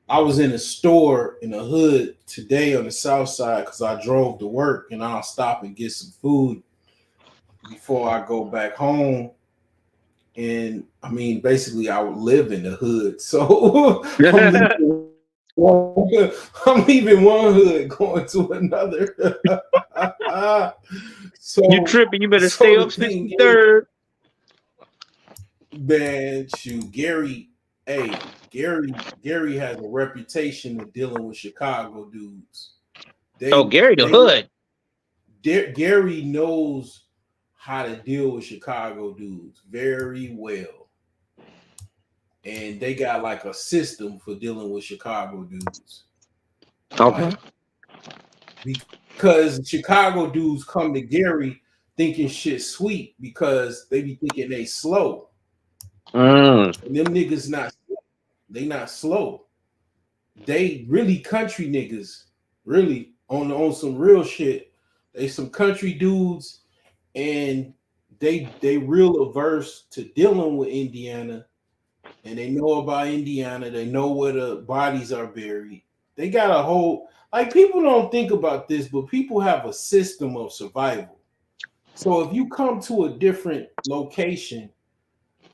I was in a store in the hood today on the south side because I drove to work, and I'll stop and get some food before I go back home. And I mean, basically, I would live in the hood, so I'm leaving one hood going to another. So You tripping? You better so stay the up thing 63rd. man, shoot, Gary has a reputation of dealing with Chicago dudes. Gary the Hood. Gary knows how to deal with Chicago dudes very well. And they got like a system for dealing with Chicago dudes. Okay. Like, because Chicago dudes come to Gary thinking shit sweet because they be thinking they slow. And them niggas they not slow. They really country niggas, really on some real shit. They some country dudes, and they real averse to dealing with Indiana, and they know about Indiana. They know where the bodies are buried. They got a whole like people don't think about this, but people have a system of survival. So if you come to a different location,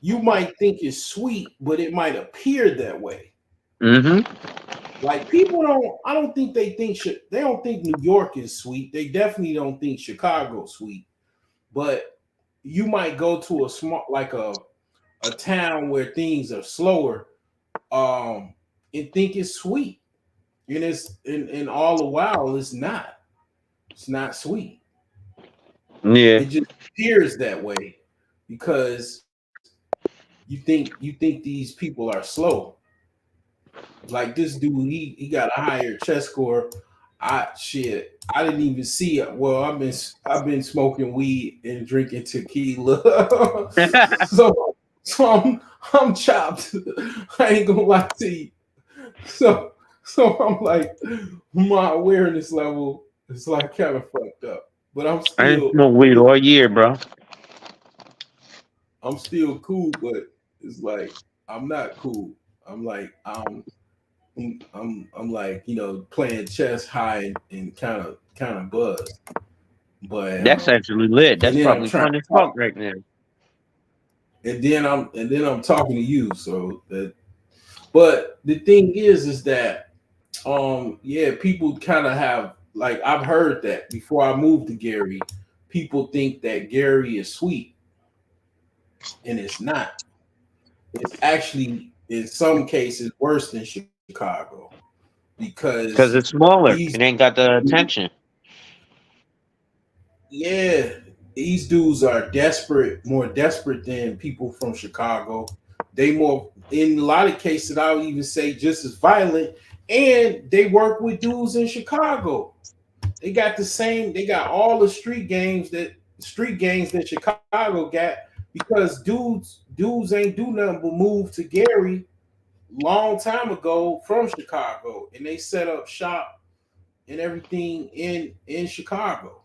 you might think it's sweet, but it might appear that way. Like people I don't think they don't think New York is sweet. They definitely don't think Chicago's sweet. But you might go to a small like a town where things are slower, and think it's sweet. And it's and all the while it's not. It's not sweet. Yeah. It just appears that way because you think these people are slow. Like this dude, he got a higher chest score. I didn't even see it. Well, I've been smoking weed and drinking tequila, so I'm chopped. I ain't gonna lie to you. So I'm like my awareness level is like kind of fucked up, but I ain't smoked weed all year, bro. I'm still cool, but it's like I'm not cool. I'm like I'm like, playing chess high and kind of buzzed. But That's actually lit. and That's then I'm probably trying fun to as fuck talk, right now. and then I'm talking to you. So that, but the thing is that yeah, people kind of have, like, I've heard that before I moved to Gary, people think that Gary is sweet, and it's not. It's actually in some cases worse than Chicago Because because it's smaller. these It ain't got the attention. yeah, these dudes are desperate, more desperate than people from Chicago. They more, in a lot of cases, I would even say just as violent, and they work with dudes in Chicago. They got the same. They got all the street gangs that Chicago got, because dudes ain't do nothing but move to Gary long time ago from Chicago, and they set up shop and everything in Chicago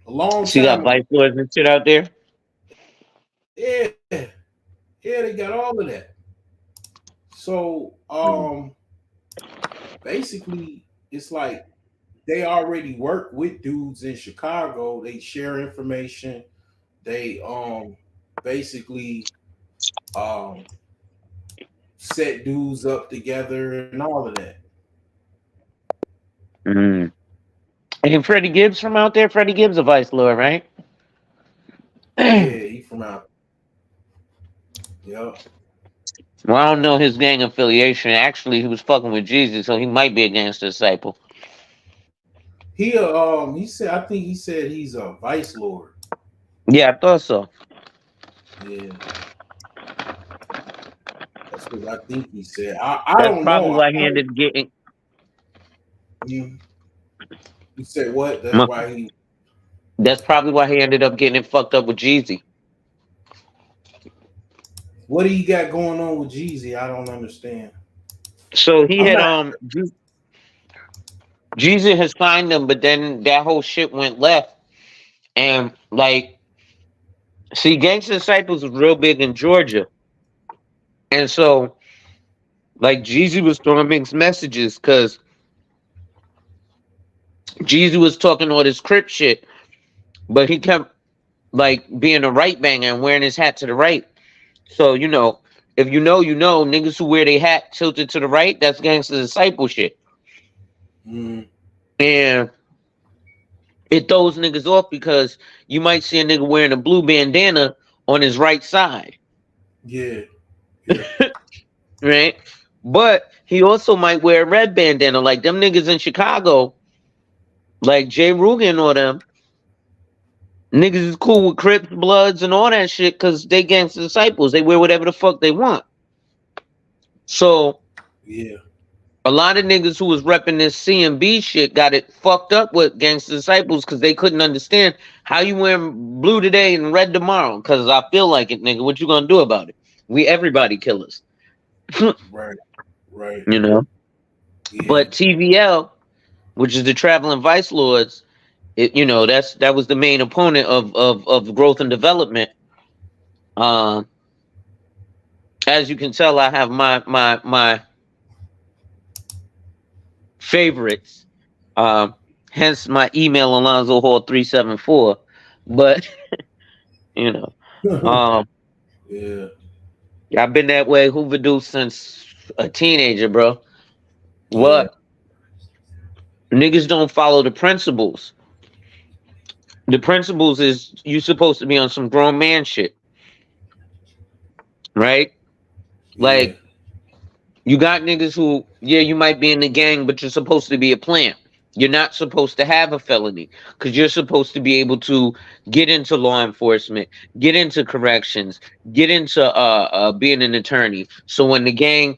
a long So you got time ago. vice lords and shit out there? Yeah, yeah, they got all of that. So basically, it's like they already work with dudes in Chicago. They share information. They basically um set dudes up together and all of that. Mm. Ain't Freddie Gibbs from out there? Freddie Gibbs a vice lord, right? Yeah, Well, he from out. Yep. I don't know his gang affiliation. Actually, he was fucking with Jesus, so he might be a gangster disciple. He said, I think he said he's a vice lord. Yeah, I thought so. Yeah, that's what I think he said. I That's don't probably know. why he ended up getting. You, you said what? That's why he. That's probably why he ended up getting it fucked up with Jeezy. What do you got going on with Jeezy? I don't understand. So he I'm had not. Jeezy has signed him, but then that whole shit went left. And like, see, Gangsta Disciples was real big in Georgia, and so like Jeezy was throwing mixed messages because Jeezy was talking all this Crip shit, but he kept like being a right banger and wearing his hat to the right. So if you know, niggas who wear their hat tilted to the right, that's Gangsta Disciple shit, Mm, and it throws niggas off because you might see a nigga wearing a blue bandana on his right side, yeah, yeah. right? But he also might wear a red bandana, like them niggas in Chicago, like Jay Rugen or them. Niggas is cool with Crips, Bloods, and all that shit because they gangster disciples. They wear whatever the fuck they want. So Yeah. a lot of niggas who was repping this CMB shit got it fucked up with gangster disciples because they couldn't understand how you wearing blue today and red tomorrow. Because I feel like it, nigga. What you gonna do about it? We everybody killers, Right. Right. you know. Yeah. But TVL, which is the Traveling Vice Lords, that was the main opponent of growth and development. Um, as you can tell, I have my favorites. Um, hence my email Alonzo Hall 374. But you know, um, Yeah. I've been that way Hoover Doo since a teenager, bro. Yeah. What niggas don't follow the principles. The principles is you supposed to be on some grown man shit, right? Yeah. Like you got niggas who, yeah, you might be in the gang, but you're supposed to be a plant. You're not supposed to have a felony because you're supposed to be able to get into law enforcement, get into corrections, get into being an attorney. So when the gang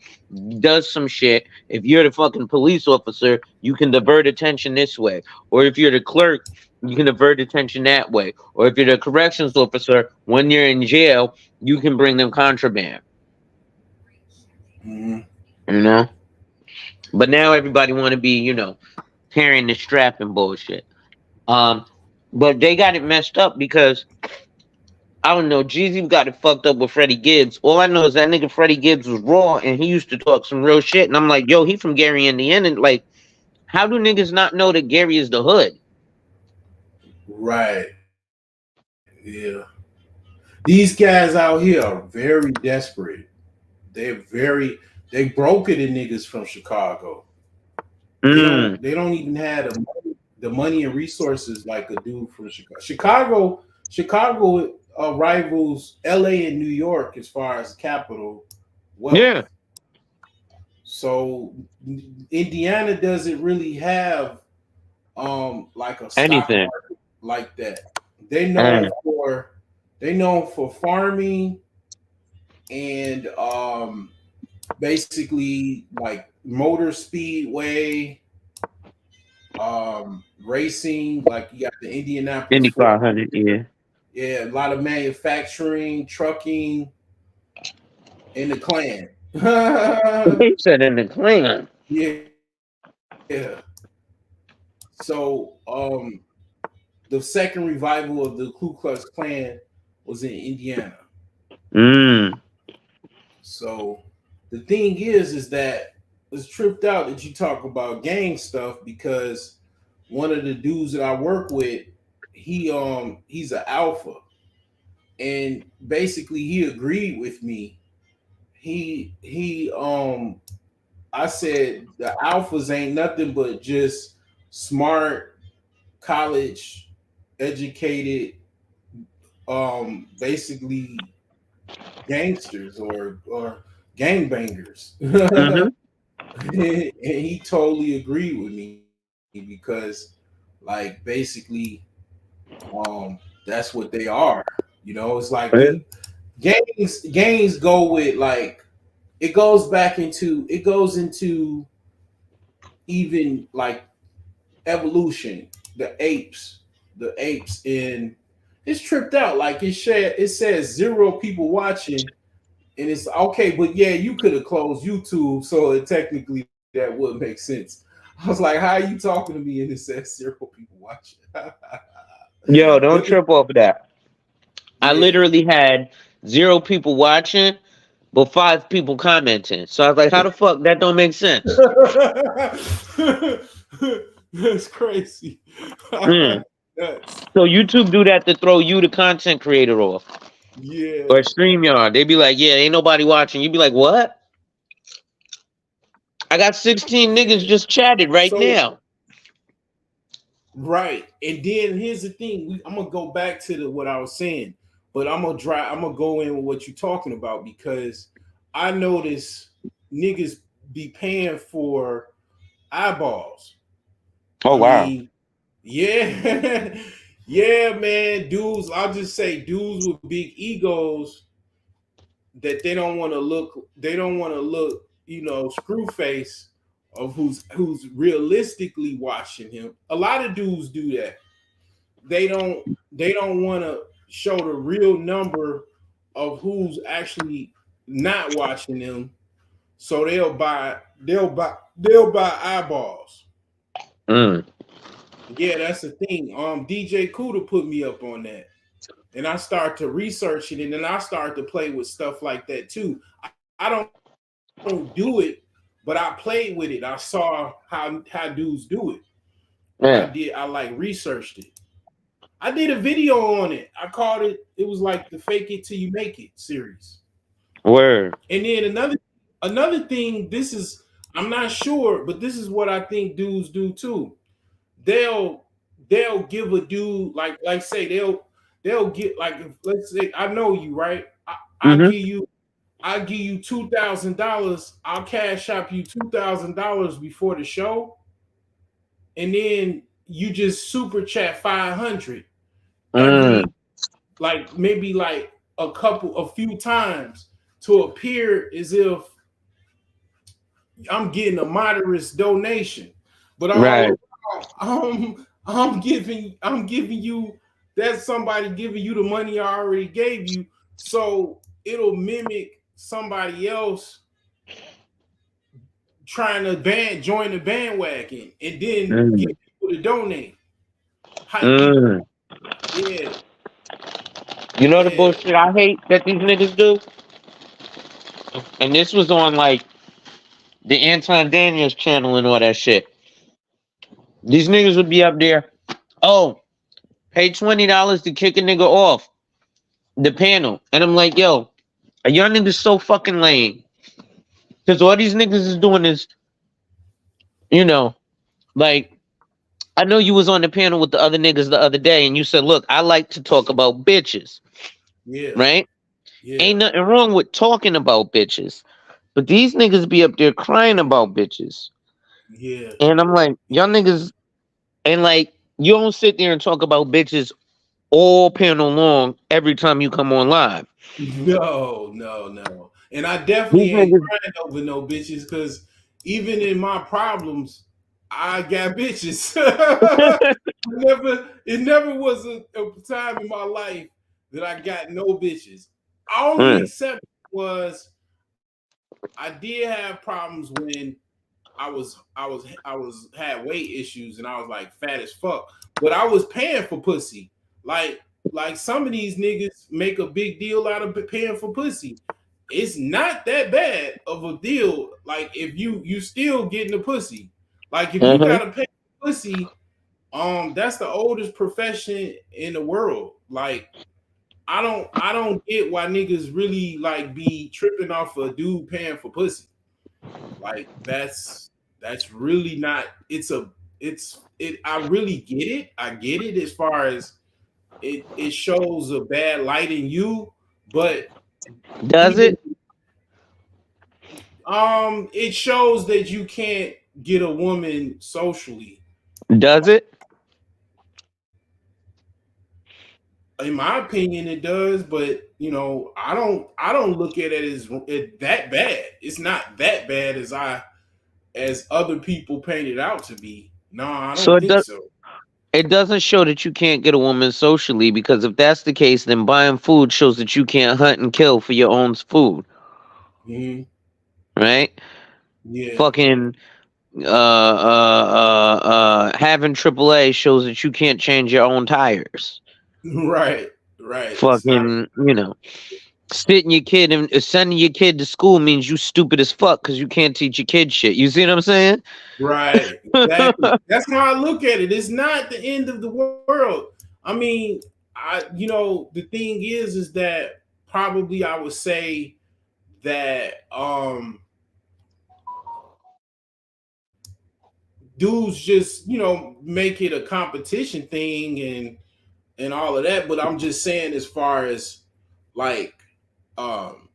does some shit, if you're the fucking police officer, you can divert attention this way. Or if you're the clerk, you can divert attention that way. Or if you're the corrections officer, when you're in jail, you can bring them contraband. Mm-hmm. You know? But now everybody want to be, carrying the strap and bullshit. Um, but they got it messed up because I don't know. Jeezy got it fucked up with Freddie Gibbs. All I know is that nigga Freddie Gibbs was raw, and he used to talk some real shit. And I'm like, yo, he from Gary, Indiana. Like, how do niggas not know that Gary is the hood? Right. Yeah. These guys out here are very desperate. They broke it in niggas from Chicago. They don't even have the money and resources like a dude from Chicago. Chicago rivals LA and New York as far as capital wealth. Yeah. So Indiana doesn't really have like a stock Anything market like that. They known for farming and basically like motor speedway, racing. Like you got the Indianapolis Indy 500. Yeah. Yeah, a lot of manufacturing, trucking, in the clan. They said in the clan. Yeah. So the second revival of the Ku Klux Klan was in Indiana. So the thing is that it's tripped out that you talk about gang stuff because one of the dudes that I work with, he's an alpha, and basically he agreed with me. I said the alphas ain't nothing but just smart, college educated, basically gangsters or gangbangers. And he totally agreed with me because like basically that's what they are. You know, it's like gangs go with like it goes into even like evolution, the apes in it's tripped out. Like it says 0 people watching, and it's okay, but yeah, you could have closed YouTube, so it technically that would make sense. I was like, how are you talking to me and it says 0 people watching? Yo, don't trip off of that. I literally had 0 people watching, but 5 people commenting. So I was like, how the fuck that don't make sense? That's crazy. So YouTube do that to throw you, the content creator, off. Yeah. Or StreamYard. They be like, yeah, ain't nobody watching. You be like, what? I got 16 niggas just chatted right now. Right. And then here's the thing. I'm gonna go back to what I was saying, but I'm gonna go in with what you're talking about because I notice niggas be paying for eyeballs. Oh wow. Yeah. Yeah, man. Dudes, I'll just say dudes with big egos that they don't want to look, you know, screw face of who's realistically watching him. A lot of dudes do that. They don't want to show the real number of who's actually not watching them. So they'll buy eyeballs. Yeah, that's the thing. DJ Kuda put me up on that. And I start to research it, and then I start to play with stuff like that too. I don't do it, but I played with it. I saw how dudes do it. Yeah. I like researched it. I did a video on it. I called it. It was like the Fake It Till You Make It series. Word. And then another thing. This is I'm not sure, but this is what I think dudes do too. They'll give a dude like say they'll get like let's say I know you right. I give you $2,000. I'll cash up you $2,000 before the show, and then you just super chat 500 every like maybe like a few times to appear as if I'm getting a moderate donation, but I'm giving you that's somebody giving you the money I already gave you, so it'll mimic somebody else trying to join the bandwagon and then get people to donate. Yeah. You know the Yeah. bullshit I hate that these niggas do? And this was on like the Anton Daniels channel and all that shit. These niggas would be up there. Oh, pay $20 to kick a nigga off the panel. And I'm like, yo, are y'all niggas so fucking lame? Because all these niggas is doing is, you know, like, I know you was on the panel with the other niggas the other day and you said, look, I like to talk about bitches, Yeah. right? Yeah. Ain't nothing wrong with talking about bitches. But these niggas be up there crying about bitches. Yeah. And I'm like, y'all niggas, and like, you don't sit there and talk about bitches all panel long every time you come on live. No. And I These definitely ain't niggas, crying over no bitches because even in my problems, I got bitches. It never was a time in my life that I got no bitches. Only mm, exception was I did have problems when I was had weight issues and I was like fat as fuck. But I was paying for pussy. Like some of these niggas make a big deal out of paying for pussy. It's not that bad of a deal. Like if you still getting the pussy. Like if you mhm. gotta pay for pussy, that's the oldest profession in the world. Like I don't get why niggas really like be tripping off a dude paying for pussy. Like that's really not. It's I really get it. I get it as far as it shows a bad light in you, but Does even it? it shows that you can't get a woman socially. Does it? In my opinion, it does, but I don't look at it as that bad. It's not that bad as other people paint it out to be. No, I So don't it think does. so. It doesn't show that you can't get a woman socially because if that's the case, then buying food shows that you can't hunt and kill for your own food, Hmm. right? Yeah. Fucking having AAA shows that you can't change your own tires. Right. Right. It's not Fucking, sitting your kid and sending your kid to school means you stupid as fuck because you can't teach your kid shit. You see what I'm saying? right. Exactly. That's how I look at it. It's not the end of the world. I mean, the thing is that probably I would say that dudes just, make it a competition thing and all of that, but I'm just saying as far as like um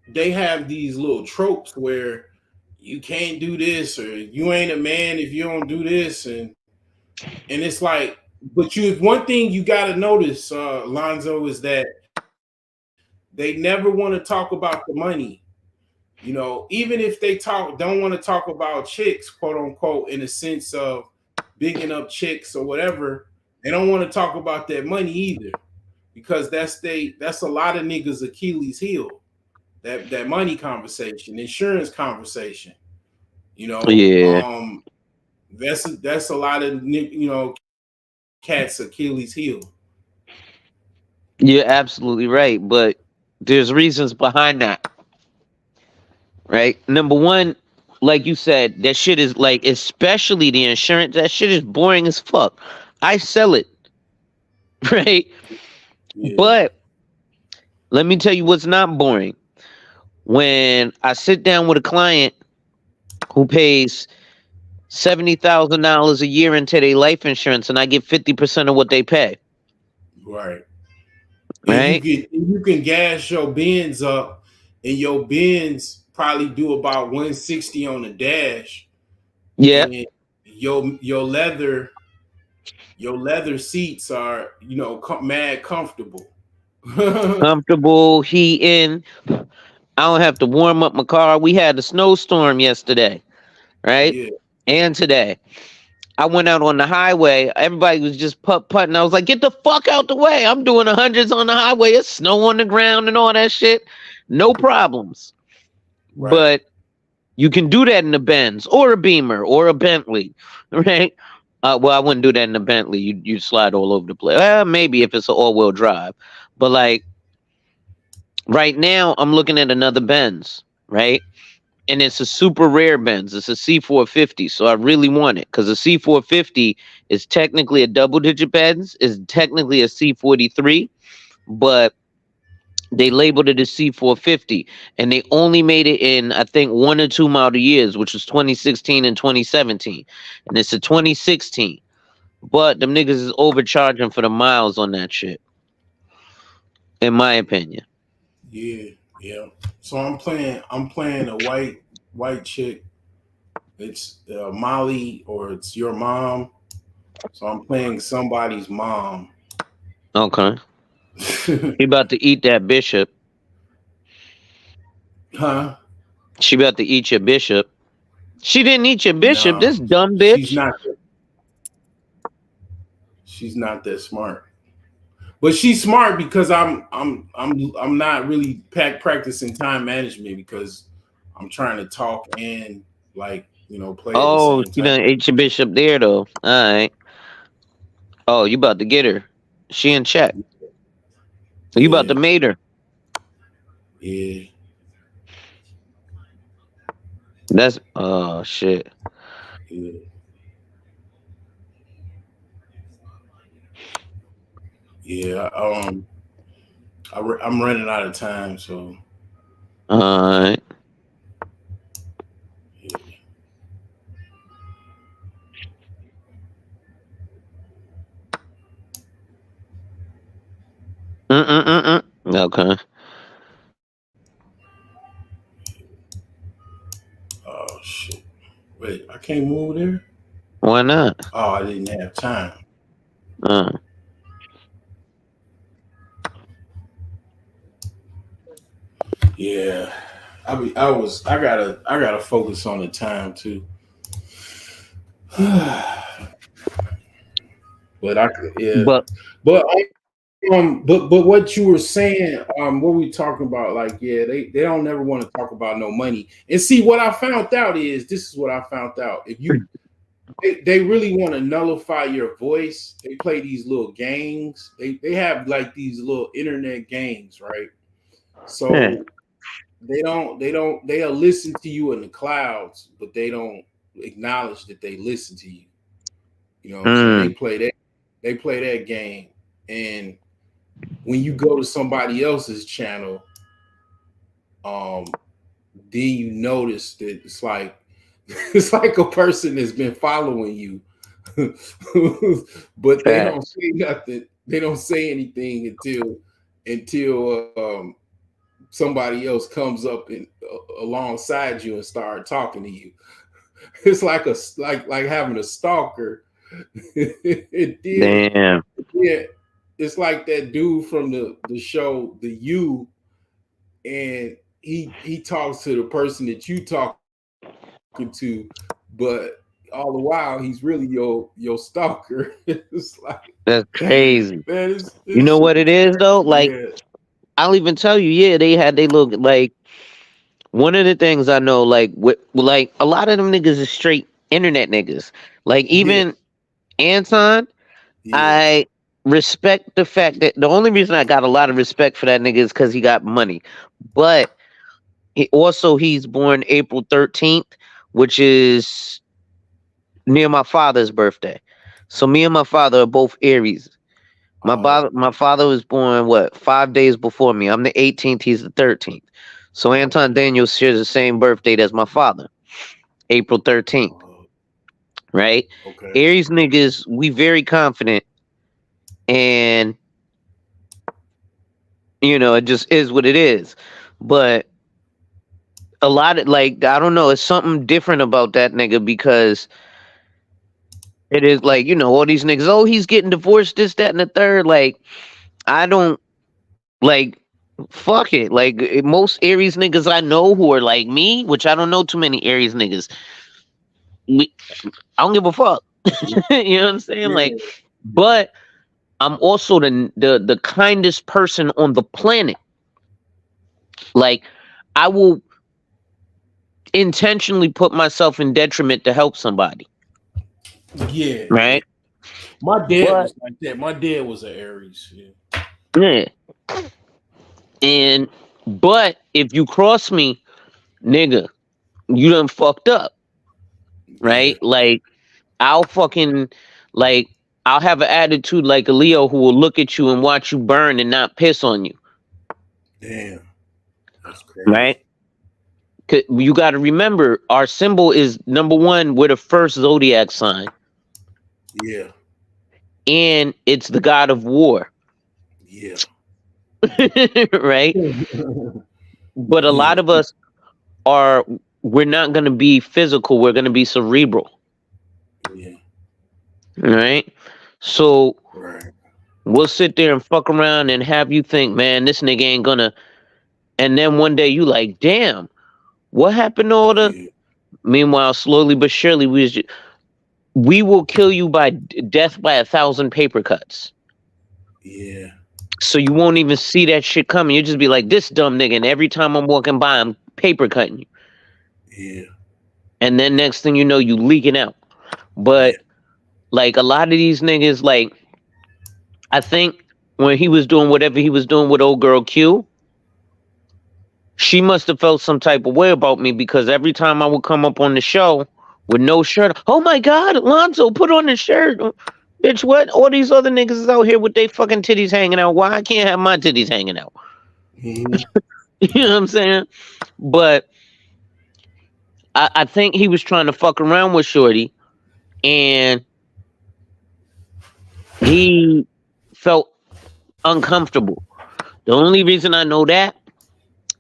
they have these little tropes where you can't do this or you ain't a man if you don't do this and it's like but you one thing you got to notice Lonzo is that they never want to talk about the money, even if they don't want to talk about chicks, quote unquote, in a sense of bigging up chicks or whatever. They don't want to talk about that money either because that's a lot of niggas Achilles heel, that money conversation, insurance conversation. You know, Yeah, um, that's a lot of cats Achilles heel. you're absolutely right, but there's reasons behind that, right? Number one, like you said, that shit is like, especially the insurance, that shit is boring as fuck. I sell it, right? Yeah, But let me tell you what's not boring. When I sit down with a client who pays $70,000 a year into their life insurance and I get 50% of what they pay, right. And right? you can gas your bins up, and your bins probably do about 160 on the dash, Yeah. and your leather seats are mad comfortable. Comfortable, heating. I don't have to warm up my car. We had a snowstorm yesterday, right? Yeah, And today. I went out on the highway. Everybody was just putting. I was like, get the fuck out the way. I'm doing hundreds on the highway. It's snow on the ground and all that shit. No problems. right. But you can do that in a Benz or a Beamer or a Bentley, right? Well, I wouldn't do that in a Bentley. You slide all over the place. Maybe if it's an all-wheel drive, but like right now, I'm looking at another Benz, right? And it's a super rare Benz. It's a C450, so I really want it because a C450 is technically a double-digit Benz, is technically a C43, but they labeled it as C450, and they only made it in I think 1 or 2 model years, which was 2016 and 2017, and it's a 2016. But them niggas is overcharging for the miles on that shit, in my opinion. Yeah, yeah. So I'm playing a white chick. It's Molly or it's your mom. So I'm playing somebody's mom. Okay, she about to eat that bishop. Huh? She about to eat your bishop. She didn't eat your bishop. No, This dumb she's bitch. not. She's not that smart. But she's smart because I'm not really practicing time management because I'm trying to talk and like play at the Oh, same she time. done ate your bishop there though. All right. Oh, you about to get her. She in check. You about to Yeah, mate her. yeah, That's oh shit. yeah. Yeah. I'm running out of time, so All right. yeah. Mm-mm-mm-mm. Okay. Oh shit. Wait, I can't move there. Why not? Oh, I didn't have time. Uh, Yeah. I gotta focus on the time too. But I could, yeah. but But but what you were saying, what we talking about, like, yeah, they don't never want to talk about no money. And see, what I found out is this is what I found out. If you they really want to nullify your voice, they play these little games. They have like these little internet games, right? yeah. So they'll listen to you in the clouds, but they don't acknowledge that they listen to you. You know what I'm saying? Mm, They play that game. And when you go to somebody else's channel, um, then you notice that it's like it's like a person has been following you, but they don't facts. say nothing. They don't say anything until somebody else comes up and alongside you and start talking to you. It's like like having a stalker. And then Damn. yeah, it's like that dude from the show The You, and he talks to the person that you talking to, but all the while he's really your stalker. It's like, That's crazy. man, You this know shit what it is is though? crazy. Like Yeah, I'll even tell you, yeah, they look like one of the things I know, like like a lot of them niggas is straight internet niggas. Like yeah, even Anton, yeah. I respect the fact that the only reason I got a lot of respect for that nigga is because he got money. But he's born April 13th, which is near my father's birthday. So me and my father are both Aries. Oh, My father was born what 5 days before me. I'm the 18th. He's the 13th. So Anton okay. Daniels shares the same birth date as my father, April 13th. Oh, Right? okay. Aries niggas, we very confident, and it just is what it is. But a lot of like I don't know, it's something different about that nigga because it is like all these niggas. Oh, he's getting divorced. This, that, and the third. Like I don't like. Fuck it. Like most Aries niggas I know who are like me, which I don't know too many Aries niggas. We, I don't give a fuck. You know what I'm saying? Like, Yeah. but I'm also the kindest person on the planet. Like, I will intentionally put myself in detriment to help somebody. Yeah. right? My dad But was like that. My dad was an Aries. Yeah. yeah, but if you cross me, nigga, you done fucked up, Yeah. right? Like I'll fucking like I'll have an attitude like a Leo who will look at you and watch you burn and not piss on you, Damn. That's crazy. right? 'Cause you got to remember, our symbol is number one. We're the first zodiac sign, Yeah. and it's the god of war, Yeah. right? But a Yeah. lot of us are. We're not going to be physical. We're going to be cerebral, Yeah. right? So Right. we'll sit there and fuck around and have you think, man, this nigga ain't gonna. And then one day you like, damn, what happened to all the? Yeah. Meanwhile, slowly but surely, we will kill you by death by 1,000 paper cuts. Yeah. So you won't even see that shit coming. You just be like, this dumb nigga. And every time I'm walking by, I'm paper cutting you. Yeah. And then next thing you know, you leaking out. Yeah. But like a lot of these niggas, like I think when he was doing whatever he was doing with old girl Q, she must have felt some type of way about me because every time I would come up on the show with no shirt, oh my God, Alonzo, put on the shirt. Bitch, what? All these other niggas is out here with their fucking titties hanging out. Why I can't have my titties hanging out? Mhm. You know what I'm saying? But I think he was trying to fuck around with Shorty and he felt uncomfortable. The only reason I know that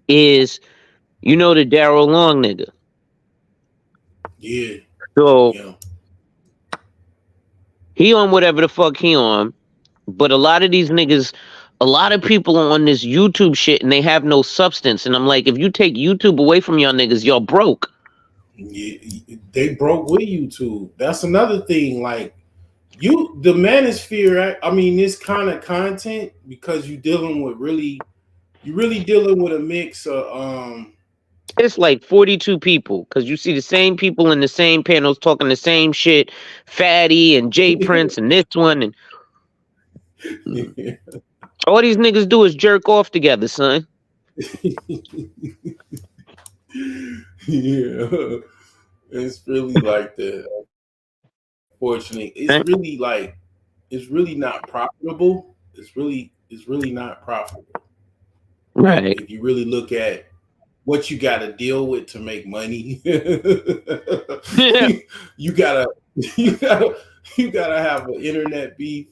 is, you know, the Daryl Long nigga. Yeah. So Yeah. he on whatever the fuck he on. But a lot of these niggas, a lot of people are on this YouTube shit and they have no substance. And I'm like, if you take YouTube away from y'all niggas, y'all broke. Yeah. They broke with YouTube. That's another thing. Like the manosphere. I mean, this kind of content because you're dealing with you're really dealing with a mix of It's like 42 people because you see the same people in the same panels talking the same shit. Fatty and Jay Prince and this one. And all these niggas do is jerk off together, son. yeah. It's really like that. Unfortunately, it's really not profitable. It's really not profitable. Like Right. if you really look at what you got to deal with to make money, you gotta you gotta you gotta have an internet beef.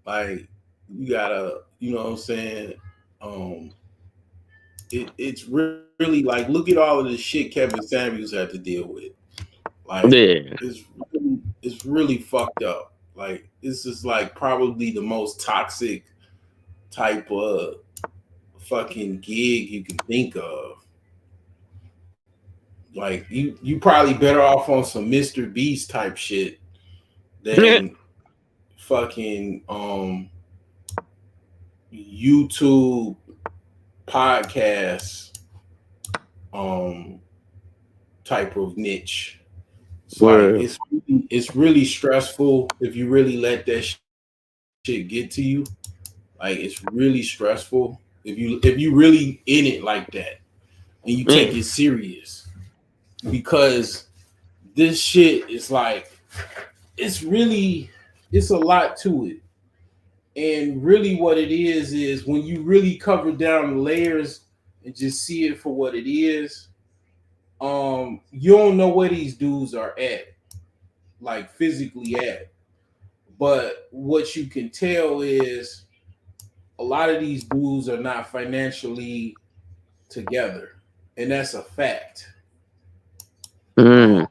Like you gotta, you know what I'm saying? Um, it's really like look at all of the shit Kevin Samuels had to deal with. Like Yeah. it's really fucked up. Like this is like probably the most toxic type of fucking gig you can think of. Like you probably better off on some Mr. Beast type shit than fucking YouTube podcast type of niche. It's like Word. it's really stressful if you really let that shit get to you. Like it's really stressful if you really in it like that and you take Yeah. it serious because this shit is like it's a lot to it. And really what it is when you really cover down the layers and just see it for what it is, you don't know where these dudes are at, like physically at. But what you can tell is a lot of these dudes are not financially together. And that's a fact. Mm.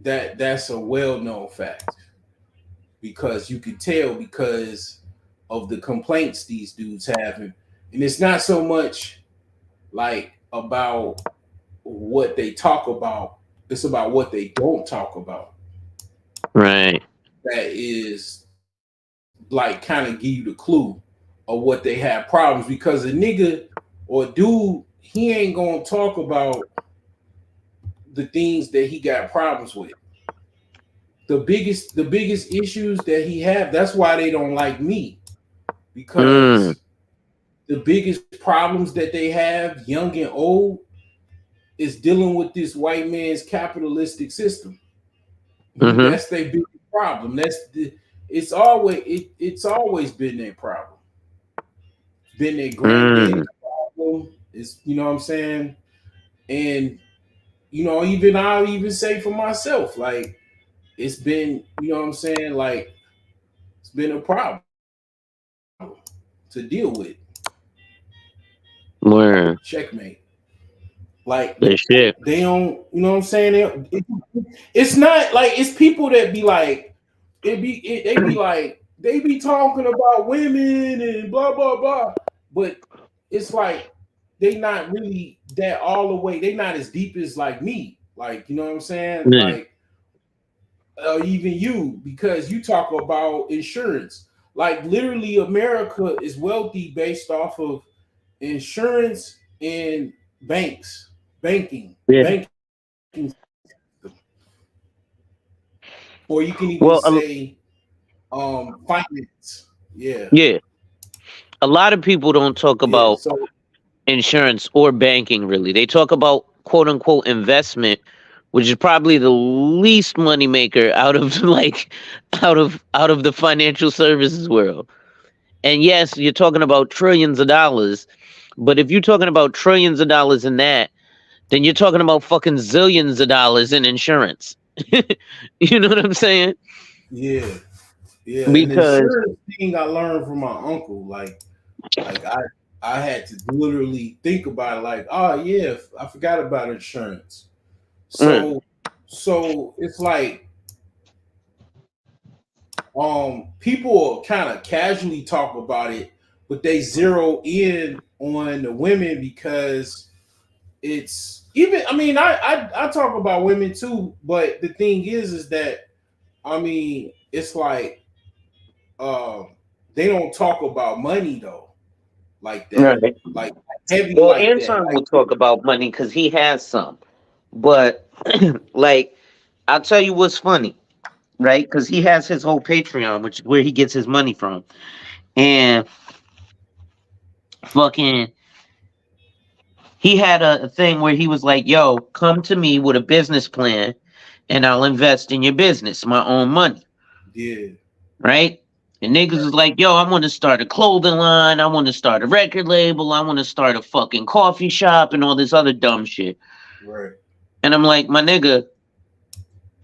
That's a well-known fact. Because you can tell because of the complaints these dudes have. And it's not so much like about what they talk about, it's about what they don't talk about. Right. That is like kind of give you the clue of what they have problems because a nigga or a dude, he ain't gonna talk about the things that he got problems with. the biggest issues that he have. That's why they don't like me, Mm. because the biggest problems that they have, young and old, is dealing with this white man's capitalistic system. Mm-hmm. That's their biggest problem. It's always been their problem. Been their Mm. granddad's problem. It's, you know what I'm saying? And even I'll even say for myself, like, it's been, you know what I'm saying, like, it's been a problem to deal with. Word. Checkmate. Like, Good shit. they don't, you know what I'm saying? It's not like, it's people that be like, they be talking about women and blah blah blah, but it's like they not really that all the way. They not as deep as like me. Like, you know what I'm saying? Mm. Like, even you, because you talk about insurance. Like, literally, America is wealthy based off of insurance and banking, Yeah. banking, or you can even Well, say finance. Yeah, yeah. A lot of people don't talk yeah. about So insurance or banking really. They talk about quote unquote investment, which is probably the least money maker out of like out of the financial services world. And yes, you're talking about trillions of dollars, but if you're talking about trillions of dollars in that, then you're talking about fucking zillions of dollars in insurance. You know what I'm saying? yeah, yeah. And the Because insurance thing I learned from my uncle. Like I had to literally think about it. Like, oh yeah, I forgot about insurance. mm, So it's like people kind of casually talk about it, but they zero in on the women because it's even. I mean, I talk about women too, but the thing is that, I mean, it's like they don't talk about money though, like that, right. like heavy Well, like that. Anton Like, will talk about money because he has some. But like, I'll tell you what's funny, right? Because he has his whole Patreon, which is where he gets his money from. And fucking, he had a thing where he was like, yo, come to me with a business plan and I'll invest in your business, my own money, yeah, right? And niggas was like, yo, I want to start a clothing line. I want to start a record label. I want to start a fucking coffee shop and all this other dumb shit. right, And I'm like, my nigga,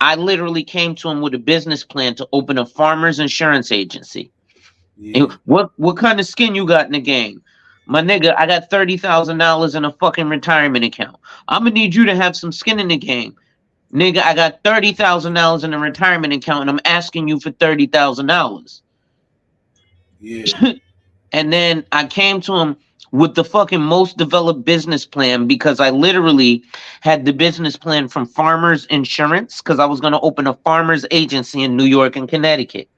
I literally came to him with a business plan to open a farmers insurance agency. yeah, And what kind of skin you got in the game? My nigga, I got $30,000 in a fucking retirement account. I'm gonna need you to have some skin in the game. Nigga, I got $30,000 in a retirement account and I'm asking you for $30,000. yeah, And then I came to him with the fucking most developed business plan because I literally had the business plan from Farmers Insurance because I was going to open a farmers agency in New York and Connecticut.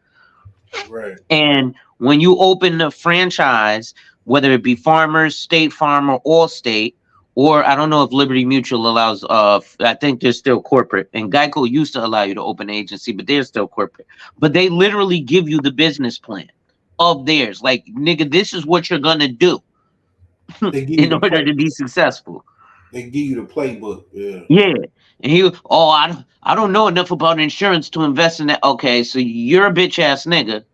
right, And when you open a franchise, whether it be Farmers, State Farm, or Allstate, or I don't know if Liberty Mutual allows, I think they're still corporate. And Geico used to allow you to open an agency, but they're still corporate. But they literally give you the business plan of theirs. Like, nigga, this is what you're gonna do they give you in the order play, to be successful. they give you the playbook. Yeah, Yeah. And I don't know enough about insurance to invest in that. Okay, so you're a bitch ass nigga.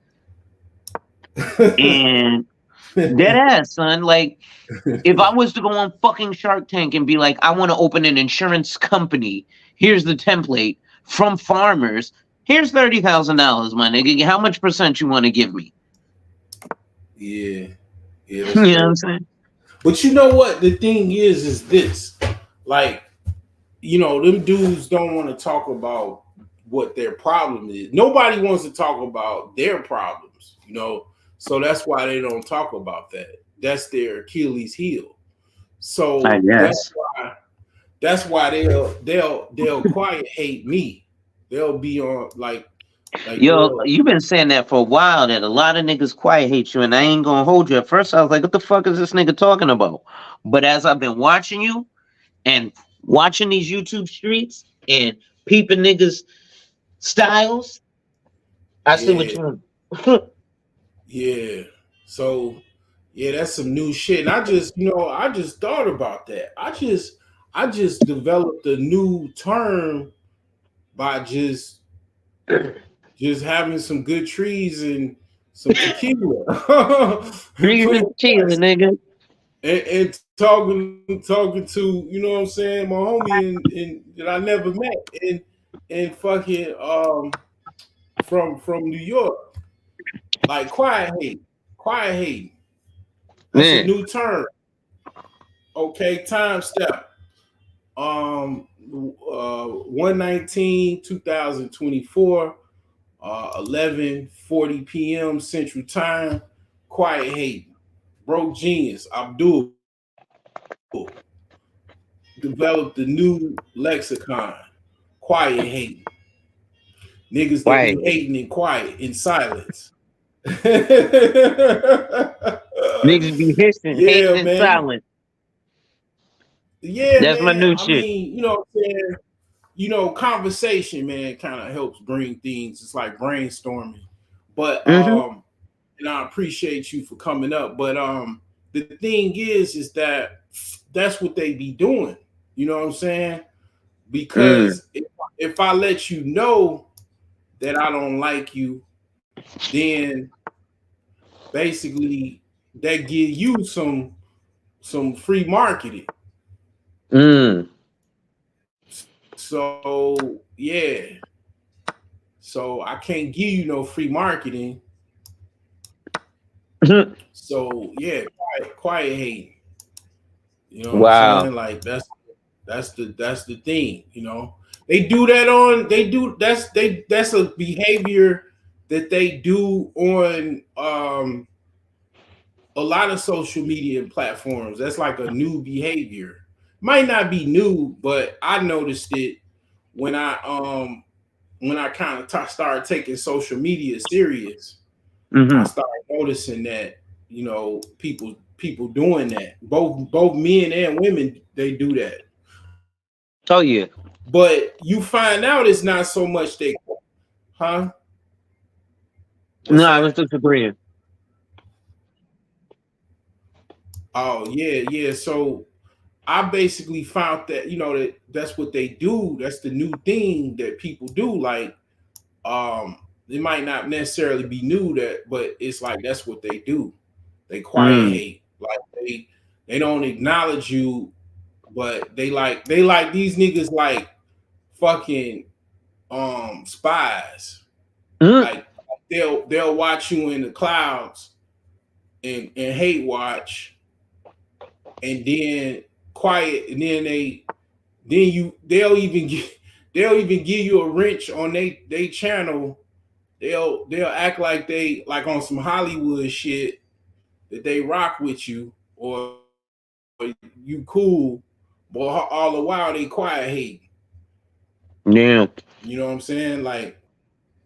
And dead ass, son. Like, if I was to go on fucking Shark Tank and be like, I want to open an insurance company, here's the template from Farmers. Here's $30,000, my nigga. How much percent you want to give me? yeah, yeah. You That's know what crazy. I'm saying? But you know what? The thing is this. Like, them dudes don't want to talk about what their problem is. Nobody wants to talk about their problems. So that's why they don't talk about that. That's their Achilles heel. I So guess. that's why they'll quiet hate me. They'll be on like Yo, they'll you've been saying that for a while that a lot of niggas quiet hate you, and I ain't gonna hold you. At first, I was like, what the fuck is this nigga talking about? But as I've been watching you and watching these YouTube streets and peeping niggas Styles. I see what Yeah, you yeah. So yeah, that's some new shit. And I just thought about that. I just developed a new term by just having some good trees and some tequila. and Trees and playing tequila, nigga. and talking to, you know what I'm saying, my homie in that I never met and fucking from New York. Like quiet hate. Quiet hate. That's a Man. new term. Okay, time step. 119 2024, 11:40 p.m. Central Time. Quiet hate. Broke genius. Abdul developed the new lexicon. Quiet hate. Niggas that Why? be hating in quiet, in silence. Niggas be hissing, hating Yeah, in man. silence. Yeah, That's my man. new I shit. mean, you know what I'm saying? You know, conversation, man, kind of helps bring things. It's like brainstorming. But Mm-hmm. and I appreciate you for coming up. But the thing is that that's what they be doing. You know what I'm saying? Mm. Because if I let you know that I don't like you, then basically that give you some free marketing. Mm. So yeah. So I can't give you no free marketing. So yeah, quiet hating. You know what I'm Wow. saying? Like that's the thing, you know. They do that on they do that's a behavior that they do on a lot of social media platforms. That's like a new behavior. Might not be new, but I noticed it when I kind of started taking social media serious. I Mm-hmm. started noticing that, you know, people doing that. Both men and women, they do that. Oh yeah. But you find out it's not so much they, huh? No, What's I was that? disagreeing. Oh yeah, yeah. So I basically found that, you know, that's what they do. That's the new thing that people do. Like, it might not necessarily be new that, but it's like that's what they do. They quiet Mm. hate. Like they don't acknowledge you, but they like these niggas like fucking spies. Mm. Like they'll watch you in the clouds and hate watch, and then quiet, and they'll even give you a wrench on they channel. They'll act like they like on some Hollywood shit that they rock with you or you cool, but all the while they quiet hate. Yeah. You know what I'm saying? Like,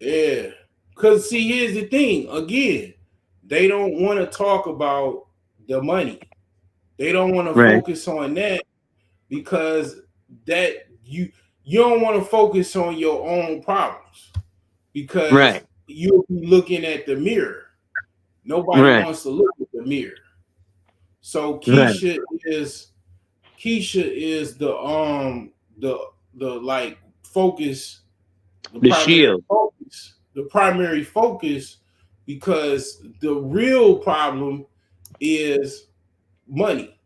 yeah. Cause see, here's the thing. Again, they don't want to talk about the money. They don't want to Right. focus on that because that you don't want to focus on your own problems because Right. you'll be looking at the mirror. Nobody Right. wants to look at the mirror. So Right. Keisha is the the like focus, The shield. the primary focus because the real problem is money.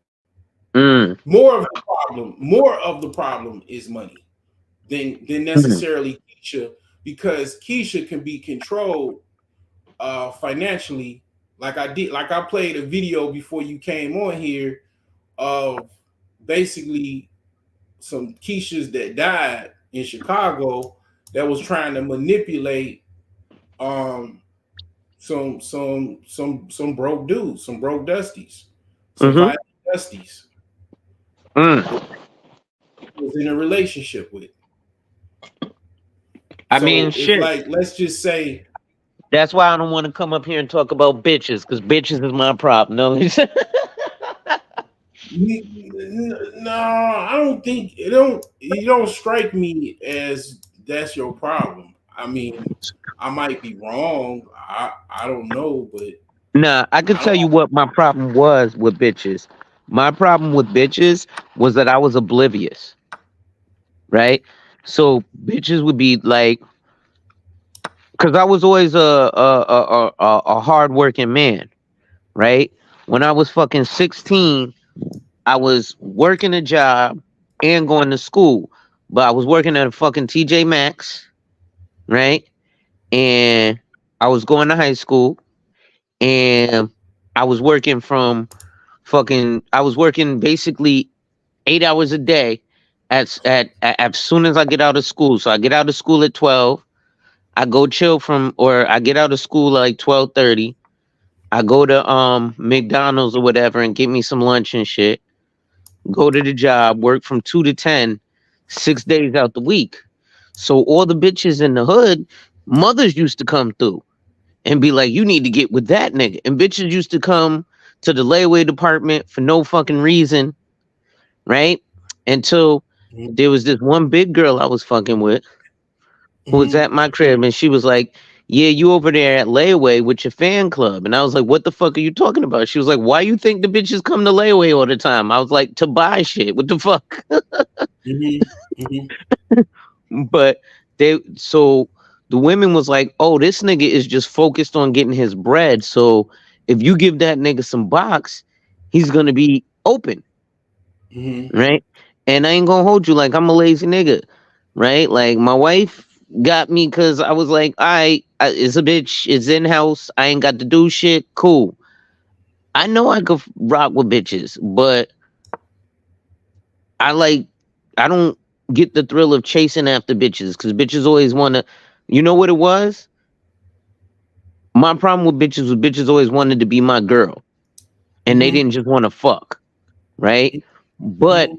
Mm. More of the problem is money than Mm. necessarily Keisha, because Keisha can be controlled financially. Like I played a video before you came on here of basically some Keishas that died in Chicago that was trying to manipulate um some broke dudes, some broke dusties, some Mm-hmm. violent dusties that Mm. was in a relationship with. I mean, So if shit. like let's just say That's why I don't want to come up here and talk about bitches, because bitches is my problem. No, no, I don't think it don't strike me as that's your problem. I mean, I might be wrong. I don't know, but Nah, I could I tell don't. you what my problem was with bitches. My problem with bitches was that I was oblivious, right? So bitches would be like, because I was always a hardworking man, right? When I was fucking 16, I was working a job and going to school, but I was working at a fucking TJ Maxx, right? And I was going to high school, and I was working from I was working basically 8 hours a day as soon as I get out of school. So I get out of school at 12. I go chill or I get out of school at like 12:30. I go to McDonald's or whatever and get me some lunch and shit. Go to the job, work from 2 to 10, 6 days out the week. So all the bitches in the hood, mothers used to come through and be like, you need to get with that nigga. And bitches used to come to the layaway department for no fucking reason, right? Until there was this one big girl I was fucking with who was Mhm. at my crib, and she was like, yeah, you over there at layaway with your fan club. And I was like, what the fuck are you talking about? She was like, why you think the bitches come to layaway all the time? I was like, to buy shit. What the fuck? Mhm. Mhm. But so the women was like, oh, this nigga is just focused on getting his bread. So if you give that nigga some box, he's gonna be open, Mhm. right? And I ain't gonna hold you, like I'm a lazy nigga, right? Like my wife got me because I was like, it's a bitch, it's in house, I ain't got to do shit. Cool. I know I could rock with bitches, but I like I don't get the thrill of chasing after bitches because bitches always wanna, you know what it was? My problem with bitches was bitches always wanted to be my girl, and they Mhm. didn't just want to fuck, right? But Mhm.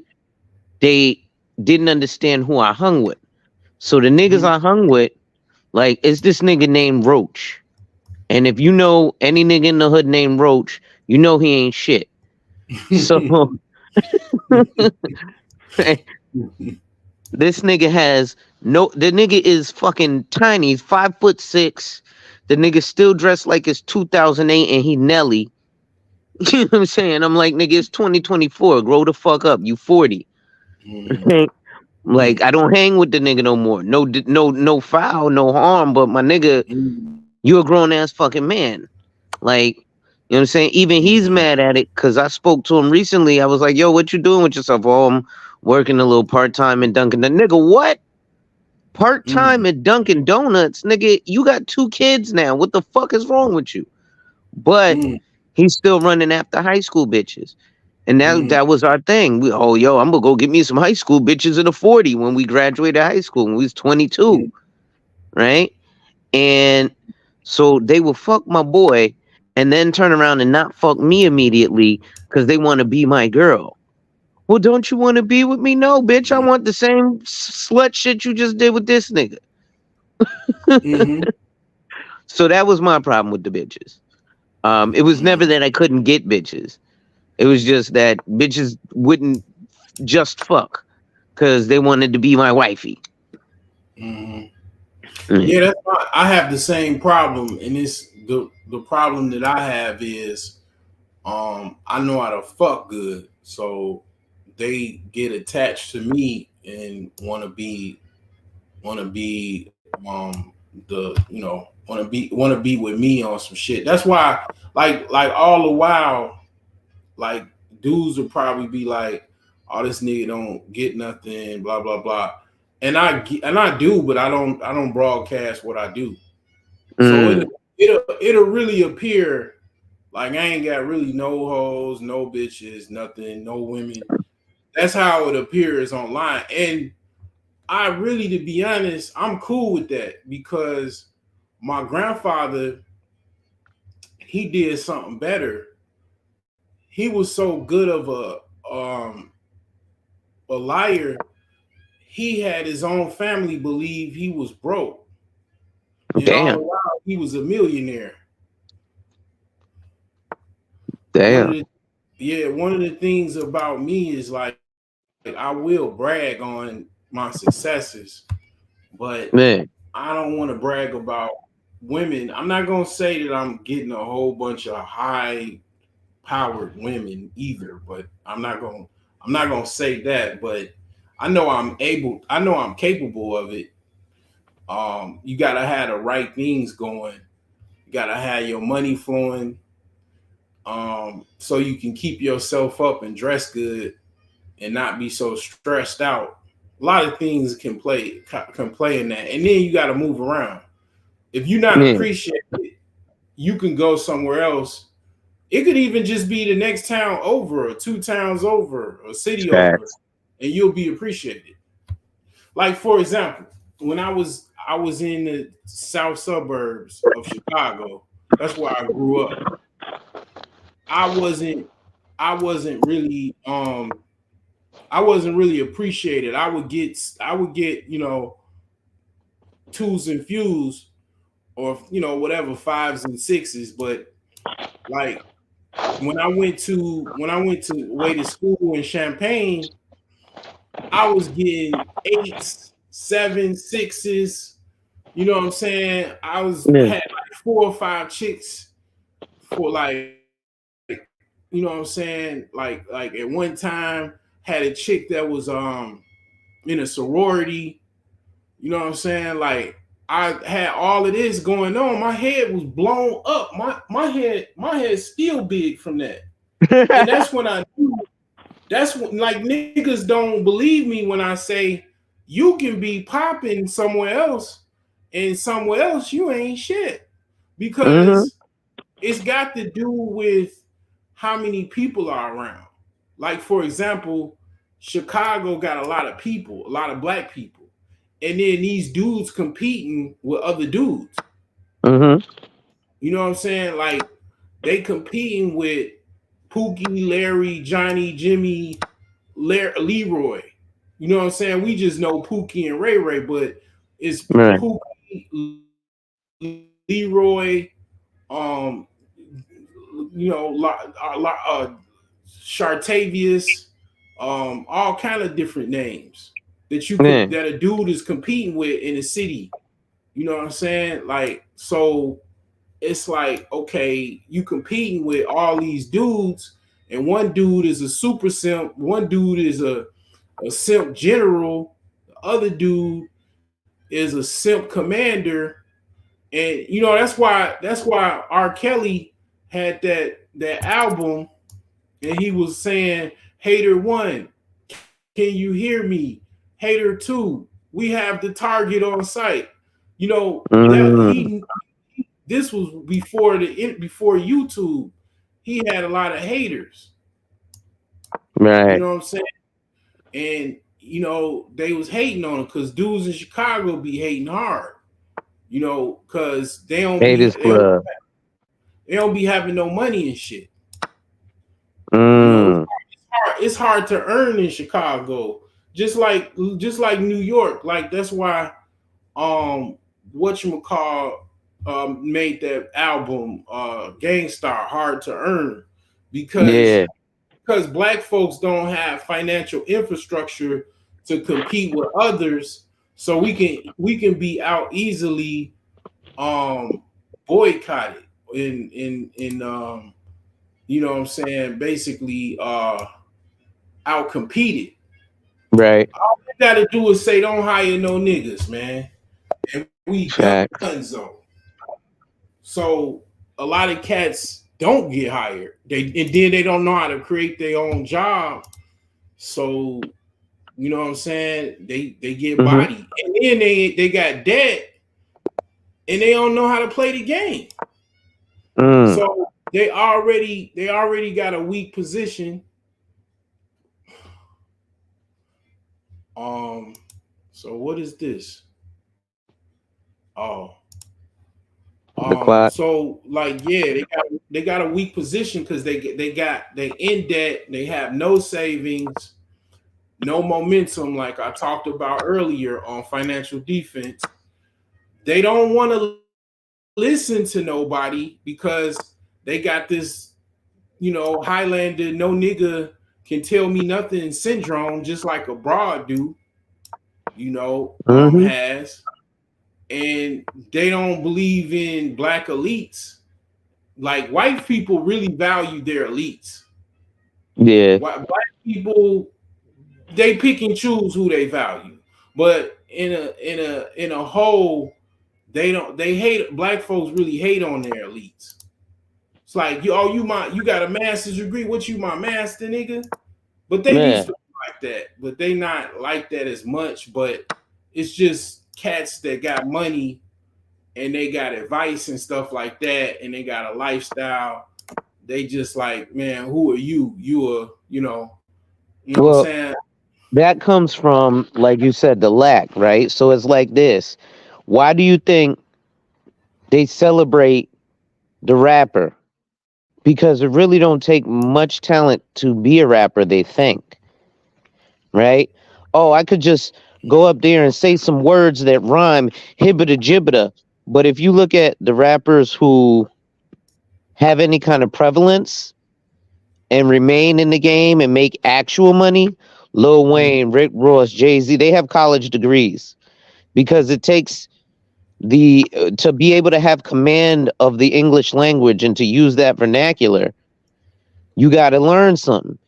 they didn't understand who I hung with. So the niggas Mhm. I hung with, like, it's this nigga named Roach. And if you know any nigga in the hood named Roach, you know he ain't shit. So this nigga has the nigga is fucking tiny. He's 5'6". The nigga still dressed like it's 2008 and he Nelly. You know what I'm saying? I'm like, nigga, it's 2024. Grow the fuck up. You 40. Mhm. Like, I don't hang with the nigga no more. No foul, no harm. But my nigga, Mhm. you a grown ass fucking man. Like, you know what I'm saying? Even he's Mhm. mad at it because I spoke to him recently. I was like, yo, what you doing with yourself? Oh, I'm working a little part time in Dunkin'. The nigga, what? Part time Mhm. at Dunkin' Donuts? Nigga, you got 2 kids now. What the fuck is wrong with you? But Mhm. he's still running after high school bitches. And Mhm. that was our thing. Yo, I'm gonna go get me some high school bitches in a 40 when we graduated high school when we was 22, right? And so they will fuck my boy and then turn around and not fuck me immediately because they want to be my girl. Well, don't you want to be with me? No, bitch. I want the same slut shit you just did with this nigga. Mhm. So that was my problem with the bitches. It was never Mhm. that I couldn't get bitches. It was just that bitches wouldn't just fuck because they wanted to be my wifey. Mhm. Mm. Yeah, that's why I have the same problem, and it's the problem that I have is I know how to fuck good, so they get attached to me and want to be the want to be with me on some shit. That's why like all the while like dudes will probably be like, "Oh, this nigga don't get nothing," blah blah blah, and I do, but I don't broadcast what I do. So Mm. it'll really appear like I ain't got really no hoes, no bitches, nothing, no women. That's how it appears online, and I really, to be honest, I'm cool with that because my grandfather he did something better. He was so good of a liar. He had his own family believe he was broke, and all the Damn. while he was a millionaire. One of Damn. the one of the things about me is like I will brag on my successes, but Man. I don't want to brag about women. I'm not gonna say that I'm getting a whole bunch of high powered women either, but I'm not gonna say that, but I know I'm capable of it. You gotta have the right things going. You gotta have your money flowing, so you can keep yourself up and dress good and not be so stressed out. A lot of things can play in that, and then you got to move around. If you're not Yeah. appreciated, you can go somewhere else. It could even just be the next town over, or two towns over, or city over, Facts. and you'll be appreciated. Like for example, when I was in the south suburbs of Chicago, that's where I grew up. I wasn't I wasn't really I wasn't really appreciated. I would get, twos and fews, or whatever, fives and sixes, but like when I went to way to school in Champaign, I was getting eights, sevens, sixes. You know what I'm saying? I was Yeah. had like four or five chicks for like, what I'm saying? Like at one time had a chick that was in a sorority. You know what I'm saying? Like I had all of this going on. My head was blown up. My head's still big from that. And that's when I knew. That's when, like, niggas don't believe me when I say you can be popping somewhere else, and somewhere else you ain't shit, Hmm. because it's got to do with how many people are around. Like for example, Chicago got a lot of people, a lot of black people, and then these dudes competing with other dudes. Hmm. You know what I'm saying? Like they competing with Pookie, Larry, Johnny, Jimmy, Leroy. You know what I'm saying? We just know Pookie and Ray Ray, but it's Right. Pookie, Leroy, um, Shartavius, all kind of different names Yeah. that a dude is competing with in the city. You know what I'm saying? Like, so it's like, okay, you competing with all these dudes, and one dude is a super simp, one dude is a simp general, the other dude is a simp commander. And that's why R. Kelly had that album, and he was saying, Hater one, can you hear me? Hater two, we have the target on site. That Mm. he this was before YouTube. He had a lot of haters. You Right. know what I'm saying? And they was hating on him because dudes in Chicago be hating hard. Because Haters Club. they don't be having no money and shit. Mm. It's hard to earn in Chicago, just like New York. Like that's why whatchamacall made that album Gangstar Hard to Earn, because Yeah. black folks don't have financial infrastructure to compete with others, so we can be out easily um boycotted in what I'm saying, basically out competed. Right. All we gotta do is say don't hire no niggas, man. And we Facts. done so. So a lot of cats don't get hired. And then they don't know how to create their own job. So you know what I'm saying? They get Hmm. bodied. And then they got debt, and they don't know how to play the game. Mm. So they already got a weak position. Um so what is this? Oh, The clock. so like, yeah, they got a weak position because they in debt, they have no savings, no momentum, like I talked about earlier on financial defense. They don't want to listen to nobody because they got this, Highlander no nigga can tell me nothing syndrome, just like abroad do, Hmm. has. and they don't believe in black elites. Like white people really value their elites. Yeah. Black people, they pick and choose who they value, but in a whole, they don't. They hate black folks. Really hate on their elites. It's like you got a master's degree. What you my master nigga? But they used Man. to be like that. But they not like that as much. But it's just cats that got money and they got advice and stuff like that, and they got a lifestyle. They just like, man, who are you? You are, what I'm Well, saying? that comes from, like you said, the lack, right? So it's like this. Why do you think they celebrate the rapper? Because it really don't take much talent to be a rapper, they think, right? Oh, I could just go up there and say some words that rhyme, hibbita jibbita. But if you look at the rappers who have any kind of prevalence and remain in the game and make actual money, Lil Wayne, Rick Ross, Jay-Z, they have college degrees because it takes to be able to have command of the English language and to use that vernacular, you got to learn something.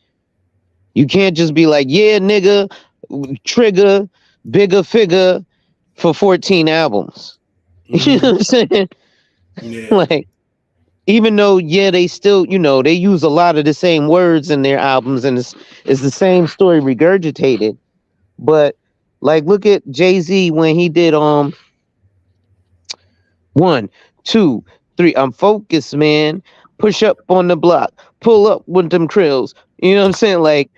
You can't just be like, yeah, nigga, trigger, bigger figure for 14 albums. You know what I'm saying? Yeah. Like, even though, yeah, they still, they use a lot of the same words in their albums and it's the same story regurgitated. But like, look at Jay-Z when he did 1, 2, 3. I'm focused, man. Push up on the block. Pull up with them krills. You know what I'm saying? Like,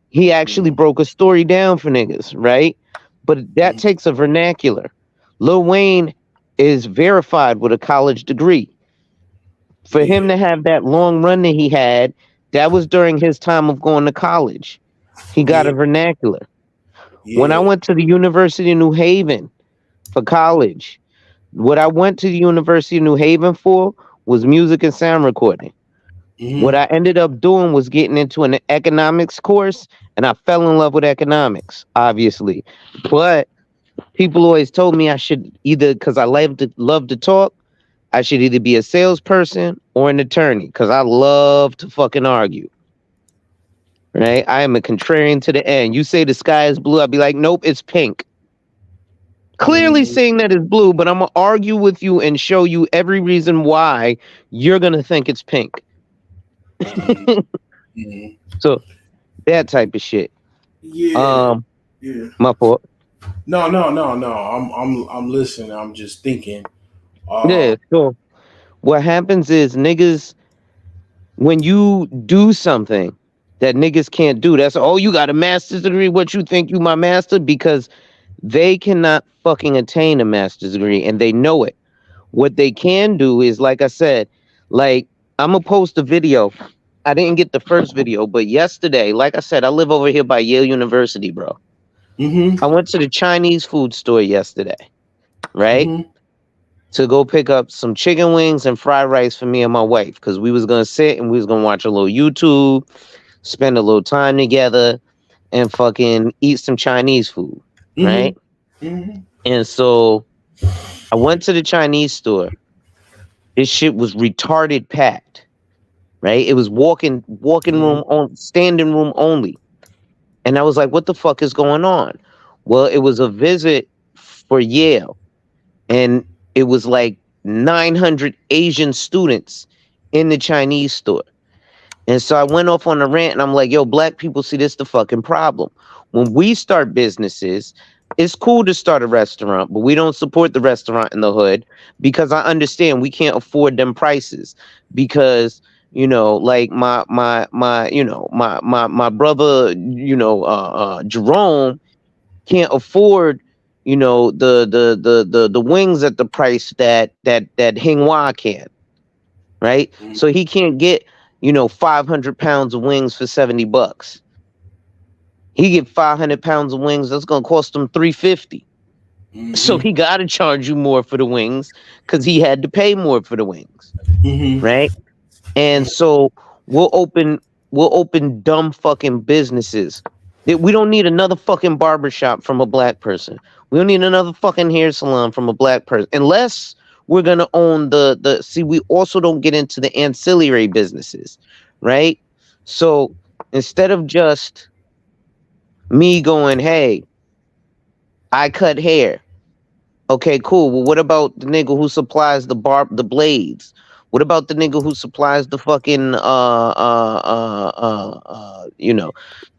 he actually broke a story down for niggas, right? But that takes a vernacular. Lil Wayne is verified with a college degree. For him to have that long run that he had, that was during his time of going to college. He got a vernacular. When I went to the University of New Haven for college, what I went to the University of New Haven for was music and sound recording. What I ended up doing was getting into an economics course, and I fell in love with economics, obviously. But people always told me I should either, because I love to talk, I should either be a salesperson or an attorney, because I love to fucking argue. Right? I am a contrarian to the end. You say the sky is blue, I'd be like, nope, it's pink. Clearly saying that it's blue, but I'm going to argue with you and show you every reason why you're going to think it's pink. So that type of shit. Yeah. My fault. No. I'm listening. I'm just thinking. Yeah. So what happens is niggas, when you do something that niggas can't do, that's, oh, you got a master's degree. What you think you my master? Because they cannot fucking attain a master's degree and they know it. What they can do is, like I said, like I'm gonna post a video. I didn't get the first video, but yesterday, like I said, I live over here by Yale University, bro. I went to the Chinese food store yesterday, right? To go pick up some chicken wings and fried rice for me and my wife, because we was gonna sit and we was gonna watch a little YouTube, spend a little time together, and fucking eat some Chinese food, right? And so I went to the Chinese store. This shit was retarded packed, right? It was walking room on standing room only. And I was like, what the fuck is going on? Well, it was a visit for Yale. And it was like 900 Asian students in the Chinese store. And so I went off on a rant and I'm like, yo, black people, see, this the fucking problem. When we start businesses, it's cool to start a restaurant, but we don't support the restaurant in the hood because I understand we can't afford them prices because, like my brother, Jerome can't afford, the wings at the price that Hinghua can, right? So he can't get, 500 pounds of wings for $70. He get 500 pounds of wings, that's gonna cost him $350. So he gotta charge you more for the wings because he had to pay more for the wings, right? And so we'll open dumb fucking businesses We don't need another fucking barbershop from a black person. We don't need another fucking hair salon from a black person. Unless we're gonna own the see, we also don't get into the ancillary businesses, right? So instead of just me going, hey, I cut hair. Okay, cool. Well, what about the nigga who supplies the blades? What about the nigga who supplies the fucking the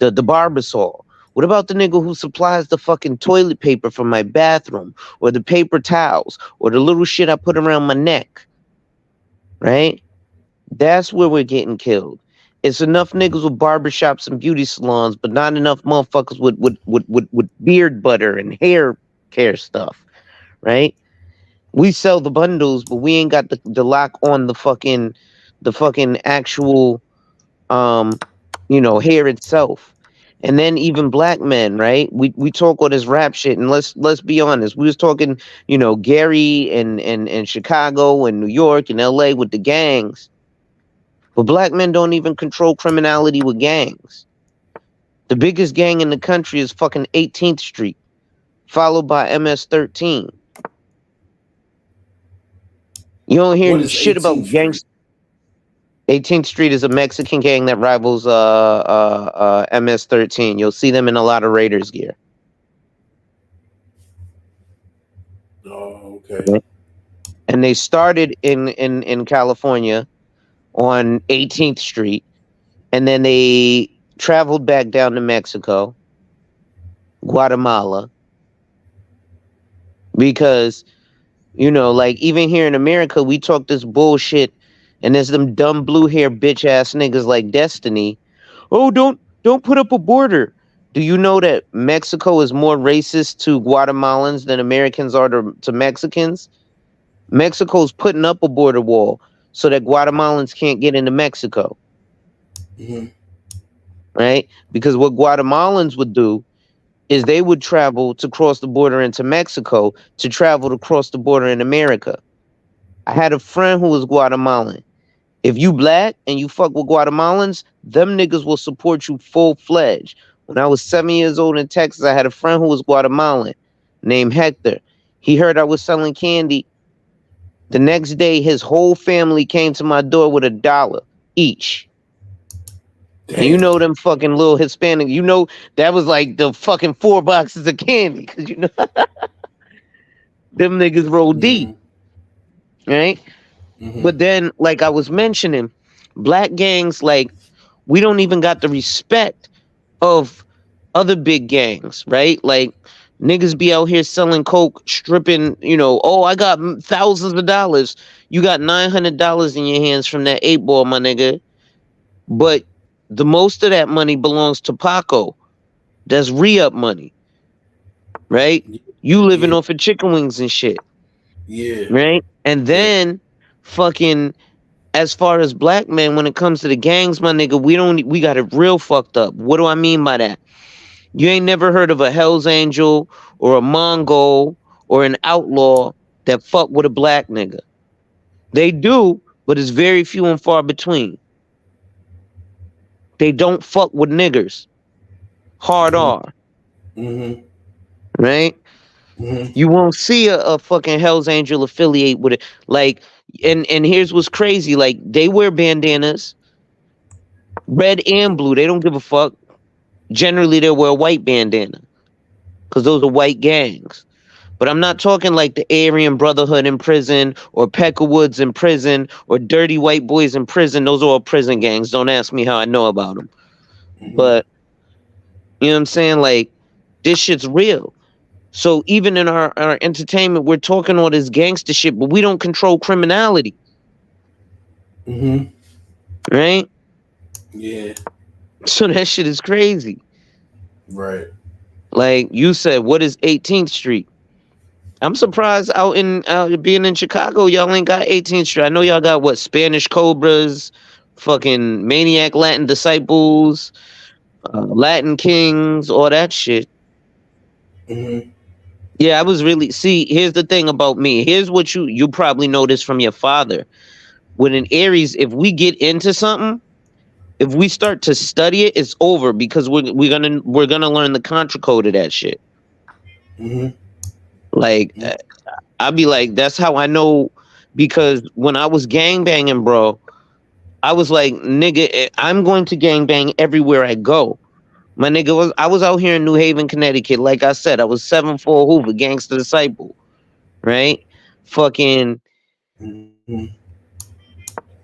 barbasol? What about the nigga who supplies the fucking toilet paper for my bathroom, or the paper towels, or the little shit I put around my neck? Right? That's where we're getting killed. It's enough niggas with barbershops and beauty salons, but not enough motherfuckers with beard butter and hair care stuff, right? We sell the bundles, but we ain't got the lock on the fucking actual hair itself. And then even black men, right? We talk all this rap shit, and let's be honest. We was talking, Gary and Chicago and New York and LA with the gangs. But black men don't even control criminality with gangs. The biggest gang in the country is fucking 18th Street, followed by MS-13. You don't hear shit about gangs. 18th Street is a Mexican gang that rivals MS-13. You'll see them in a lot of Raiders gear. Oh, okay. And they started in California on 18th Street, and then they traveled back down to Mexico, Guatemala, because like even here in America, we talk this bullshit, and there's them dumb blue hair bitch ass niggas like Destiny. Oh, don't put up a border. Do you know that Mexico is more racist to Guatemalans than Americans are to Mexicans? Mexico's putting up a border wall so that Guatemalans can't get into Mexico. Mm-hmm. Right? Because what Guatemalans would do is they would travel to cross the border into Mexico to travel to cross the border in America. I had a friend who was Guatemalan. If you black and you fuck with Guatemalans, them niggas will support you full-fledged. When I was 7 years old in Texas, I had a friend who was Guatemalan named Hector. He heard I was selling candy. The next day, his whole family came to my door with $1 each. Damn. And them fucking little Hispanic, that was like the fucking 4 boxes of candy. Cause them niggas roll deep. Right? Mm-hmm. But then, like I was mentioning, black gangs, like, we don't even got the respect of other big gangs, right? Like, niggas be out here selling coke, stripping, oh, I got thousands of dollars. You got $900 in your hands from that 8-ball, my nigga. But the most of that money belongs to Paco. That's re-up money, right? You living off of chicken wings and shit. Yeah. Right? And then fucking, as far as black men, when it comes to the gangs, my nigga, we got it real fucked up. What do I mean by that? You ain't never heard of a Hell's Angel or a Mongol or an outlaw that fuck with a black nigga. They do, but it's very few and far between. They don't fuck with niggers. Hard R. Mm-hmm. Right? Mm-hmm. You won't see a fucking Hell's Angel affiliate with it. Like, and here's what's crazy. Like, they wear bandanas, red and blue. They don't give a fuck. Generally, they'll wear a white bandana because those are white gangs. But I'm not talking like the Aryan Brotherhood in prison or Peckerwoods in prison or Dirty White Boys in prison. Those are all prison gangs. Don't ask me how I know about them. Mm-hmm. But, you know what I'm saying? Like, this shit's real. So even in our entertainment, we're talking all this gangster shit, but we don't control criminality. Mm-hmm. Right? Yeah. So that shit is crazy. Right. Like you said, what is 18th Street? I'm surprised out being in Chicago, y'all ain't got 18th Street. I know y'all got what, Spanish Cobras, fucking Maniac Latin Disciples, Latin Kings, all that shit. Mm-hmm. Yeah, I was really, here's the thing about me. Here's what you probably noticed from your father. With an Aries, if we get into something, If we start to study it, it's over because we're gonna learn the contra code of that shit. Mm-hmm. Like I'd be like, that's how I know, because when I was gang banging, bro, I was like, nigga, I'm going to gang bang everywhere I go. My nigga I was out here in New Haven, Connecticut. Like I said, I was 7'4" Hoover, gangster disciple, right? Fucking, Mm-hmm.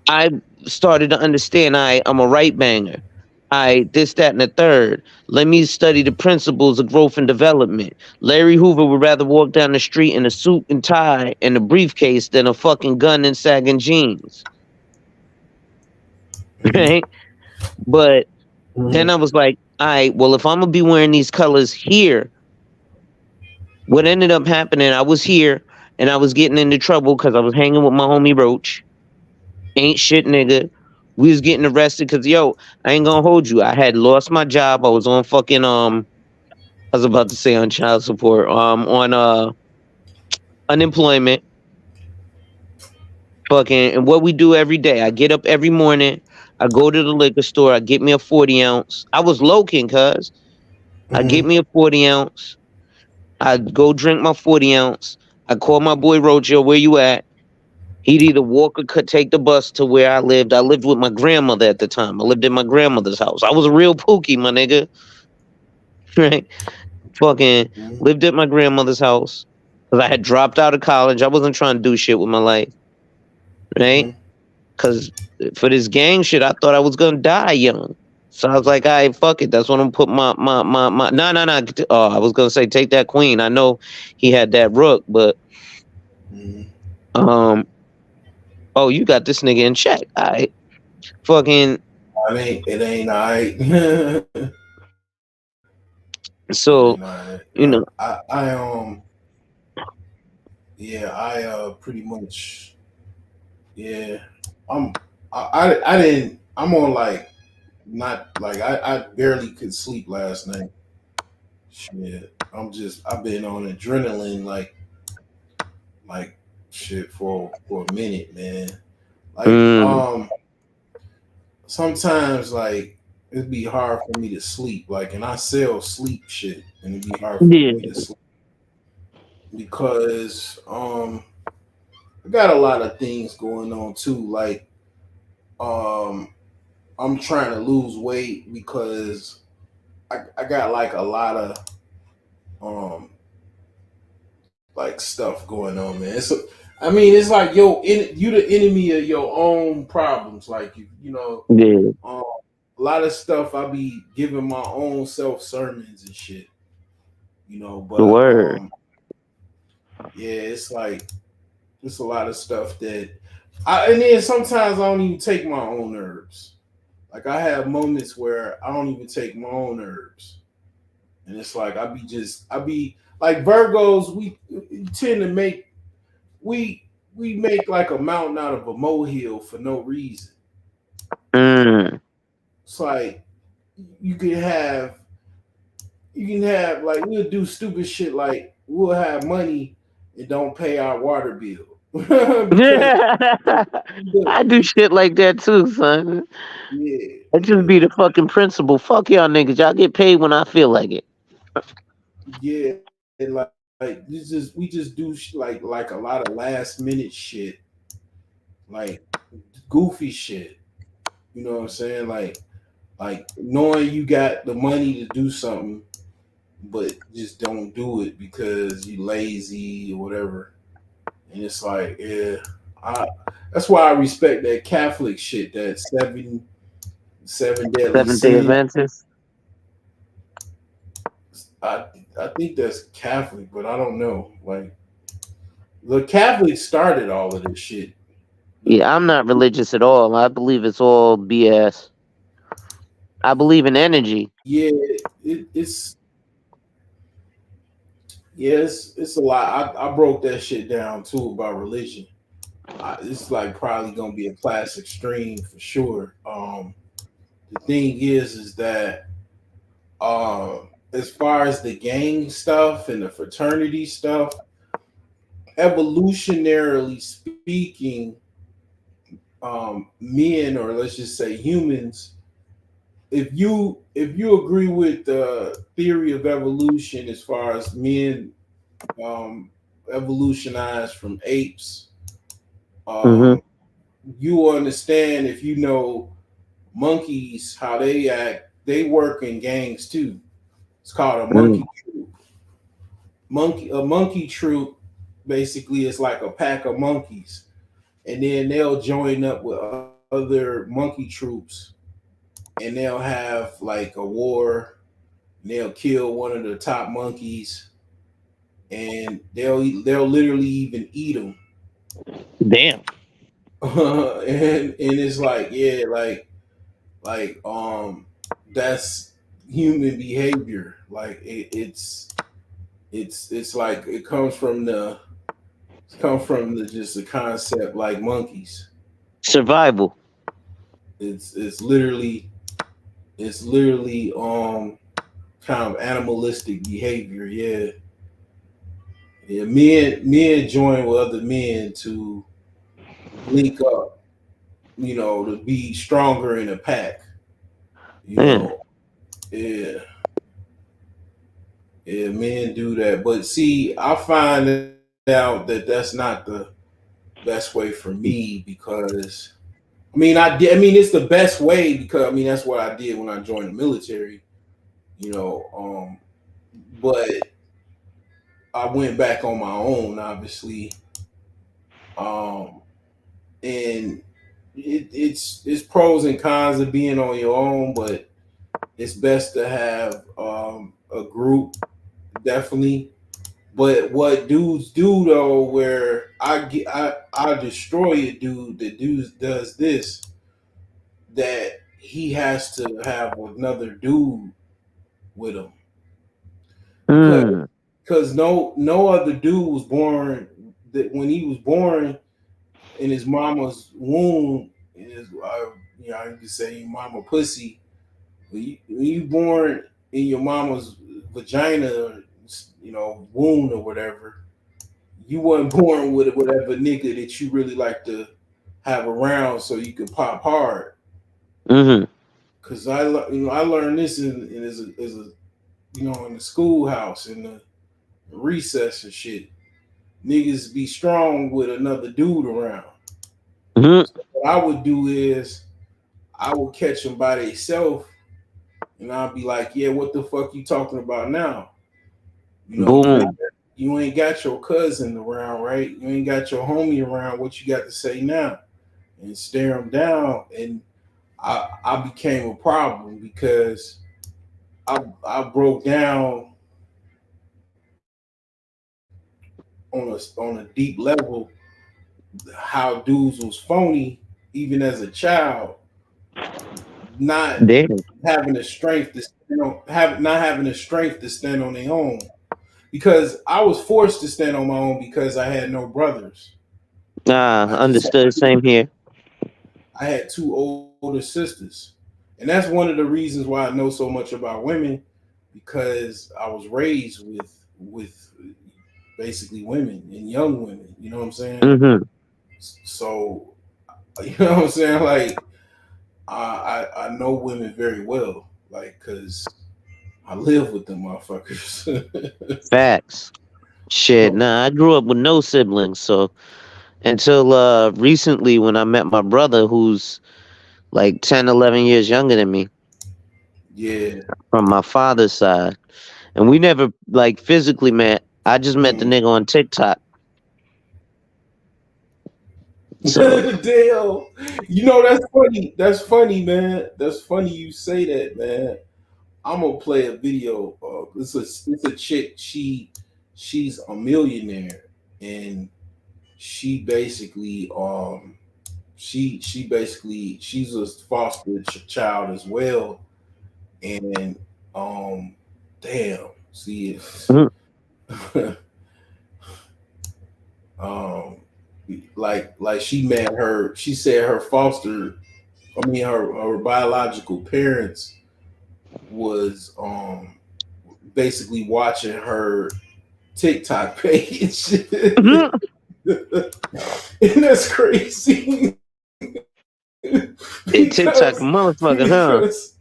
I started to understand I'm a right banger. This, that, and the third. Let me study the principles of growth and development. Larry Hoover would rather walk down the street in a suit and tie and a briefcase than a fucking gun and sagging jeans. Mm-hmm. Right? But then I Mm-hmm. was like, all right, well, if I'm gonna be wearing these colors here, what ended up happening, I was here and I was getting into trouble because I was hanging with my homie Roach. Ain't shit, nigga. We was getting arrested because, yo, I ain't gonna hold you. I had lost my job. I was on fucking I was about to say on child support. On unemployment. Fucking, and what we do every day. I get up every morning. I go to the liquor store. I get me a 40 ounce. I was loking, cuz I get Mm-hmm. me a 40 ounce. I go drink my 40 ounce. I call my boy Rojo, where you at? He'd either walk or could take the bus to where I lived. I lived with my grandmother at the time. I lived in my grandmother's house. I was a real pookie, my nigga. Right? Fucking Mm-hmm. lived at my grandmother's house. Because I had dropped out of college. I wasn't trying to do shit with my life. Right? Mm-hmm. Because for this gang shit, I thought I was gonna die young. So I was like, all right, fuck it. That's when I'm put my no. Oh, I was gonna say take that queen. I know he had that rook, but Mm-hmm. um oh, you got this nigga in check. All right. Fucking It ain't all right. It so ain't all right. you know, Yeah, pretty much, yeah. I'm, I didn't. I'm on like not like I barely could sleep last night. Shit, I've been on adrenaline like shit for a minute, man. Like mm, sometimes like it'd be hard for me to sleep. Like, and I sell sleep shit, and it'd be hard for yeah, me to sleep because I got a lot of things going on too. Like um I'm trying to lose weight because I got like a lot of um like stuff going on, man. I mean, it's like you the enemy of your own problems. Like yeah, a lot of stuff I be giving my own self sermons and shit, the But word. yeah, it's like it's a lot of stuff that and then sometimes I don't even take my own herbs. Like I have moments where I don't even take my own herbs. And it's like I be like Virgos, we tend to make we make like a mountain out of a molehill for no reason. Mm. It's like you can have like we'll do stupid shit like we'll have money and don't pay our water bill because I do shit like that too, son. yeah, It just be the fucking principle. Fuck y'all niggas. Y'all get paid when I feel like it. yeah, and like we just do like a lot of last minute shit, like goofy shit. You know what I'm saying? Like knowing you got the money to do something, but just don't do it because you lazy or whatever. And it's like, yeah, I that's why I respect that Catholic shit, that seven deadly 7th Day sins. Adventist. I I think that's Catholic, but I don't know. Like the Catholics started all of this shit. Yeah, I'm not religious at all. I believe it's all BS. I believe in energy. Yeah, it's it's a lot. I broke that shit down too about religion. It's like probably gonna be a classic stream for sure. The thing is that as far as the gang stuff and the fraternity stuff, evolutionarily speaking, men, or let's just say humans, if you agree with the theory of evolution as far as men evolutionized from apes, Mm-hmm. um, you understand if you know monkeys how they act. They work in gangs too. It's called a Mm. monkey troop. A monkey troop basically is like a pack of monkeys, and then they'll join up with other monkey troops, and they'll have like a war. And they'll kill one of the top monkeys, and they'll literally even eat them. Damn. And it's like, yeah, like that's human behavior. Like it's like it comes from the just the concept like monkeys. Survival. It's literally kind of animalistic behavior. Yeah, yeah. Men join with other men to link up. To be stronger in a pack. You Yeah. know, yeah, yeah. Men do that, but see, I find out that that's not the best way for me because I did. It's the best way because that's what I did when I joined the military. You know, but I went back on my own, obviously, um, and it's pros and cons of being on your own, but it's best to have a group, definitely. But what dudes do though, where I destroy a dude that does this, that he has to have another dude with him because Mm. no other dude was born that when he was born in his mama's womb in his you could say mama pussy when you born in your mama's vagina, womb or whatever, you wasn't born with whatever nigga that you really like to have around so you can pop hard. Mm-hmm. Cause I learned this in the schoolhouse in the recess and shit. Niggas be strong with another dude around. Mm-hmm. So what I would do is I would catch them by themselves and I'll be like, yeah, what the fuck you talking about now? You know, Boom. you ain't got your cousin around, right? You ain't got your homie around. What you got to say now? And stare them down. And I became a problem because I broke down on a deep level how dudes was phony even as a child, not Damn. having the strength to not having the strength to stand on their own. Because I was forced to stand on my own because I had no brothers. Ah, I just understood. Same here. I had two older sisters. And that's one of the reasons why I know so much about women, because I was raised with basically women and young women, you know what I'm saying? Mm-hmm. So you know what I'm saying? Like I know women very well, like because I live with them motherfuckers. Facts. Shit. So, Nah, I grew up with no siblings, so until recently when I met my brother who's like 10, 11 years younger than me yeah. from my father's side. And we never like physically met. I just met the Mm. nigga on TikTok. So Damn. That's funny. That's funny, man. That's funny you say that, man. I'm gonna play a video. It's a chick. She's a millionaire, and she basically she's a foster child as well, and um damn, see mhm. it. um like she met her. She said her her biological parents was basically watching her TikTok page. Mhm. And that's crazy. TikTok because motherfucker, huh? because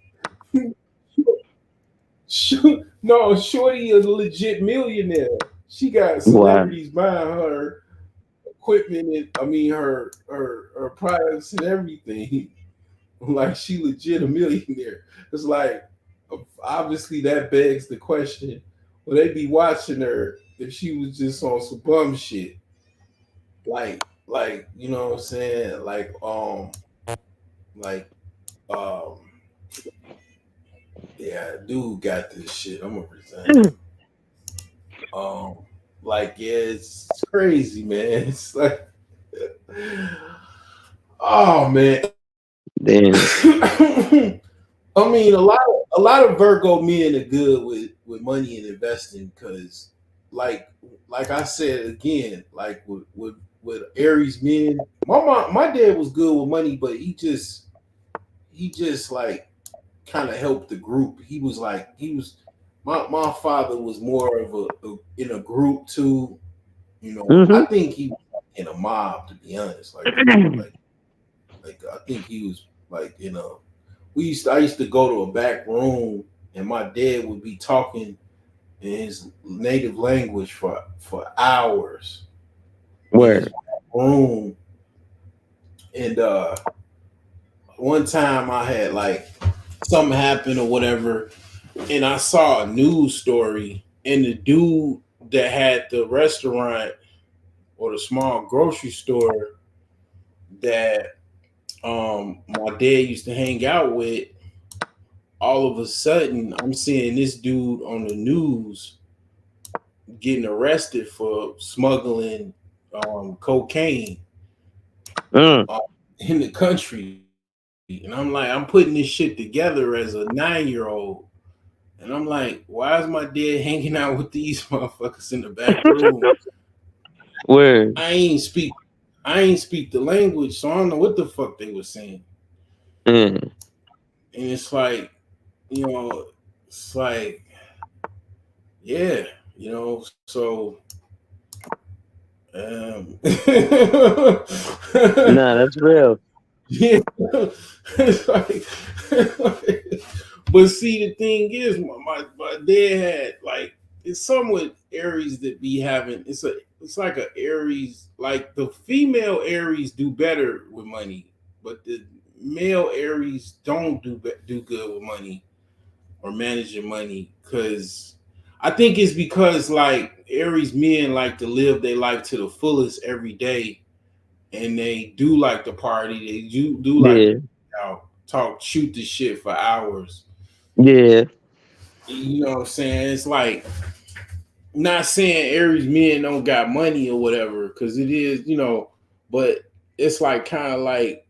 No, Shorty is a legit millionaire. She got Wow. celebrities buying her equipment and her products and everything. Like she legit a millionaire. It's like obviously that begs the question: will they be watching her if she was just on some bum shit? Like you know what I'm saying? Like um, yeah, dude got this shit. I'm gonna present him. Um, yeah, it's crazy, man. It's like, oh man. Damn. I mean, a lot of Virgo men are good with money and investing because, like I said again, like with Aries men, my dad was good with money, but he just like kind of helped the group. He was my father was more of in a group too. You know, I Mm-hmm. think he was in a mob to be honest. Like I think he was like I used to go to a back room and my dad would be talking in his native language for hours in his Word. back room. And one time I had like something happened or whatever, and I saw a news story, and the dude that had the restaurant or the small grocery store that my dad used to hang out with, all of a sudden I'm seeing this dude on the news getting arrested for smuggling cocaine Mm. uh, in the country. And I'm like, I'm putting this shit together as a 9-year-old. And I'm like, why is my dad hanging out with these motherfuckers in the back room? Word. I ain't speak I ain't speak the language, so I don't know what the fuck they were saying. Mm. And it's like, it's like, yeah, so um Nah, that's real. yeah. It's but see, the thing is, my dad had like it's somewhat Aries that be having it's like a Aries, like the female Aries do better with money, but the male Aries don't do good with money or managing money because I think it's because like Aries men like to live their life to the fullest every day, and they do like to party. They do like Yeah. talk, shoot the shit for hours. Yeah. You know what I'm saying? It's like not saying Aries men don't got money or whatever, because it is, but it's like kind of like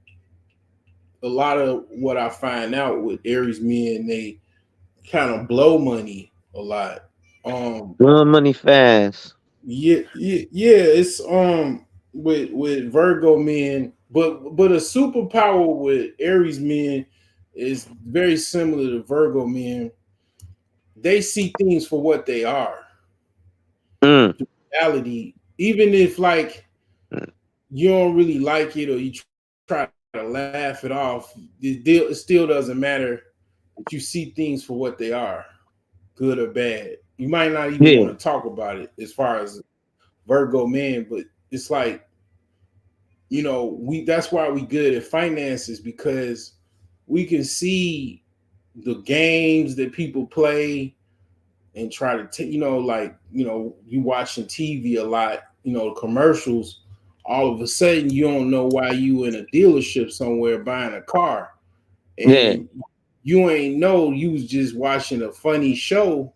a lot of what I find out with Aries men, they kind of blow money a lot. Um, Blowing money fast. yeah, it's with Virgo men, but a superpower with Aries men is very similar to Virgo men. They see things for what they are. Mm. Reality, even if like you don't really like it or you try to laugh it off, it still doesn't matter that you see things for what they are, good or bad. You might not even Yeah. want to talk about it as far as Virgo man, but it's like we that's why we good at finances because we can see the games that people play and try to you watching TV a lot, commercials. All of a sudden, you don't know why you in a dealership somewhere buying a car, Yeah. and you ain't know you was just watching a funny show,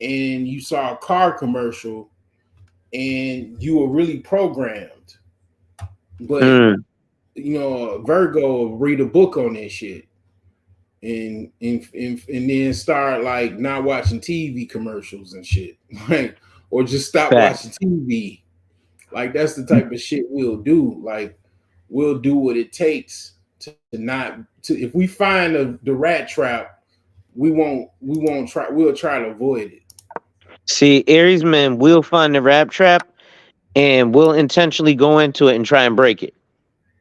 and you saw a car commercial, and you were really programmed. But Mm. Virgo will read a book on that shit and then start like not watching TV commercials and shit, right? Or just stop Fact. watching TV. Like that's the type of shit we'll do. Like we'll do what it takes to not to if we find the rat trap, we'll try to avoid See, Aries men will find the rap trap and will intentionally go into it and try and break it.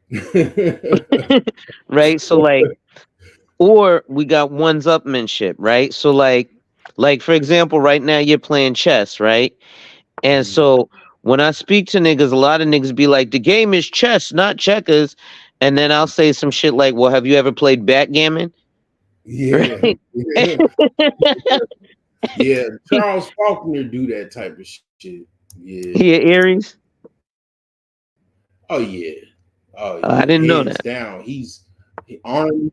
it. Right? So like Or we got ones upmanship, right? So like for example, right now you're playing chess, right? And so when I speak to niggas, a lot of niggas be like, the game is chess, not checkers. And then I'll say some shit like, well, have you ever played backgammon? Yeah, Right? yeah, yeah. Charles Faulkner do that type of shit. Yeah. Yeah, Aries. Oh yeah. Oh I yeah. didn't know Hands that. down. Army.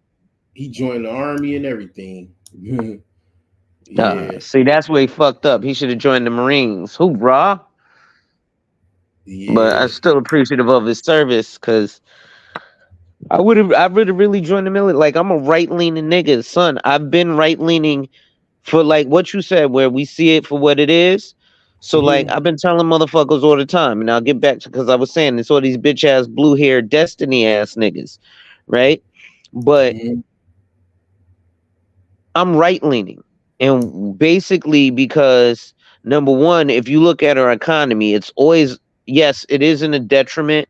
He joined the army and everything. Yeah. See, that's where he fucked up. He should have joined the Marines. Hoorah! But I'm Yeah. still appreciative of his service because I would have really joined the military. Like I'm a right leaning nigga, son. I've been right leaning for like what you said, where we see it for what it is. So like Mhm. I've been telling motherfuckers all the time, and I'll get back to because I was saying it's all these bitch ass blue hair destiny ass niggas, right? But Mhm. I'm right leaning, and basically because number one, if you look at our economy, it's always yes, it is in a detriment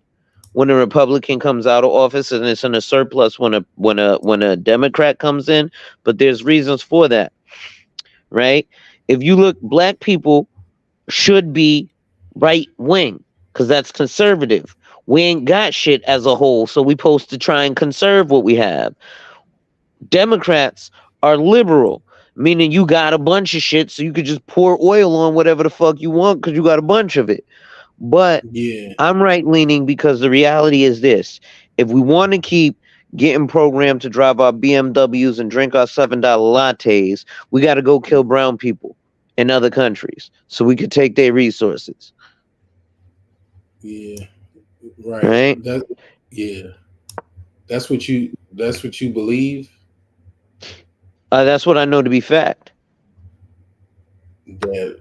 when a Republican comes out of office, and it's in a surplus when a Democrat comes in. But there's reasons for that, right? If you look, black people should be right wing because that's conservative. We ain't got shit as a whole, so we supposed to try and conserve what we have. Democrats are liberal, meaning you got a bunch of shit, so you could just pour oil on whatever the fuck you want because you got a bunch of it. But Yeah. I'm right leaning because the reality is this: if we want to keep getting programmed to drive our BMWs and drink our $7 lattes, we got to go kill brown people in other countries so we could take their resources, Yeah. Right. right? Yeah. That's what you believe? That's what I know to be fact. That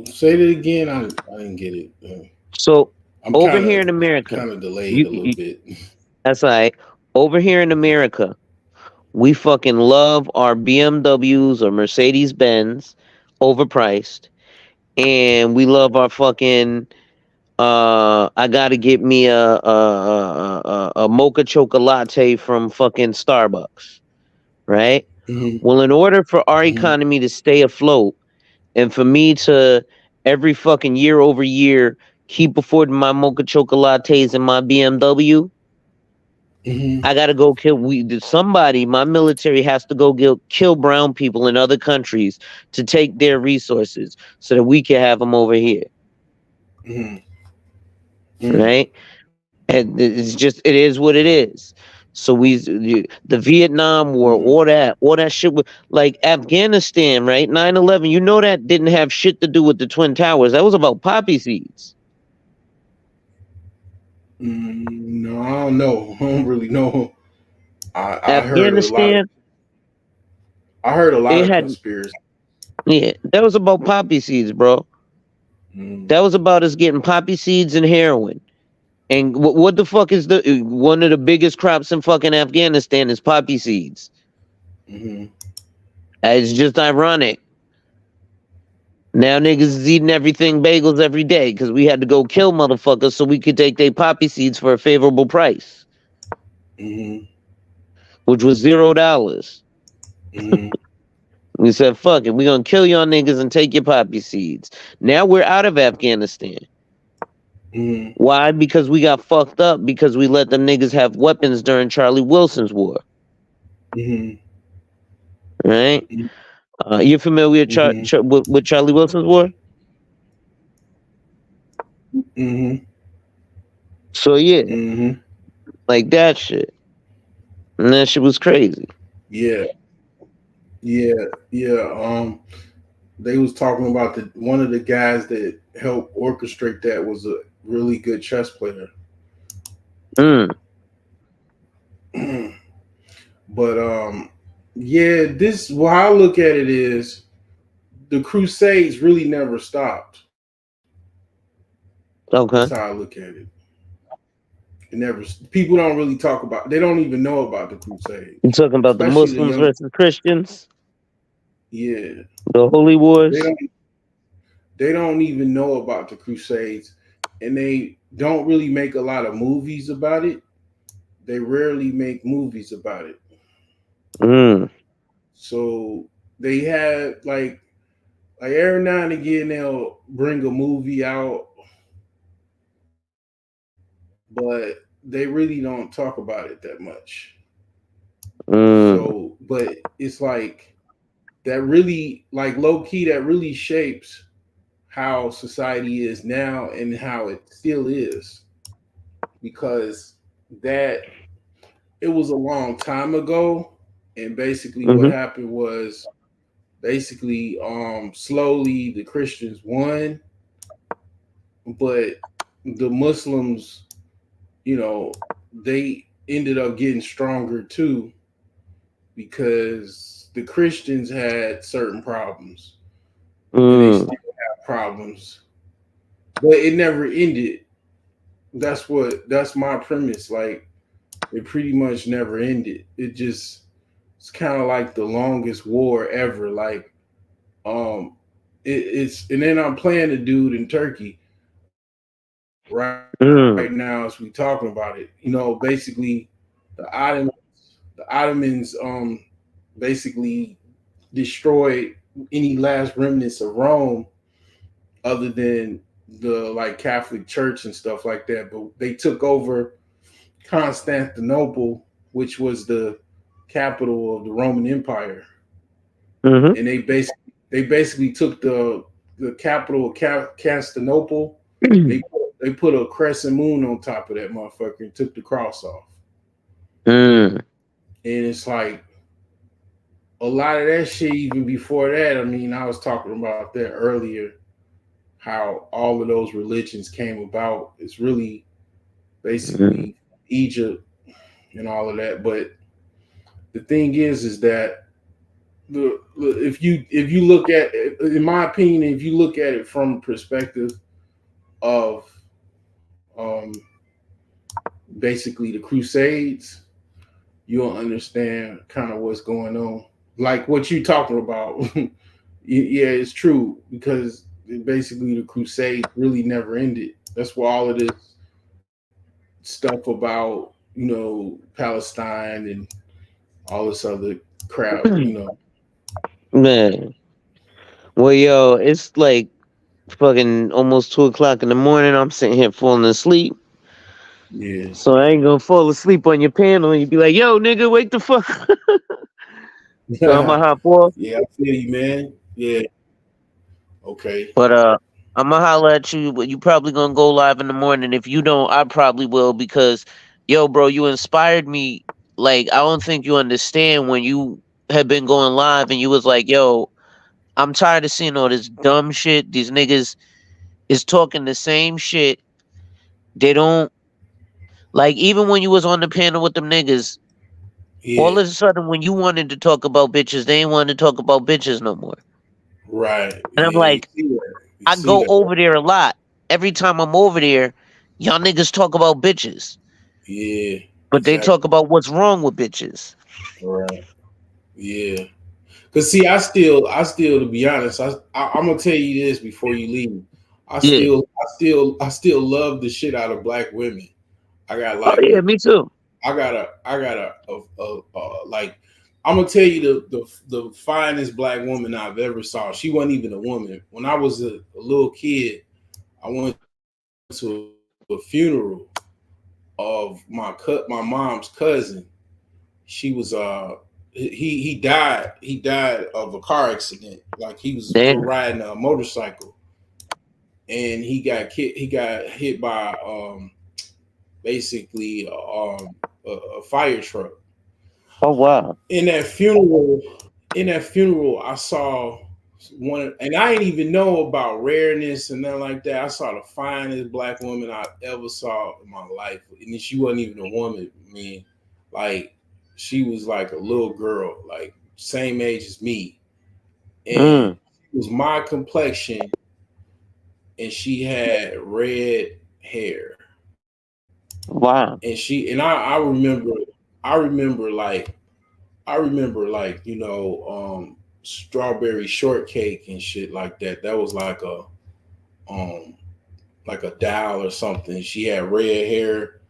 say it again. I didn't get it. So I'm over kind here of in America, kind of delayed you, a little you bit. that's right. Over here in America, we fucking love our BMWs or Mercedes Benz, overpriced, and we love our fucking. I gotta get me a mocha chocolate from fucking Starbucks, right? Mhm. Well, in order for our Mhm. economy to stay afloat, and for me to every fucking year over year keep affording my mocha chocolates and my BMW, Mhm. I gotta go kill. Somebody. My military has to go kill brown people in other countries to take their resources so that we can have them over here, Mhm. Mhm. right? And it is what it is. So the Vietnam War, Mhm. all that shit with like Afghanistan, right? 9/11. You know that didn't have shit to do with the Twin Towers. That was about poppy seeds. No, I don't know. I don't really know. I heard a lot. Afghanistan, I heard a lot it of had conspiracy. yeah, that was about poppy seeds, bro. Mm. That was about us getting poppy seeds and heroin. And what the fuck is one of the biggest crops in fucking Afghanistan is poppy seeds. Mhm. It's just ironic. Now niggas is eating everything bagels every day because we had to go kill motherfuckers so we could take their poppy seeds for a favorable price, Mhm. which was $0. Mhm. We said, fuck it, we gonna kill y'all niggas and take your poppy seeds. Now we're out of Afghanistan. Mhm. Why? Because we got fucked up because we let them niggas have weapons during Charlie Wilson's war. Mhm. Right? You familiar with, Mhm. with Charlie Wilson's war? Mhm. So yeah, Mhm. like that shit. And that shit was crazy. Yeah. Yeah. Yeah. They was talking about one of the guys that helped orchestrate that was a really good chess player. Mm, But yeah, this what I look at it is the Crusades really never stopped. okay. That's how I look at it. It never. People don't really talk about. They don't even know about the Crusades, You talking about the especially the Muslims young. versus Christians? Yeah, The Holy they Wars? don't. They don't even know about the Crusades, and they don't really make a lot of movies about it. they rarely make movies about it. Mm. So they had like every now and again they'll bring a movie out, but they really don't talk about it that much. Mm. So, but it's like that really, like low key, that really shapes how society is now and how it still is, because that it was a long time ago, and basically what Mm-hmm. happened was basically slowly the Christians won, but the Muslims, you know, they ended up getting stronger too, because the Christians had certain problems and they Mm. still have problems, but it never ended. That's my premise. Like it pretty much never ended. It's kind of like the longest war ever. Like it's and then I'm playing a dude in Turkey right now Mm. as we talking about it. You know, basically the Ottomans the Ottomans basically destroyed any last remnants of Rome other than the like Catholic Church and stuff like that. But they took over Constantinople, which was the capital of the Roman Empire, Mm-hmm. and they basically took the capital of Constantinople. They they put a crescent moon on top of that motherfucker and took the cross off. Mm. And it's like a lot of that shit. Even before that, I mean, I was talking about that earlier. How all of those religions came about. It's really Mm. basically Egypt and all of that. But the thing is that if you look at, in my opinion, if you look at it from the perspective of um, basically the Crusades, you'll understand kind of what's going on. Like what you're talking about. Yeah, it's true, because basically the Crusades really never ended. That's why all of this stuff about, Palestine and all this other crap. Man. Well, yo, it's like fucking almost 2 o'clock in the morning. I'm sitting here falling asleep. Yeah. So I ain't gonna fall asleep on your panel and you be like, yo, nigga, wake the fuck up. So I'm gonna hop off. Yeah, I feel you, man. Yeah. Okay. But I'm gonna holler at you, but you probably gonna go live in the morning. If you don't, I probably will because yo, bro, you inspired me. Like, I don't think you understand when you had been going live and you was like, yo, I'm tired of seeing all this dumb shit. These niggas is talking the same shit. They don't like even when you was on the panel with them niggas, all Yeah. of a sudden when you wanted to talk about bitches, they ain't wanted to talk about bitches no more. Right. And I'm Yeah. You like, see that. You I see go that. over there a lot. Every time I'm over there, y'all niggas talk about bitches. Yeah. But they Exactly. talk about what's wrong with bitches. Right. Yeah. Cause see, I still, to be honest, I'm gonna tell you this before you leave. Yeah. I still love the shit out of black women. I got Oh like yeah, me too. like I'm gonna tell you the finest black woman I've ever saw. She wasn't even a woman. When I was a little kid, I went to a funeral of my mom's cousin. She was he died of a car accident. Like he was Damn. riding a motorcycle and he got hit by basically a fire truck. Oh wow. In that funeral, I saw one, and I didn't even know about rareness and nothing like that. I saw the finest black woman I ever saw in my life, and she wasn't even a woman. I mean, like she was like a little girl, like same age as me, and Mm. it was my complexion, and she had red hair, Wow. and I remember like strawberry shortcake and shit like that. That was um like a doll or something. She had red hair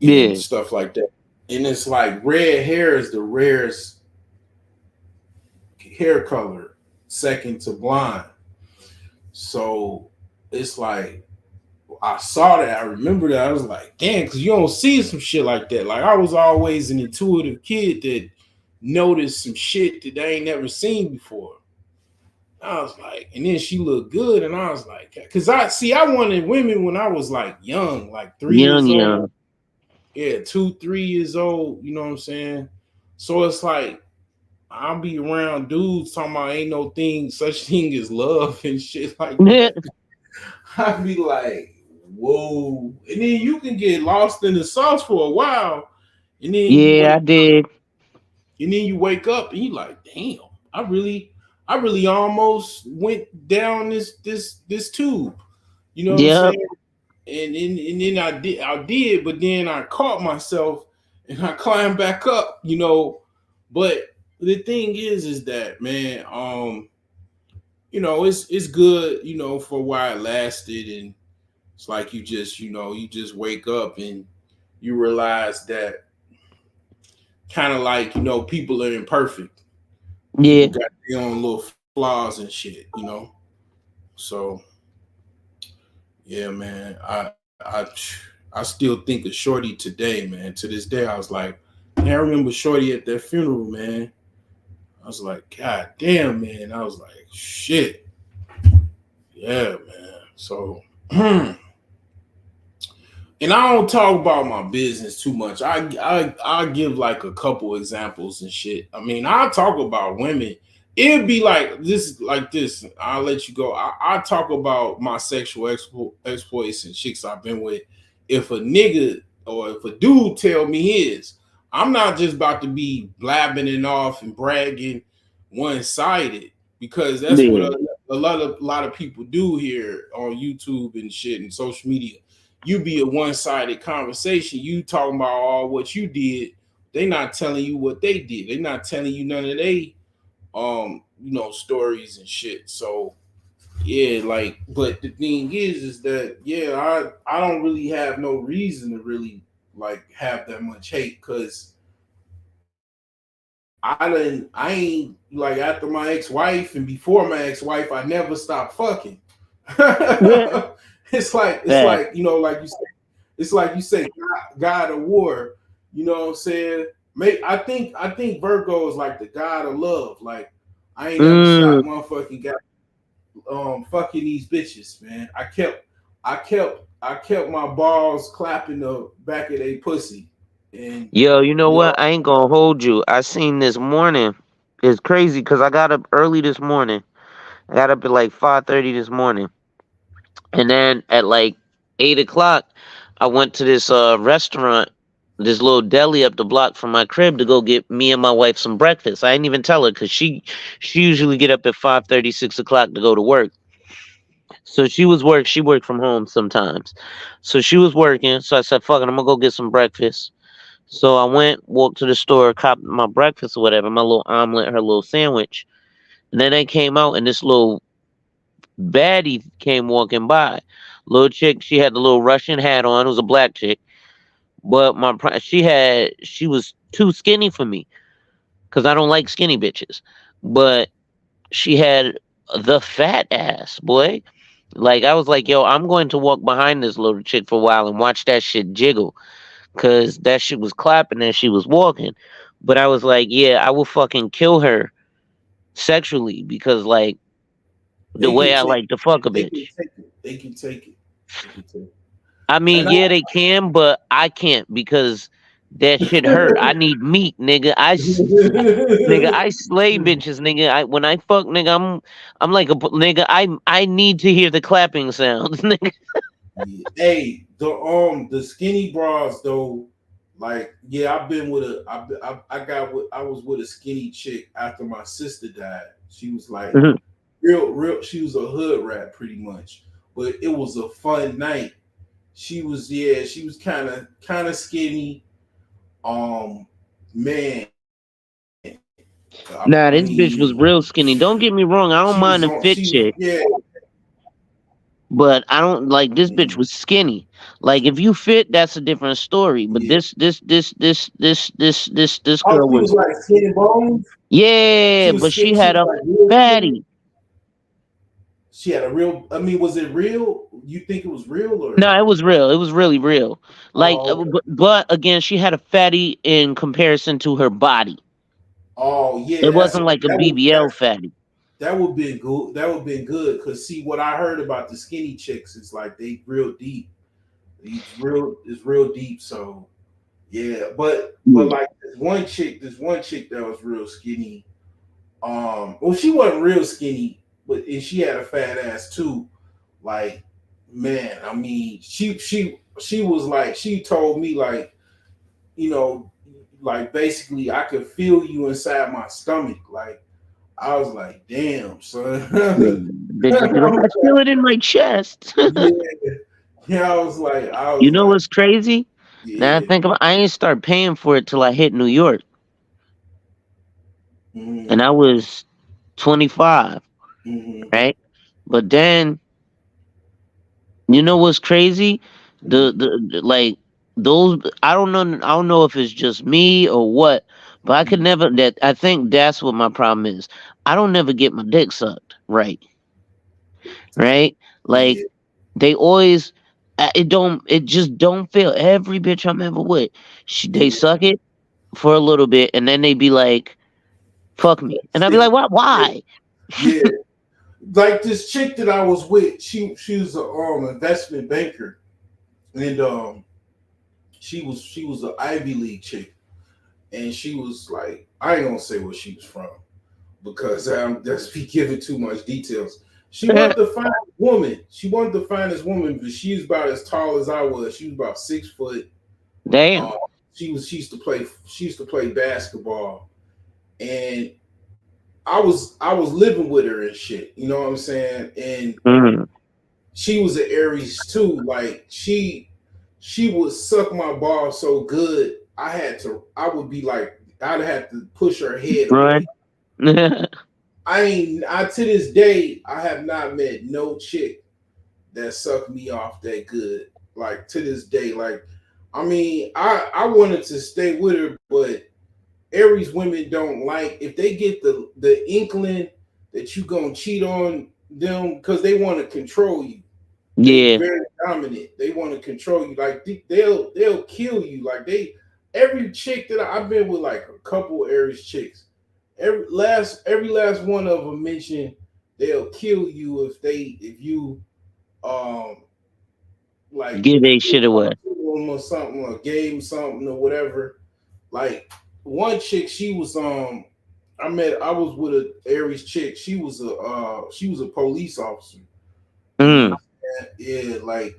and Yeah. stuff like that. And it's like red hair is the rarest hair color, second to blonde. So it's like I saw that. I remember that. I was like, damn, because you don't see some shit like that. Like I was always an intuitive kid that noticed some shit that they ain't never seen before. I was like, and then she looked good, and I was like, because I wanted women when I was like young, like 3 years old. Young. Yeah, 2, 3 years old. You know what I'm saying? So it's like I'll be around dudes talking about ain't no such thing as love and shit like that. I'd be like, whoa. And then you can get lost in the sauce for a while. And then you Yeah, wake I did. and then you wake up and you like, damn, I really almost went down this tube. You know what I'm Yep. saying? And then I did, but then I caught myself and I climbed back up, you know. But the thing is that, man, it's good, for a while it lasted, and it's like you just wake up and you realize that kind of like, people are imperfect. People Yeah. got their own little flaws and shit. So yeah, man. I still think of Shorty today, man. To this day, I was like, man, I remember Shorty at that funeral, man. I was like, God damn, man. I was like, shit. Yeah, man. So and I don't talk about my business too much. I give like a couple examples and shit. I mean, I talk about women. It'd be like this. I'll let you go. I talk about my sexual exploits and chicks I've been with. If a nigga or if a dude tell me his, I'm not just about to be blabbing it off and bragging one sided, because that's what Yeah. a lot of people do here on YouTube and shit and social media. You be a one-sided conversation. You talking about all what you did. They not telling you what they did. They not telling you none of they stories and shit. So yeah, like, but the thing is that yeah, I don't really have no reason to really like have that much hate, because I ain't like, after my ex-wife and before my ex-wife, I never stopped fucking. Yeah. It's Fact. like, like you say, it's like you say, God of war. You know what I'm saying? I think Virgo is like the god of love. Like I ain't never Mm. stopped motherfucking fucking these bitches, man. I kept my balls clapping the back of their pussy. And Yo, you know yo, what? I ain't gonna hold you. I seen this morning. It's crazy because I got up early this morning. I got up at like 5:30 this morning. And then at like 8 o'clock, I went to this restaurant, this little deli up the block from my crib to go get me and my wife some breakfast. I didn't even tell her because she usually get up at 5:30, 6 o'clock to go to work. So she worked from home sometimes. So she was working. So I said, fuck it, I'm gonna go get some breakfast. So I went, walked to the store, copped my breakfast or whatever, my little omelet, her little sandwich. And then I came out and this little baddie came walking by. Little chick, she had the little Russian hat on. It was a black chick, but she was too skinny for me because I don't like skinny bitches. But she had the fat ass, boy. Like I was like, yo, I'm going to walk behind this little chick for a while and watch that shit jiggle, cause that shit was clapping as she was walking. But I was like, yeah, I will fucking kill her sexually because like the they way can I take like to fuck a they can bitch. take it. They can take it. They can take it. I mean, And yeah, they can, but I can't because that shit hurt. I need meat, nigga. Nigga, I slay bitches, nigga. When I fuck, nigga, I'm like nigga. I need to hear the clapping sounds, nigga. Yeah. Hey, the skinny bras though, like yeah, I've been with I was with a skinny chick after my sister died. She was like Mhm. real. She was a hood rat pretty much, but it was a fun night. She was kind of skinny. Man, I Nah, this bitch was mean, real skinny. Don't get me wrong. I don't she mind was a on. fit She was chick. yeah. But I don't like this bitch Mhm. was skinny. Like if you fit, that's a different story. But Yeah. this Oh, girl she was was, like skin and bones. yeah, but she She had was a like real skinny. fatty. She had a real. I mean, was it real? You think it was real No, or? it was real. It was really real. Like, Oh, okay. but again, she had a fatty in comparison to her body. Oh It yeah, wasn't like a BBL fatty. that would been good. That would been good. Cause see, what I heard about the skinny chicks is like they real deep. It's real deep. So yeah, but Yeah. like this one chick that was real skinny. Well, she wasn't real skinny, but and she had a fat ass too. Like, man, I mean, she was like, she told me like, you know, like basically I could feel you inside my stomach. Like, I was like, damn, son. Bitch, be like, I feel it in my chest. Yeah, yeah. I You was know like, what's crazy? Now I yeah. think about, I ain't start paying for it till I hit New York, and Mm-hmm, I was 25, mm-hmm, right? But then you know what's crazy? Like those I don't know if it's just me or what, but I could mm-hmm. never that I think that's what my problem is. I don't never get my dick sucked, right? Right? Like Yeah, they always it just don't feel every bitch I'm ever with. They yeah, suck it for a little bit and then they be like, fuck me. And I'd be like, what yeah, why? yeah. Like this chick that I was with, she was a investment banker, and she was an Ivy League chick, and she was like, I ain't gonna say where she was from because I'm just be giving too much details. She wasn't the finest woman. She wasn't the finest woman, but she was about as tall as I was. She was about 6 foot. Damn. Um, she used to play basketball, and I was living with her and shit. You know what I'm saying? And Mm. she was an Aries too. Like she would suck my ball so good. I would be like I'd have to push her head Run. away. I to this day I have not met no chick that sucked me off that good. Like to this day, like I mean, I wanted to stay with her, but Aries women don't like if they get the inkling that you gonna cheat on them because they want to control you. They Yeah. very dominant. They want to control you. Like they'll kill you. Like every chick that I've been with, like a couple Aries chicks, every last one of them mentioned they'll kill you if you um like Give they shit away. or something or game something or whatever. Like one chick, she was I was with a Aries chick. She was a police officer. You know Mm. what I'm saying? Yeah, like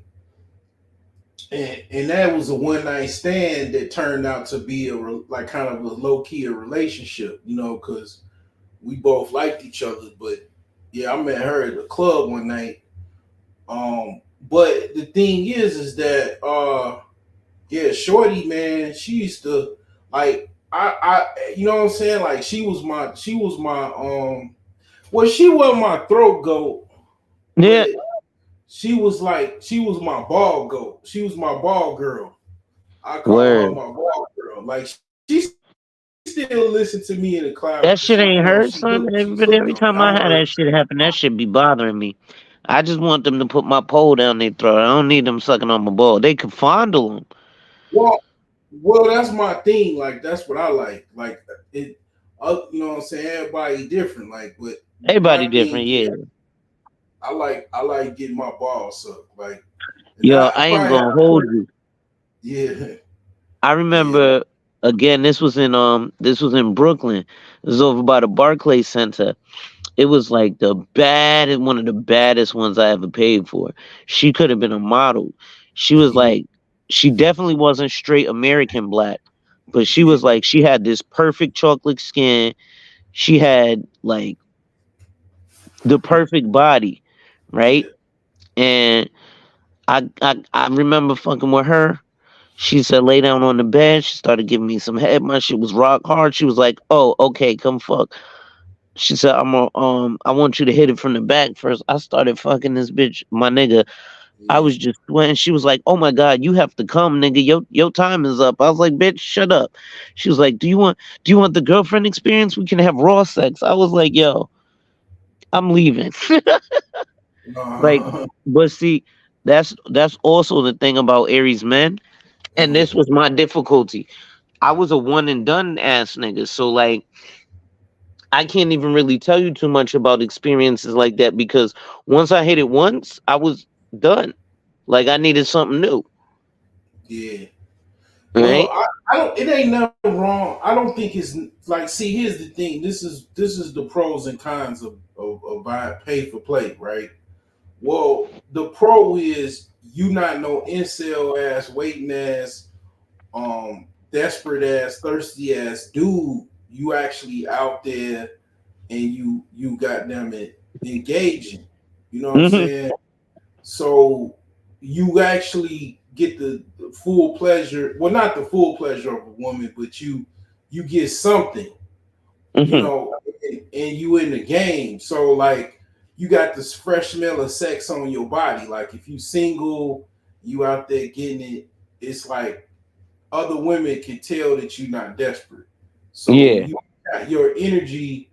and that was a one night stand that turned out to be like kind of a low key a relationship, you know, because we both liked each other. But yeah, I met her at the club one night. But the thing is that yeah, Shorty, man, she used to like you know what I'm saying? Like she was my well, she wasn't my throat goat, Yeah. but she was my ball goat. She was my ball girl. I call her Word. my ball girl. Like she still listen to me in the cloud That because shit she, you ain't know, hurt, son. she's But hooked every on me. time I I'm had her. that shit happen, that shit be bothering me. I just want them to put my pole down their throat. I don't need them sucking on my ball. They can fondle them. Well, well, that's my thing. Like that's what I like. Like it, you know what I'm saying? Everybody different. Like, but my Everybody thing, different, yeah, yeah. I like getting my balls sucked. Like, and Yo, I I ain't probably had gonna a hold point. you. Yeah, I yeah, remember again. This was in Brooklyn. It was over by the Barclays Center. It was like one of the baddest ones I ever paid for. She could have been a model. She was yeah, like, she definitely wasn't straight American black, but she yeah, was like, she had this perfect chocolate skin. She had like the perfect body, right? yeah, And I remember fucking with her. She said, lay down on the bed. She started giving me some head. My shit was rock hard. She was like, oh, okay, come fuck. She said, I want you to hit it from the back first. I started fucking this bitch, my nigga. I Yeah. was just when she was like, "Oh my god, you have to come, nigga. Your time is up." I was like, "Bitch, shut up." She was like, "Do you want the girlfriend experience? We can have raw sex." I was like, "Yo, I'm leaving." Like, Uh, but see, that's also the thing about Aries men, and this was my difficulty. I was a one and done ass nigga, so like I can't even really tell you too much about experiences like that because once I hit it once, I was done. Like I needed something new, yeah. Well, right? I don't. It ain't nothing wrong. I don't think it's like. See, here's the thing. This is the pros and cons of buy pay for play, right? Well, the pro is you not no incel ass, waiting ass, desperate ass, thirsty ass dude. You actually out there and you got them engaging. You know what I'm Hmm. saying? So you actually get the full pleasure. Well, not the full pleasure of a woman, but you get something, you Hmm. know, and you in the game. So like you got this fresh smell of sex on your body. Like if you single, you out there getting it. It's like other women can tell that you're not desperate. So Yeah. you got your energy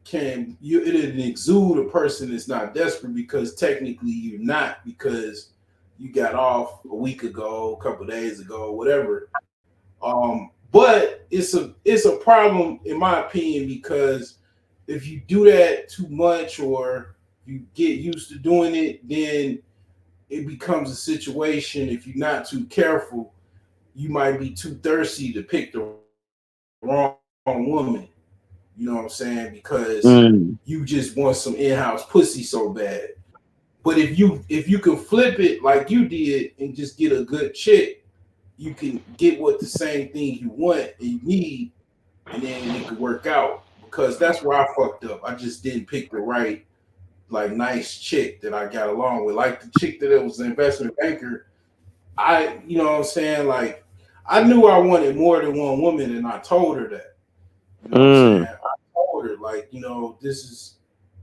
can you it exude a person that's not desperate because technically you're not because you got off a week ago, a couple days ago, whatever. But it's a problem in my opinion because if you do that too much or you get used to doing it, then it becomes a situation. If you're not too careful, you might be too thirsty to pick the wrong woman. You know what I'm saying? Because Mm. you just want some in-house pussy so bad. But if you can flip it like you did and just get a good chick, you can get what the same thing you want and you need, and then it could work out. Because that's where I fucked up. I just didn't pick the right, like, nice chick that I got along with. Like the chick that was an investment banker. You know what I'm saying? Like, I knew I wanted more than one woman, and I told her that. You know what I'm saying? Mm. I told her, like, this is,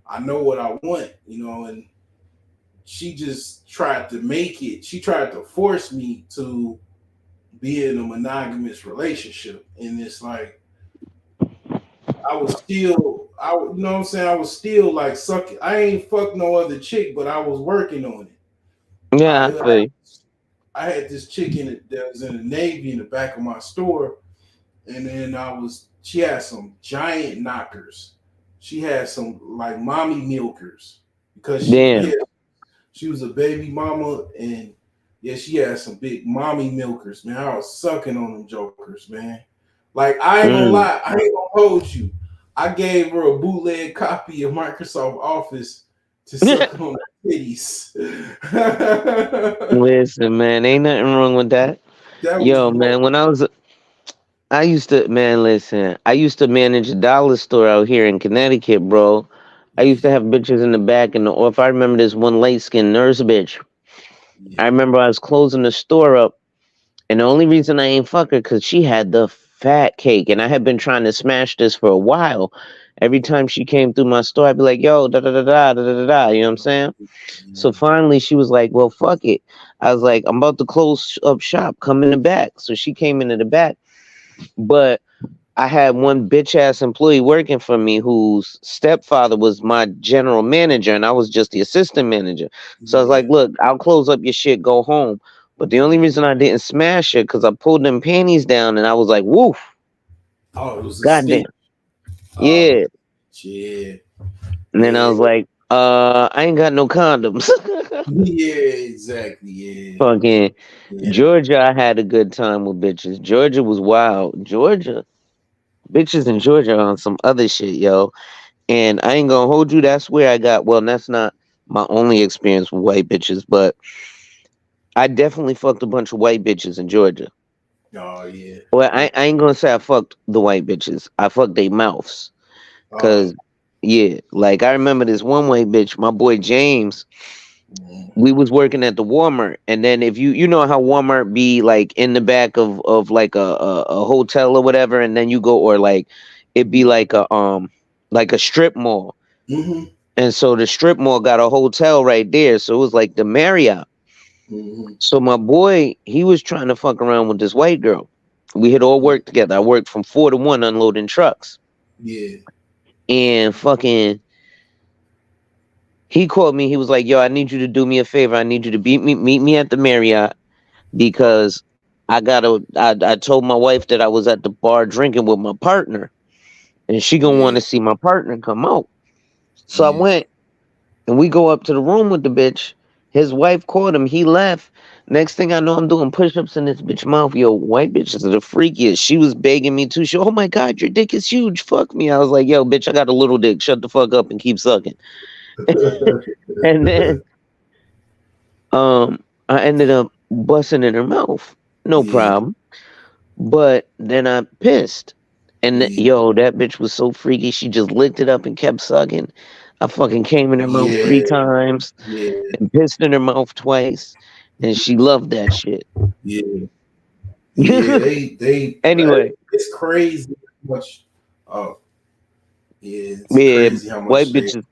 I know what I want, and she just tried to make it, she tried to force me to be in a monogamous relationship. And it's like, I was still, you know what I'm saying? I was still like sucking. I ain't fucked no other chick, but I was working on it. Yeah, I I, feel you. I had this chick in it that was in the Navy in the back of my store. And then she had some giant knockers. She had some like mommy milkers because Damn. she was a baby mama, and yeah, she had some big mommy milkers, man. I was sucking on them jokers, man. Like I ain't gonna Mm. lie, I ain't gonna hold you. I gave her a bootleg copy of Microsoft Office to suck on her titties. Listen, man, ain't nothing wrong with that. That was Yo, more. man, I used to, man, listen, I used to manage a dollar store out here in Connecticut, bro. I used to Yeah, have bitches in the back, and or if I remember this one light skinned nurse bitch, I yeah, remember I was closing the store up, and the only reason I ain't fuck her because she had the fat cake, and I had been trying to smash this for a while. Every yeah, time she came through my store, I'd be like, yo, da da da da da da da da. You know what I'm saying? So yeah. finally, she was like, well, fuck it. I was like, I'm about to close up shop. Come in the back. So she came into the back, but I had one bitch ass employee working for me whose stepfather was my general manager and I was just the assistant manager. So I was like, Yeah. look, I'll close up your shit, go home. But the only reason I didn't smash it because I pulled them panties down and I was like, woof, Oh, it was a goddamn. stink. Oh, Yeah. yeah, And then I yeah, was like, I ain't got no condoms. yeah, exactly. Yeah, Fucking yeah. Georgia, I had a good time with bitches. Georgia was wild. Georgia, bitches in Georgia are on some other shit, yo. And I ain't gonna hold you. That's where I got. Well, that's not my only experience with white bitches, but I definitely fucked a bunch of white bitches in Georgia. Oh, yeah, Well, yeah. I ain't gonna say I fucked the white bitches. I fucked their mouths. Oh, Cause yeah, like I remember this one white bitch, my boy James. mm, We was working at the Walmart, and then if you know how Walmart be like in the back of like a hotel or whatever, and then you go or like it be yeah, like a like a strip mall. Mm-hmm. And so the strip mall got a hotel right there. So it was like the Marriott. Mm-hmm. So my boy, he was trying to fuck around with this white girl. We had all worked together. I worked from 4 to 1 unloading trucks. Yeah. And fucking, he called me. He was like, yo, I need you to do me a favor. I need you to meet me at the Marriott because I told my wife that I was at the bar drinking with my partner and she gonna want Yeah. to see my partner come out. So I Yeah. went and we go up to the room with the bitch. His wife called him. He left. Next thing I know, I'm doing push-ups in this bitch mouth. Yo, white bitches are the freakiest. She was begging me to. She, oh my God, your dick is huge. Fuck me. I was like, yo, bitch, I got a little dick. Shut the fuck up and keep sucking. And then I ended up busting in her mouth. No Yeah. problem. But then I pissed. And Yeah. yo, that bitch was so freaky. She just licked it up and kept sucking. I fucking came in her mouth 3 Yeah. times Yeah. and pissed in her mouth twice. And she loved that shit. Yeah. Yeah. Anyway, It's crazy how much. Oh, yeah. It's yeah, crazy how white much they. bitches.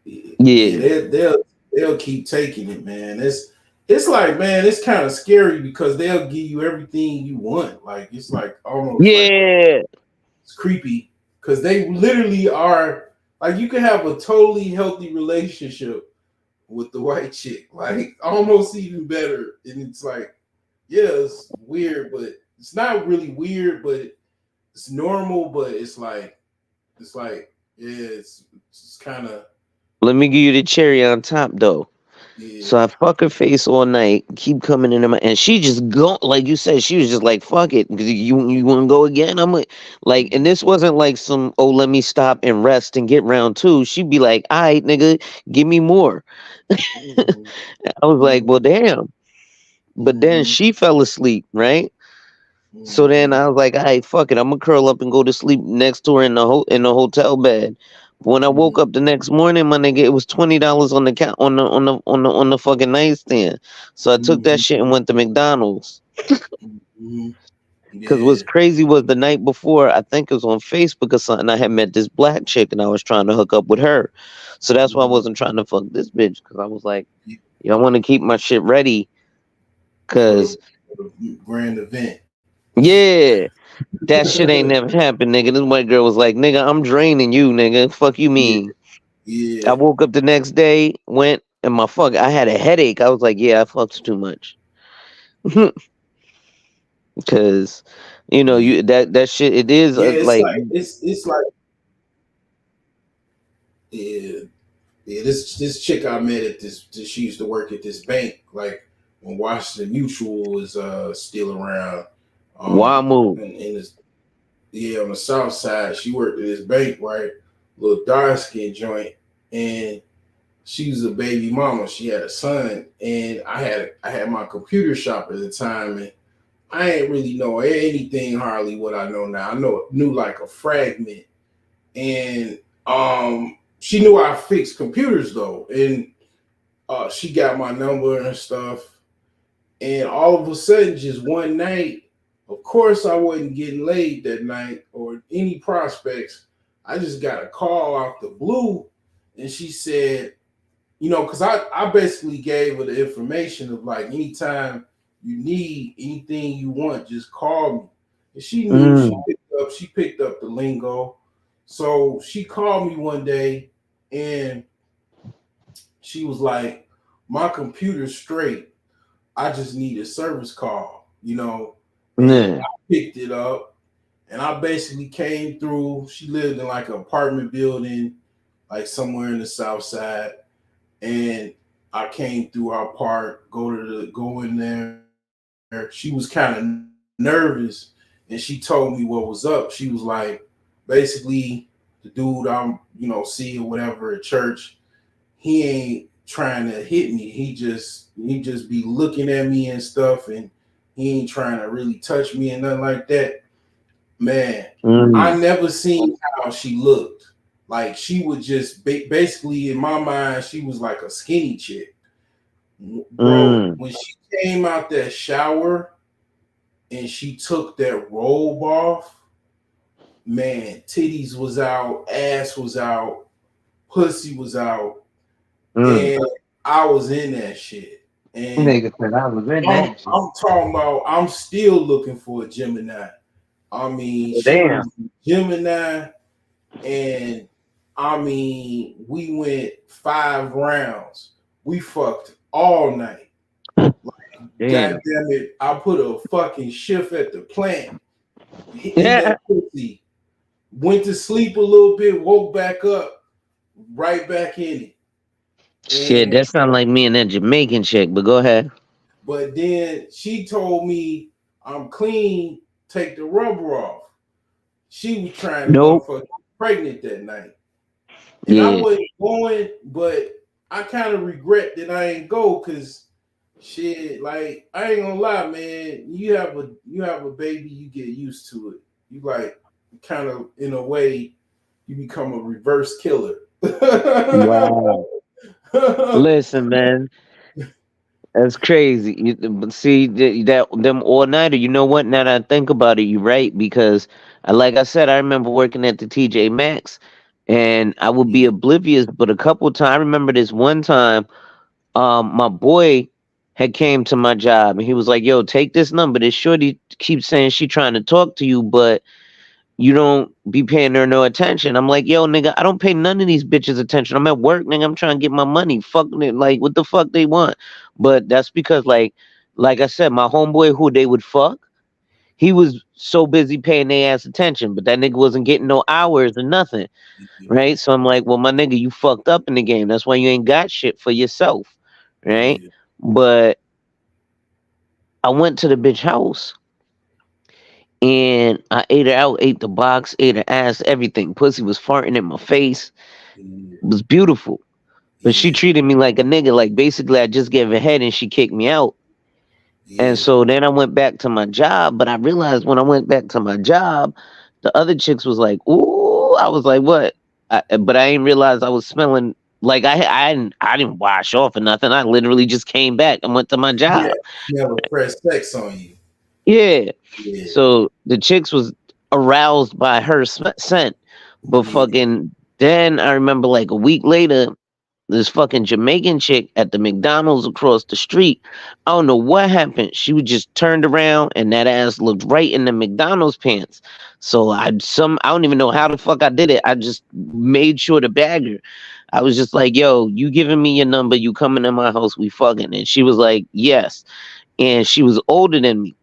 Yeah, Yeah. they'll keep taking it, man. It's like, man, it's kind of scary because they'll give you everything you want. Like it's like almost like Yeah. it's creepy because they literally are like you can have a totally healthy relationship with the white chick, like almost even better. And it's like, yeah, it's weird, but it's not really weird, but it's normal. But yeah, it's kind of Let me give you the cherry on top though. yeah. So I fuck her face all night, keep coming in my, and she just go like you said. She was just like, "Fuck it, you want to go again?" I'm like, and this wasn't like some let me stop and rest and get round 2. She'd be like, "All right, nigga, give me more." Mm-hmm. I was like, "Well, Mm-hmm. damn." But then Mm-hmm. she fell asleep, right? So then Mm-hmm. I was like, "All right, fuck it, I'm gonna curl up and go to sleep next to her in the hotel bed." When I woke Mm-hmm. up the next morning, my nigga, it was $20 on the count on the fucking nightstand. So I took that Mm-hmm. shit and went to McDonald's. Mm-hmm. Cause what's Yeah. crazy was the night before, I think it was on Facebook or something, I had met this black chick and I was trying to hook up with her. So that's why I Mm-hmm. wasn't trying to fuck this bitch. Cause I was like, Yeah. yo, I want to keep my shit ready. Cause For the grand event. yeah, that shit ain't never happened, nigga. This white girl was like, nigga, I'm draining you, nigga. Fuck you Yeah. mean? I Yeah. woke up the next day, went and I had a headache. I was like, yeah, I fucked too much. Cause Yeah. that shit it is Yeah. It's like like it's like yeah. Yeah, this chick I met at she used to work at this bank, like when Washington Mutual was still around. Wamu. And this yeah, on the south side, she worked at this bank, right? Little dark skin joint. And she was a baby mama. She had a son. And I had my computer shop at the time, and I ain't really know anything hardly what I know now. Knew like a fragment. And she knew I fixed computers though. And she got my number and stuff. And all of a sudden, just one night, of course, I wasn't getting laid that night or any prospects. I just got a call out the blue, and she said, because I basically gave her the information of like, anytime you need anything you want, just call me. And she knew Mm, she picked up the lingo. So she called me one day and she was like, my computer's straight. I just need a service call. And yeah. I picked it up and I basically came through. She lived in like an apartment building, like somewhere in the south side. And I came through our park, go in there. She was kind of nervous and she told me what was up. She was like, basically, the dude I'm, seeing whatever at church, he ain't trying to hit me. He just be looking at me and stuff, and he ain't trying to really touch me and nothing like that. Man, I Mm, never seen how she looked. Like she would just basically in my mind, she was like a skinny chick, bro. mm, When she came out that shower and she took that robe off, man, titties was out, ass was out, pussy was out, Mm. and I was in that shit. And Nigga said I was in I'm that shit. talking about I'm still looking for a Gemini. I mean, she Damn. was a Gemini, and I mean, we went 5 rounds. We fucked all night. Damn. God damn it, I put a fucking shift at the plant, hitting Yeah. that pussy. Went to sleep a little bit, woke back up, right back in it. Shit, that sound like me and that Jamaican chick, but go ahead. But then she told me I'm clean, take the rubber off. She was trying to Nope. motherfucker pregnant that night. And I wasn't going, but I kind of regret that I ain't go because shit, like I ain't gonna lie, man. You have a baby, you get used to it. You like kind of in a way you become a reverse killer. Wow. Listen, man. That's crazy. But see that them all nighter. You know what? Now that I think about it, you're right because, like I said, I remember working at the TJ Maxx, and I would be oblivious. But a couple of times, I remember this one time, my boy had came to my job, and he was like, "Yo, take this number. This shorty keeps saying she trying to talk to you, but you don't be paying her no attention." I'm like, "Yo, nigga, I don't pay none of these bitches attention. I'm at work, nigga. I'm trying to get my money. Fucking it, like, what the fuck they want?" But that's because, like I said, my homeboy who they would fuck, he was so busy paying their ass attention, but that nigga wasn't getting no hours or nothing, right? So I'm like, well, my nigga, you fucked up in the game. That's why you ain't got shit for yourself, right? But I went to the bitch house. And I ate her out, ate the box, ate her ass, everything. Pussy was farting in my face. It was beautiful. But she treated me like a nigga. Like basically I just gave her head and she kicked me out. And so then I went back to my job. But I realized when I went back to my job, the other chicks was like, ooh, I was like, what? But I didn't realize I was smelling like I didn't wash off or nothing. I literally just came back and went to my job. Yeah, never press sex on you. Yeah. So the chicks was aroused by her scent. But fucking then I remember like a week later, this fucking Jamaican chick at the McDonald's across the street. I don't know what happened. She was just turned around and that ass looked right in the McDonald's pants. So I don't even know how the fuck I did it. I just made sure to bag her. I was just like, yo, you giving me your number, you coming to my house, we fucking. And she was like, yes. And she was older than me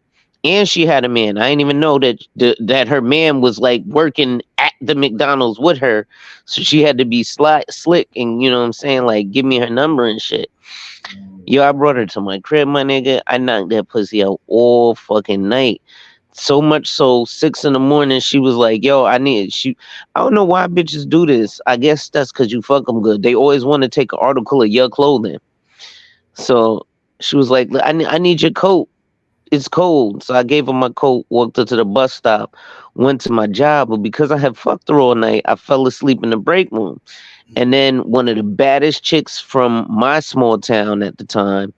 and she had a man. I didn't even know that her man was like working at the McDonald's with her, so she had to be slick and you know what I'm saying, like give me her number and shit. Yo, I brought her to my crib, my nigga. I knocked that pussy out all fucking night. So much so, 6 in the morning, she was like, "Yo, I need." I don't know why bitches do this. I guess that's because you fuck them good. They always want to take an article of your clothing. So she was like, I need your coat. It's cold." So I gave her my coat, walked her to the bus stop, went to my job. But because I had fucked her all night, I fell asleep in the break room. And then one of the baddest chicks from my small town at the time,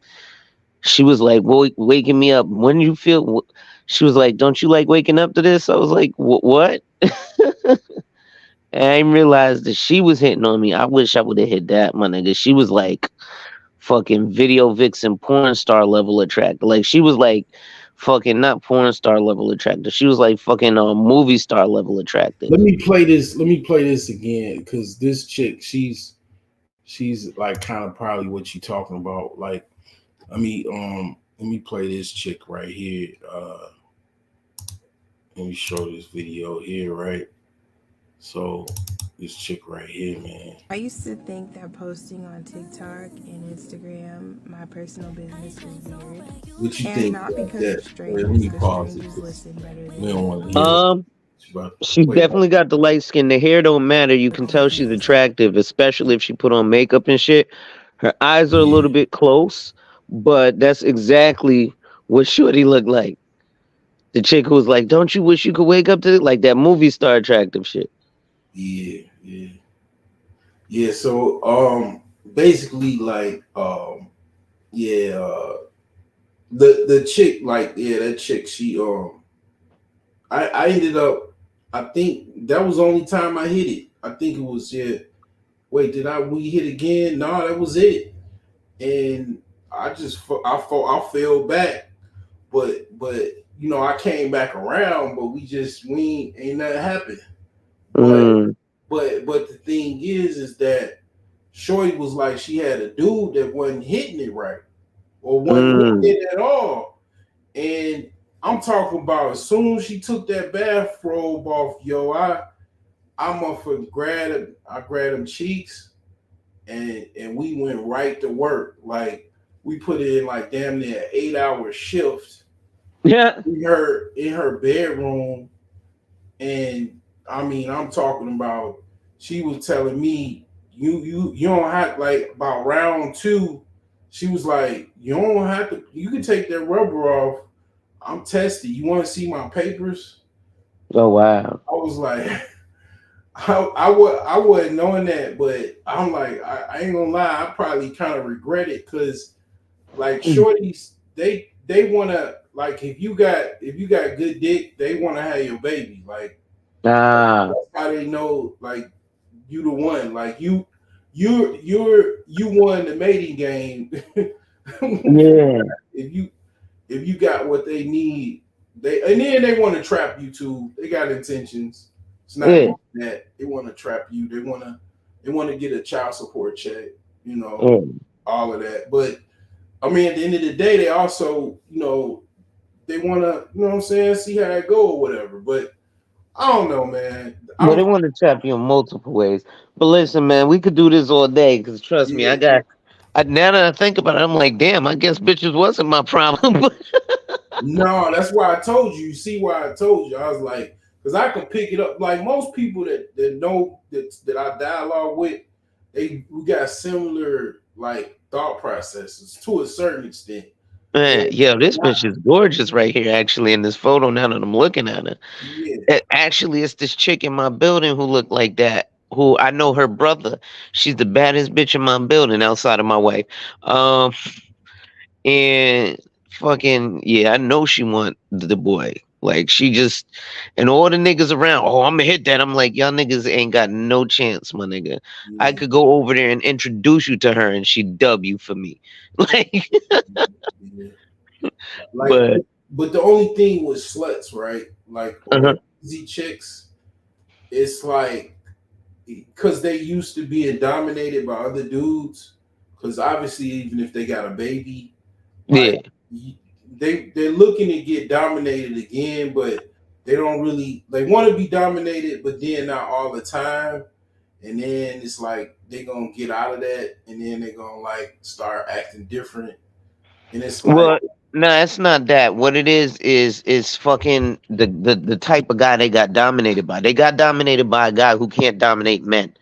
she was like, waking me up. When you feel, she was like, don't you like waking up to this? I was like, what? And I didn't realize that she was hitting on me. I wish I would have hit that, my nigga. She was like, fucking video vixen porn star level attractive. Like she was like fucking not porn star level attractive. She was like fucking movie star level attractive. Let me play this again because this chick, she's like kind of probably what you talking about. Like, let me play this chick right here. Let me show this video here, right? So this chick right here, man. I used to think that posting on TikTok and Instagram, my personal business, was weird. What you and think not about because that? of strangers, Let me because pause strangers it. listen better than We don't want to hear it. She definitely got the light skin. The hair don't matter. You can tell she's attractive, especially if she put on makeup and shit. Her eyes are a little bit close, but that's exactly what Shorty looked like. The chick who was like, "Don't you wish you could wake up to it?" Like that movie star attractive shit. Yeah. So basically like the chick, like, that chick, she I ended up, I think that was the only time I hit it. I think it was Wait, we hit again? No, that was it. And I fell back, but I came back around, but we ain't nothing happened. But Mm, but the thing is that Shorty was like she had a dude that wasn't hitting it right or wasn't mm. hitting it at all. And I'm talking about as soon as she took that bathrobe off, I motherfucking grabbed him cheeks and we went right to work. Like we put it in like damn near an 8-hour shift Yeah. in her bedroom. And I mean, I'm talking about she was telling me you don't have like about round 2, she was like, you don't have to, you can take that rubber off. I'm tested. You want to see my papers? Oh wow. I was like, I wasn't knowing that, but I'm like, I ain't gonna lie, I probably kind of regret it because like shorties, they wanna like if you got good dick, they wanna have your baby. Like Ah. that's how they know like you the one. Like you won the mating game. Yeah. if you got what they need, then they want to trap you too. They got intentions. It's not Yeah. that they want to trap you. They want to get a child support check. Mm. All of that. But I mean, at the end of the day, they also they want to what I'm saying, see how it go or whatever. But I don't know, man. Well, they want to trap you in multiple ways. But listen, man, we could do this all day because trust me, Yeah. now that I think about it, I'm like, damn, I guess bitches wasn't my problem. No, that's why I told you. You see why I told you? I was like, because I can pick it up. Like most people that know that I dialogue with, we got similar like thought processes to a certain extent. Man, And yo, this bitch is gorgeous right here, actually, in this photo now that I'm looking at her. yeah, Actually, it's this chick in my building who looked like that. Who I know her brother. She's the baddest bitch in my building outside of my wife. Um, and fucking yeah, I know she want the boy. Like she just and all the niggas around. Oh, I'm gonna hit that. I'm like, y'all niggas ain't got no chance, my nigga. I yeah, could go over there and introduce you to her, and she'd dub you for me. Like, yeah. Like, but but the only thing with sluts, right? Like, uh-huh. or easy chicks, it's like because they used to being dominated by other dudes. Because obviously, even if they got a baby, like Yeah. they're looking to get dominated again, but they don't really they want to be dominated, but then not all the time. And then it's like they're gonna get out of that, and then they're gonna like start acting different. And it's like, Well, no, it's not that. What it is fucking the type of guy they got dominated by. They got dominated by a guy who can't dominate men,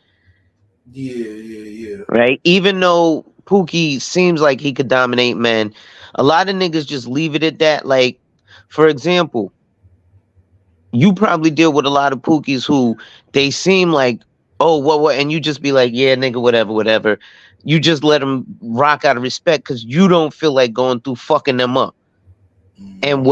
yeah. right? Even though Pookie seems like he could dominate men, a lot of niggas just leave it at that. Like, for example, you probably deal with a lot of Pookies who they seem like, oh, what, and you just be like, yeah, nigga, whatever. You just let them rock out of respect because you don't feel like going through fucking them up. And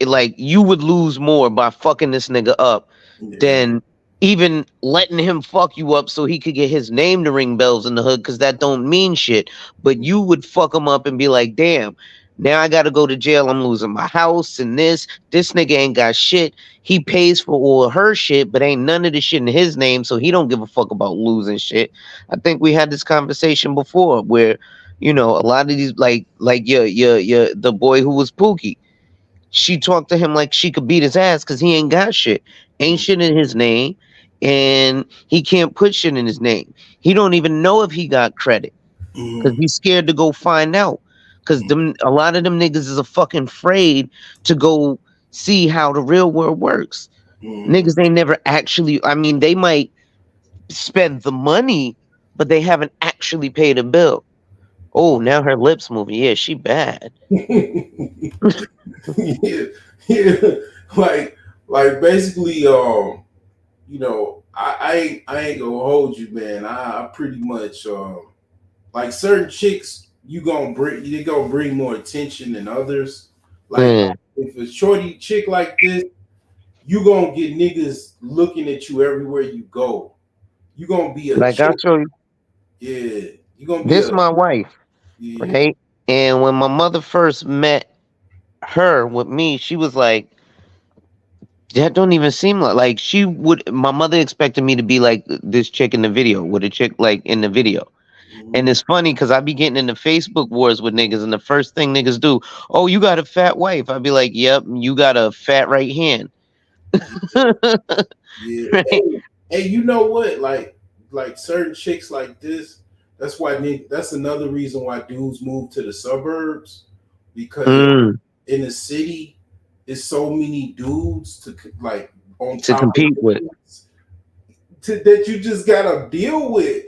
like you would lose more by fucking this nigga up Yeah. than even letting him fuck you up so he could get his name to ring bells in the hood, because that don't mean shit. But you would fuck him up and be like, damn, now I gotta go to jail. I'm losing my house and this nigga ain't got shit. He pays for all her shit, but ain't none of the shit in his name, so he don't give a fuck about losing shit. I think we had this conversation before where, a lot of these like your the boy who was Pookie, she talked to him like she could beat his ass because he ain't got shit. Ain't shit in his name. And he can't put shit in his name. He don't even know if he got credit because he's scared to go find out. Because a lot of them niggas is a fucking afraid to go see how the real world works. Niggas ain't never actually, I mean, they might spend the money, but they haven't actually paid a bill. Oh, now her lips moving. Yeah, she bad. yeah. Like basically, I ain't gonna hold you, man. I pretty much like certain chicks, they gonna bring more attention than others. Like if a shorty chick like this, you gonna get niggas looking at you everywhere you go. You gonna be a Like I'll chick. show you. Yeah. You gonna be This a my wife, yeah. right? And when my mother first met her with me, she was like, that don't even seem like she would. My mother expected me to be like this chick in the video, with a chick like in the video. And Mhm. it's funny because I be getting into Facebook wars with niggas, and the first thing niggas do, oh, you got a fat wife. I'd be like, yep, you got a fat right hand. Yeah. Right? Hey, you know what? Like certain chicks like this, that's another reason why dudes move to the suburbs, because Mm, in the city, it's so many dudes like on to top of compete with. dudes that you just gotta deal with.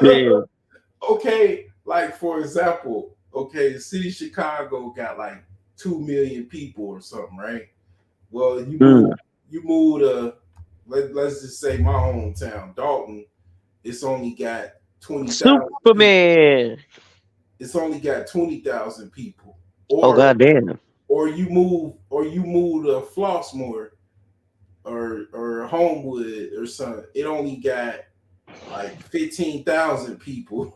Yeah. Okay, like for example, okay, the city of Chicago got like 2 million people or something, right? Well, Mm. you move to let's just say my hometown, Dalton. It's only got 20,000 people. Superman. It's only got 20,000 people. Oh Or goddamn. you move to Flossmoor or Homewood or something. It only got like 15,000 people.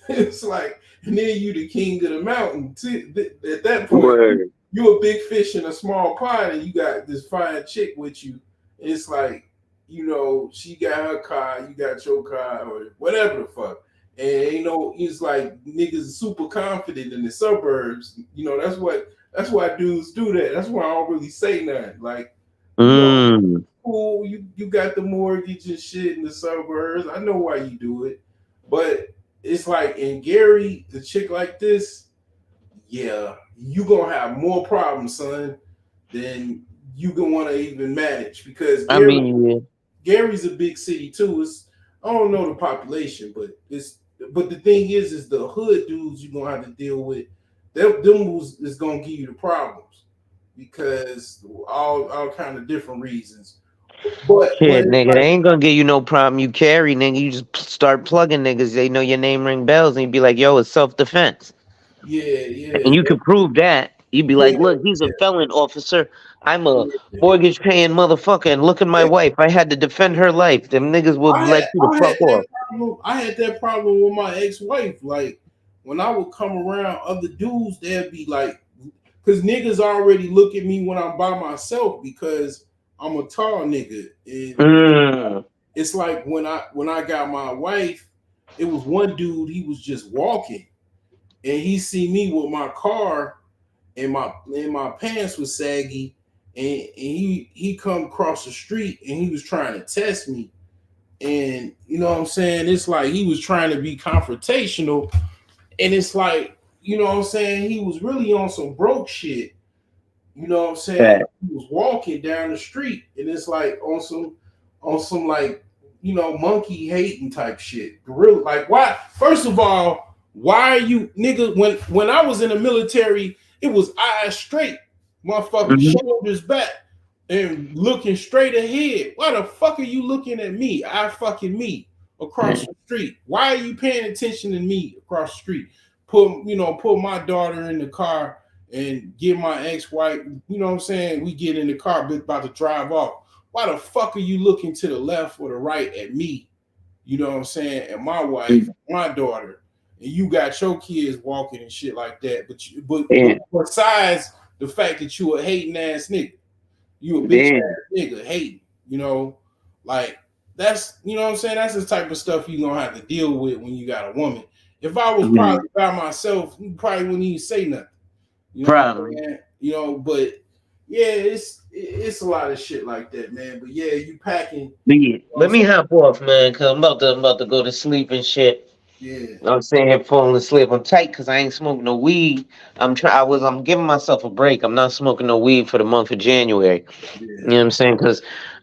It's like, and then you the king of the mountain. At that point, Word. you a big fish in a small pond, and you got this fine chick with you. It's like, she got her car, you got your car, or whatever the fuck. And it's like niggas super confident in the suburbs. That's why dudes do that. That's why I don't really say nothing. Like, Mm. cool, you got the mortgage and shit in the suburbs. I know why you do it. But it's like in Gary, the chick like this, yeah, you gonna have more problems, son, than you gonna want to even manage, because I mean, Gary's a big city too. I don't know the population, but the thing is the hood dudes you're gonna have to deal with. Them is gonna give you the problems, because all kind of different reasons. But shit, it's nigga, they like, ain't gonna give you no problem. You carry, nigga. You just start plugging niggas. They know your name ring bells, and you be like, yo, it's self defense. And yeah, you could prove that. You'd be yeah, like, look, he's a felon officer. I'm a yeah. mortgage paying motherfucker. And look at my wife. I had to defend her life. Them niggas will I let had you the I had fuck that off. problem. I had that problem with my ex-wife. Like, when I would come around other dudes, they'd be like, because niggas already look at me when I'm by myself, because I'm a tall nigga. And Mm. it's like when I got my wife, it was one dude, he was just walking, and he see me with my car, and my pants was saggy, and he come across the street, and he was trying to test me. And you know what I'm saying? It's like he was trying to be confrontational, and it's like, you know what I'm saying? He was really on some broke shit. You know what I'm saying? Yeah. He was walking down the street, and it's like on some like, monkey hating type shit. Really, like, why? First of all, why are you nigga? When I was in the military, it was eyes straight, motherfucking Mhm. shoulders back, and looking straight ahead. Why the fuck are you looking at me? I fucking me across the street. Why are you paying attention to me across the street? Put my daughter in the car and get my ex-wife, you know what I'm saying? We get in the car, about to drive off. Why the fuck are you looking to the left or the right at me? You know what I'm saying? And my wife, my daughter, and you got your kids walking and shit like that. But Yeah. besides the fact that you a hating ass nigga, you a bitch Yeah. ass nigga hating, like, that's, you know what I'm saying? That's the type of stuff you're gonna have to deal with when you got a woman. If I was Mhm. probably by myself, you probably wouldn't even say nothing. You know what I'm Probably. saying? But yeah, it's a lot of shit like that, man. But yeah, you packing. But yeah, let me hop off, man, because I'm about to go to sleep and shit. Yeah, I'm sitting here falling asleep. I'm tight because I ain't smoking no weed. I'm giving myself a break. I'm not smoking no weed for the month of January. You yeah, know what I'm saying? Because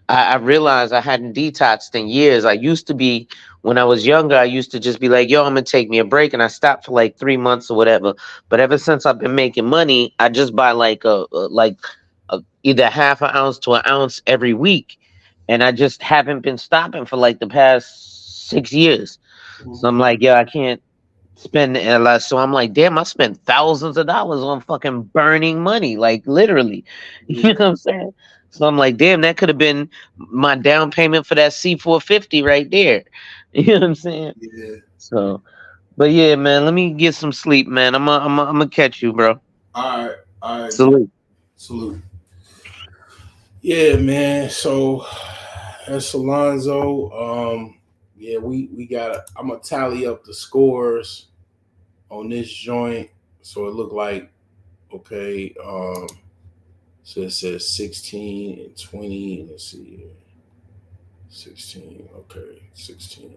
I realized I hadn't detoxed in years. I used to be, when I was younger, I used to just be like, yo, I'm going to take me a break. And I stopped for like 3 months or whatever. But ever since I've been making money, I just buy like either half an ounce to an ounce every week. And I just haven't been stopping for like the past 6 years. So I'm mhm, like, yo, I can't spend a lot. So I'm like, damn, I spent thousands of dollars on fucking burning money, like literally. You know yeah, what I'm saying? So I'm like, damn, that could have been my down payment for that C450 right there. You know what I'm saying? Yeah. So, but yeah, man, let me get some sleep, man. I'm gonna catch you, bro. All right. All right. Salute. Salute. Yeah, man. So that's Alonzo. Yeah, we got. I'm gonna tally up the scores on this joint. So it looked like okay. So it says 16 and 20. Let's see here. 16. Okay, 16.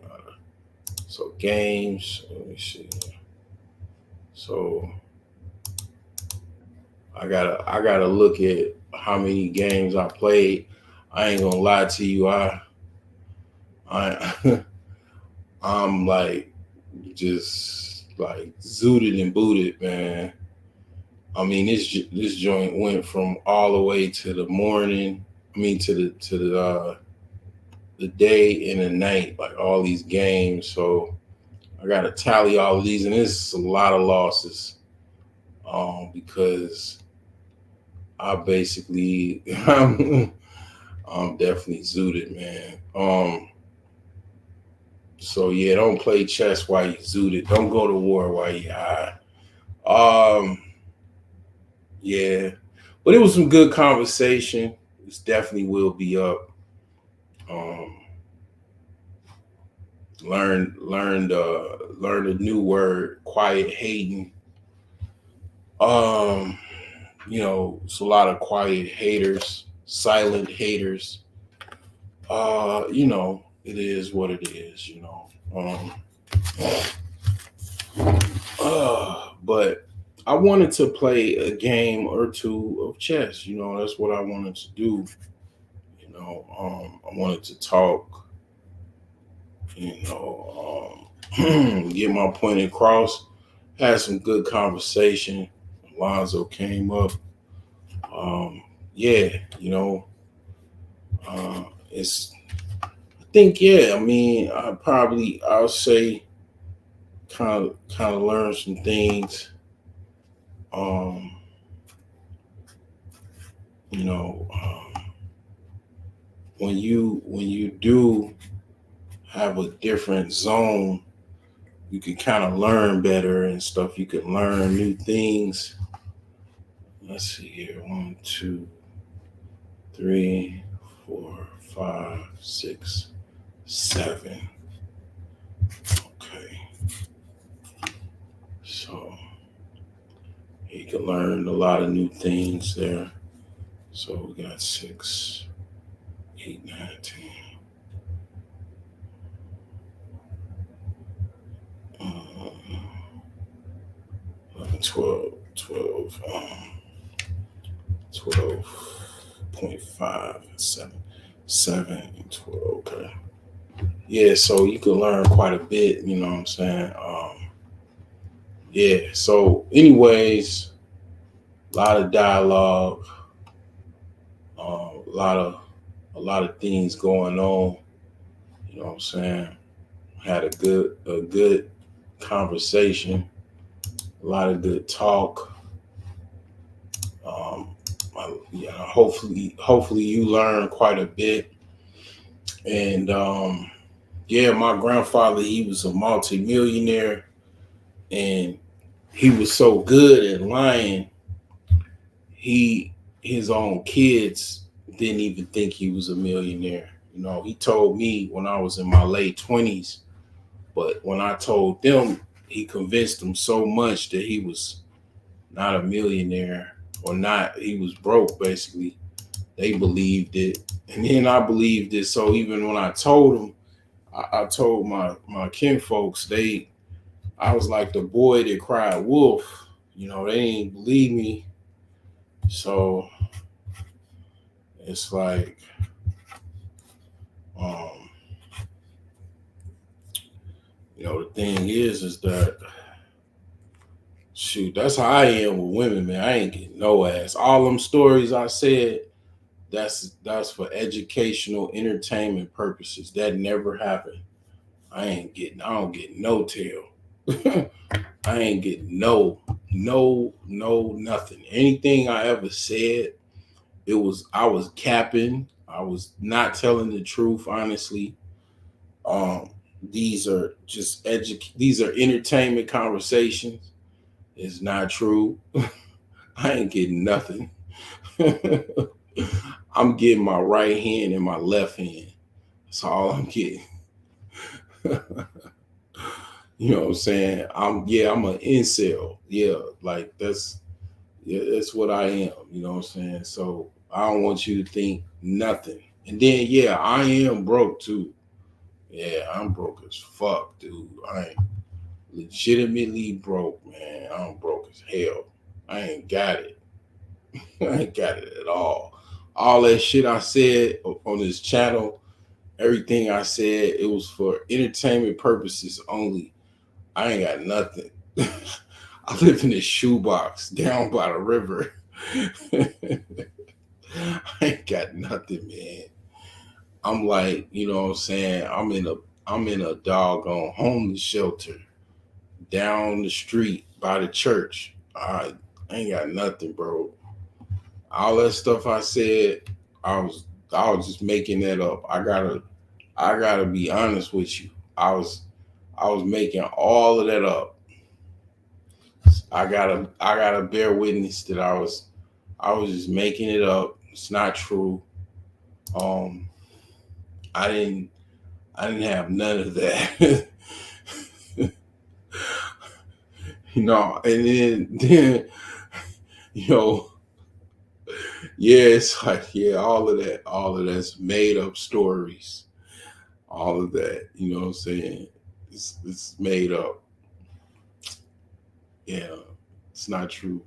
So games. Let me see. So I gotta look at how many games I played. I ain't gonna lie to you. I I'm like just like zooted and booted, man. I mean, this joint went from all the way to the morning. I mean, the day and the night, like all these games. So I got to tally all of these, and it's a lot of losses, because I basically I'm definitely zooted, man. So yeah, don't play chess while you zooted. Don't go to war while you high. Yeah, but it was some good conversation. This definitely will be up. Um, learned a new word, quiet hating. Um, it's a lot of quiet haters, silent haters. It is what it is. But I wanted to play a game or two of chess. That's what I wanted to do. I wanted to talk. Get my point across. Had some good conversation. Alonzo came up. Yeah, it's. I think yeah. I mean, I'll say kind of learn some things. Um, you know, when you do have a different zone, you can kind of learn better and stuff. You can learn new things. Let's see here. 1, 2, 3, 4, 5, 6, 7. Okay. So you can learn a lot of new things there. So we got 6, 8, 9, 10. 11, 12, 12.5 and 7 and 12. Okay. Yeah, so you can learn quite a bit, you know what I'm saying? Yeah, so anyways, a lot of dialogue, a lot of things going on, you know what I'm saying? Had a good conversation, a lot of good talk. Hopefully you learn quite a bit. And yeah, my grandfather, he was a multimillionaire, and he was so good at lying. His own kids didn't even think he was a millionaire. He told me when I was in my late 20s, but when I told them, he convinced them so much that he was not a millionaire, or not, he was broke basically. They believed it, and then I believed it. So even when I told them, I told my kinfolks, I was like the boy that cried wolf. They didn't believe me. So it's like, the thing is that, shoot, that's how I am with women, man. I ain't getting no ass. All them stories I said, that's for educational, entertainment purposes. That never happened. I don't get no tail. I ain't getting no, nothing. Anything I ever said, I was capping. I was not telling the truth, honestly. These are just these are entertainment conversations. It's not true. I ain't getting nothing. I'm getting my right hand and my left hand. That's all I'm getting. You know what I'm saying? I'm an incel. Yeah, like that's what I am. You know what I'm saying? So I don't want you to think nothing. And then I am broke too. Yeah, I'm broke as fuck, dude. I ain't legitimately broke, man. I'm broke as hell. I ain't got it. I ain't got it at all. All that shit I said on this channel, everything I said, it was for entertainment purposes only. I ain't got nothing. I live in this shoebox down by the river. I ain't got nothing, man. I'm like, you know what I'm saying? I'm in a doggone homeless shelter down the street by the church. I ain't got nothing, bro. All that stuff I said, I was just making that up. I gotta be honest with you. I was making all of that up. I gotta bear witness that I was just making it up. It's not true. I didn't have none of that. You know, and then it's like, all of that's made up stories. All of that, you know what I'm saying? It's made up. Yeah, it's not true.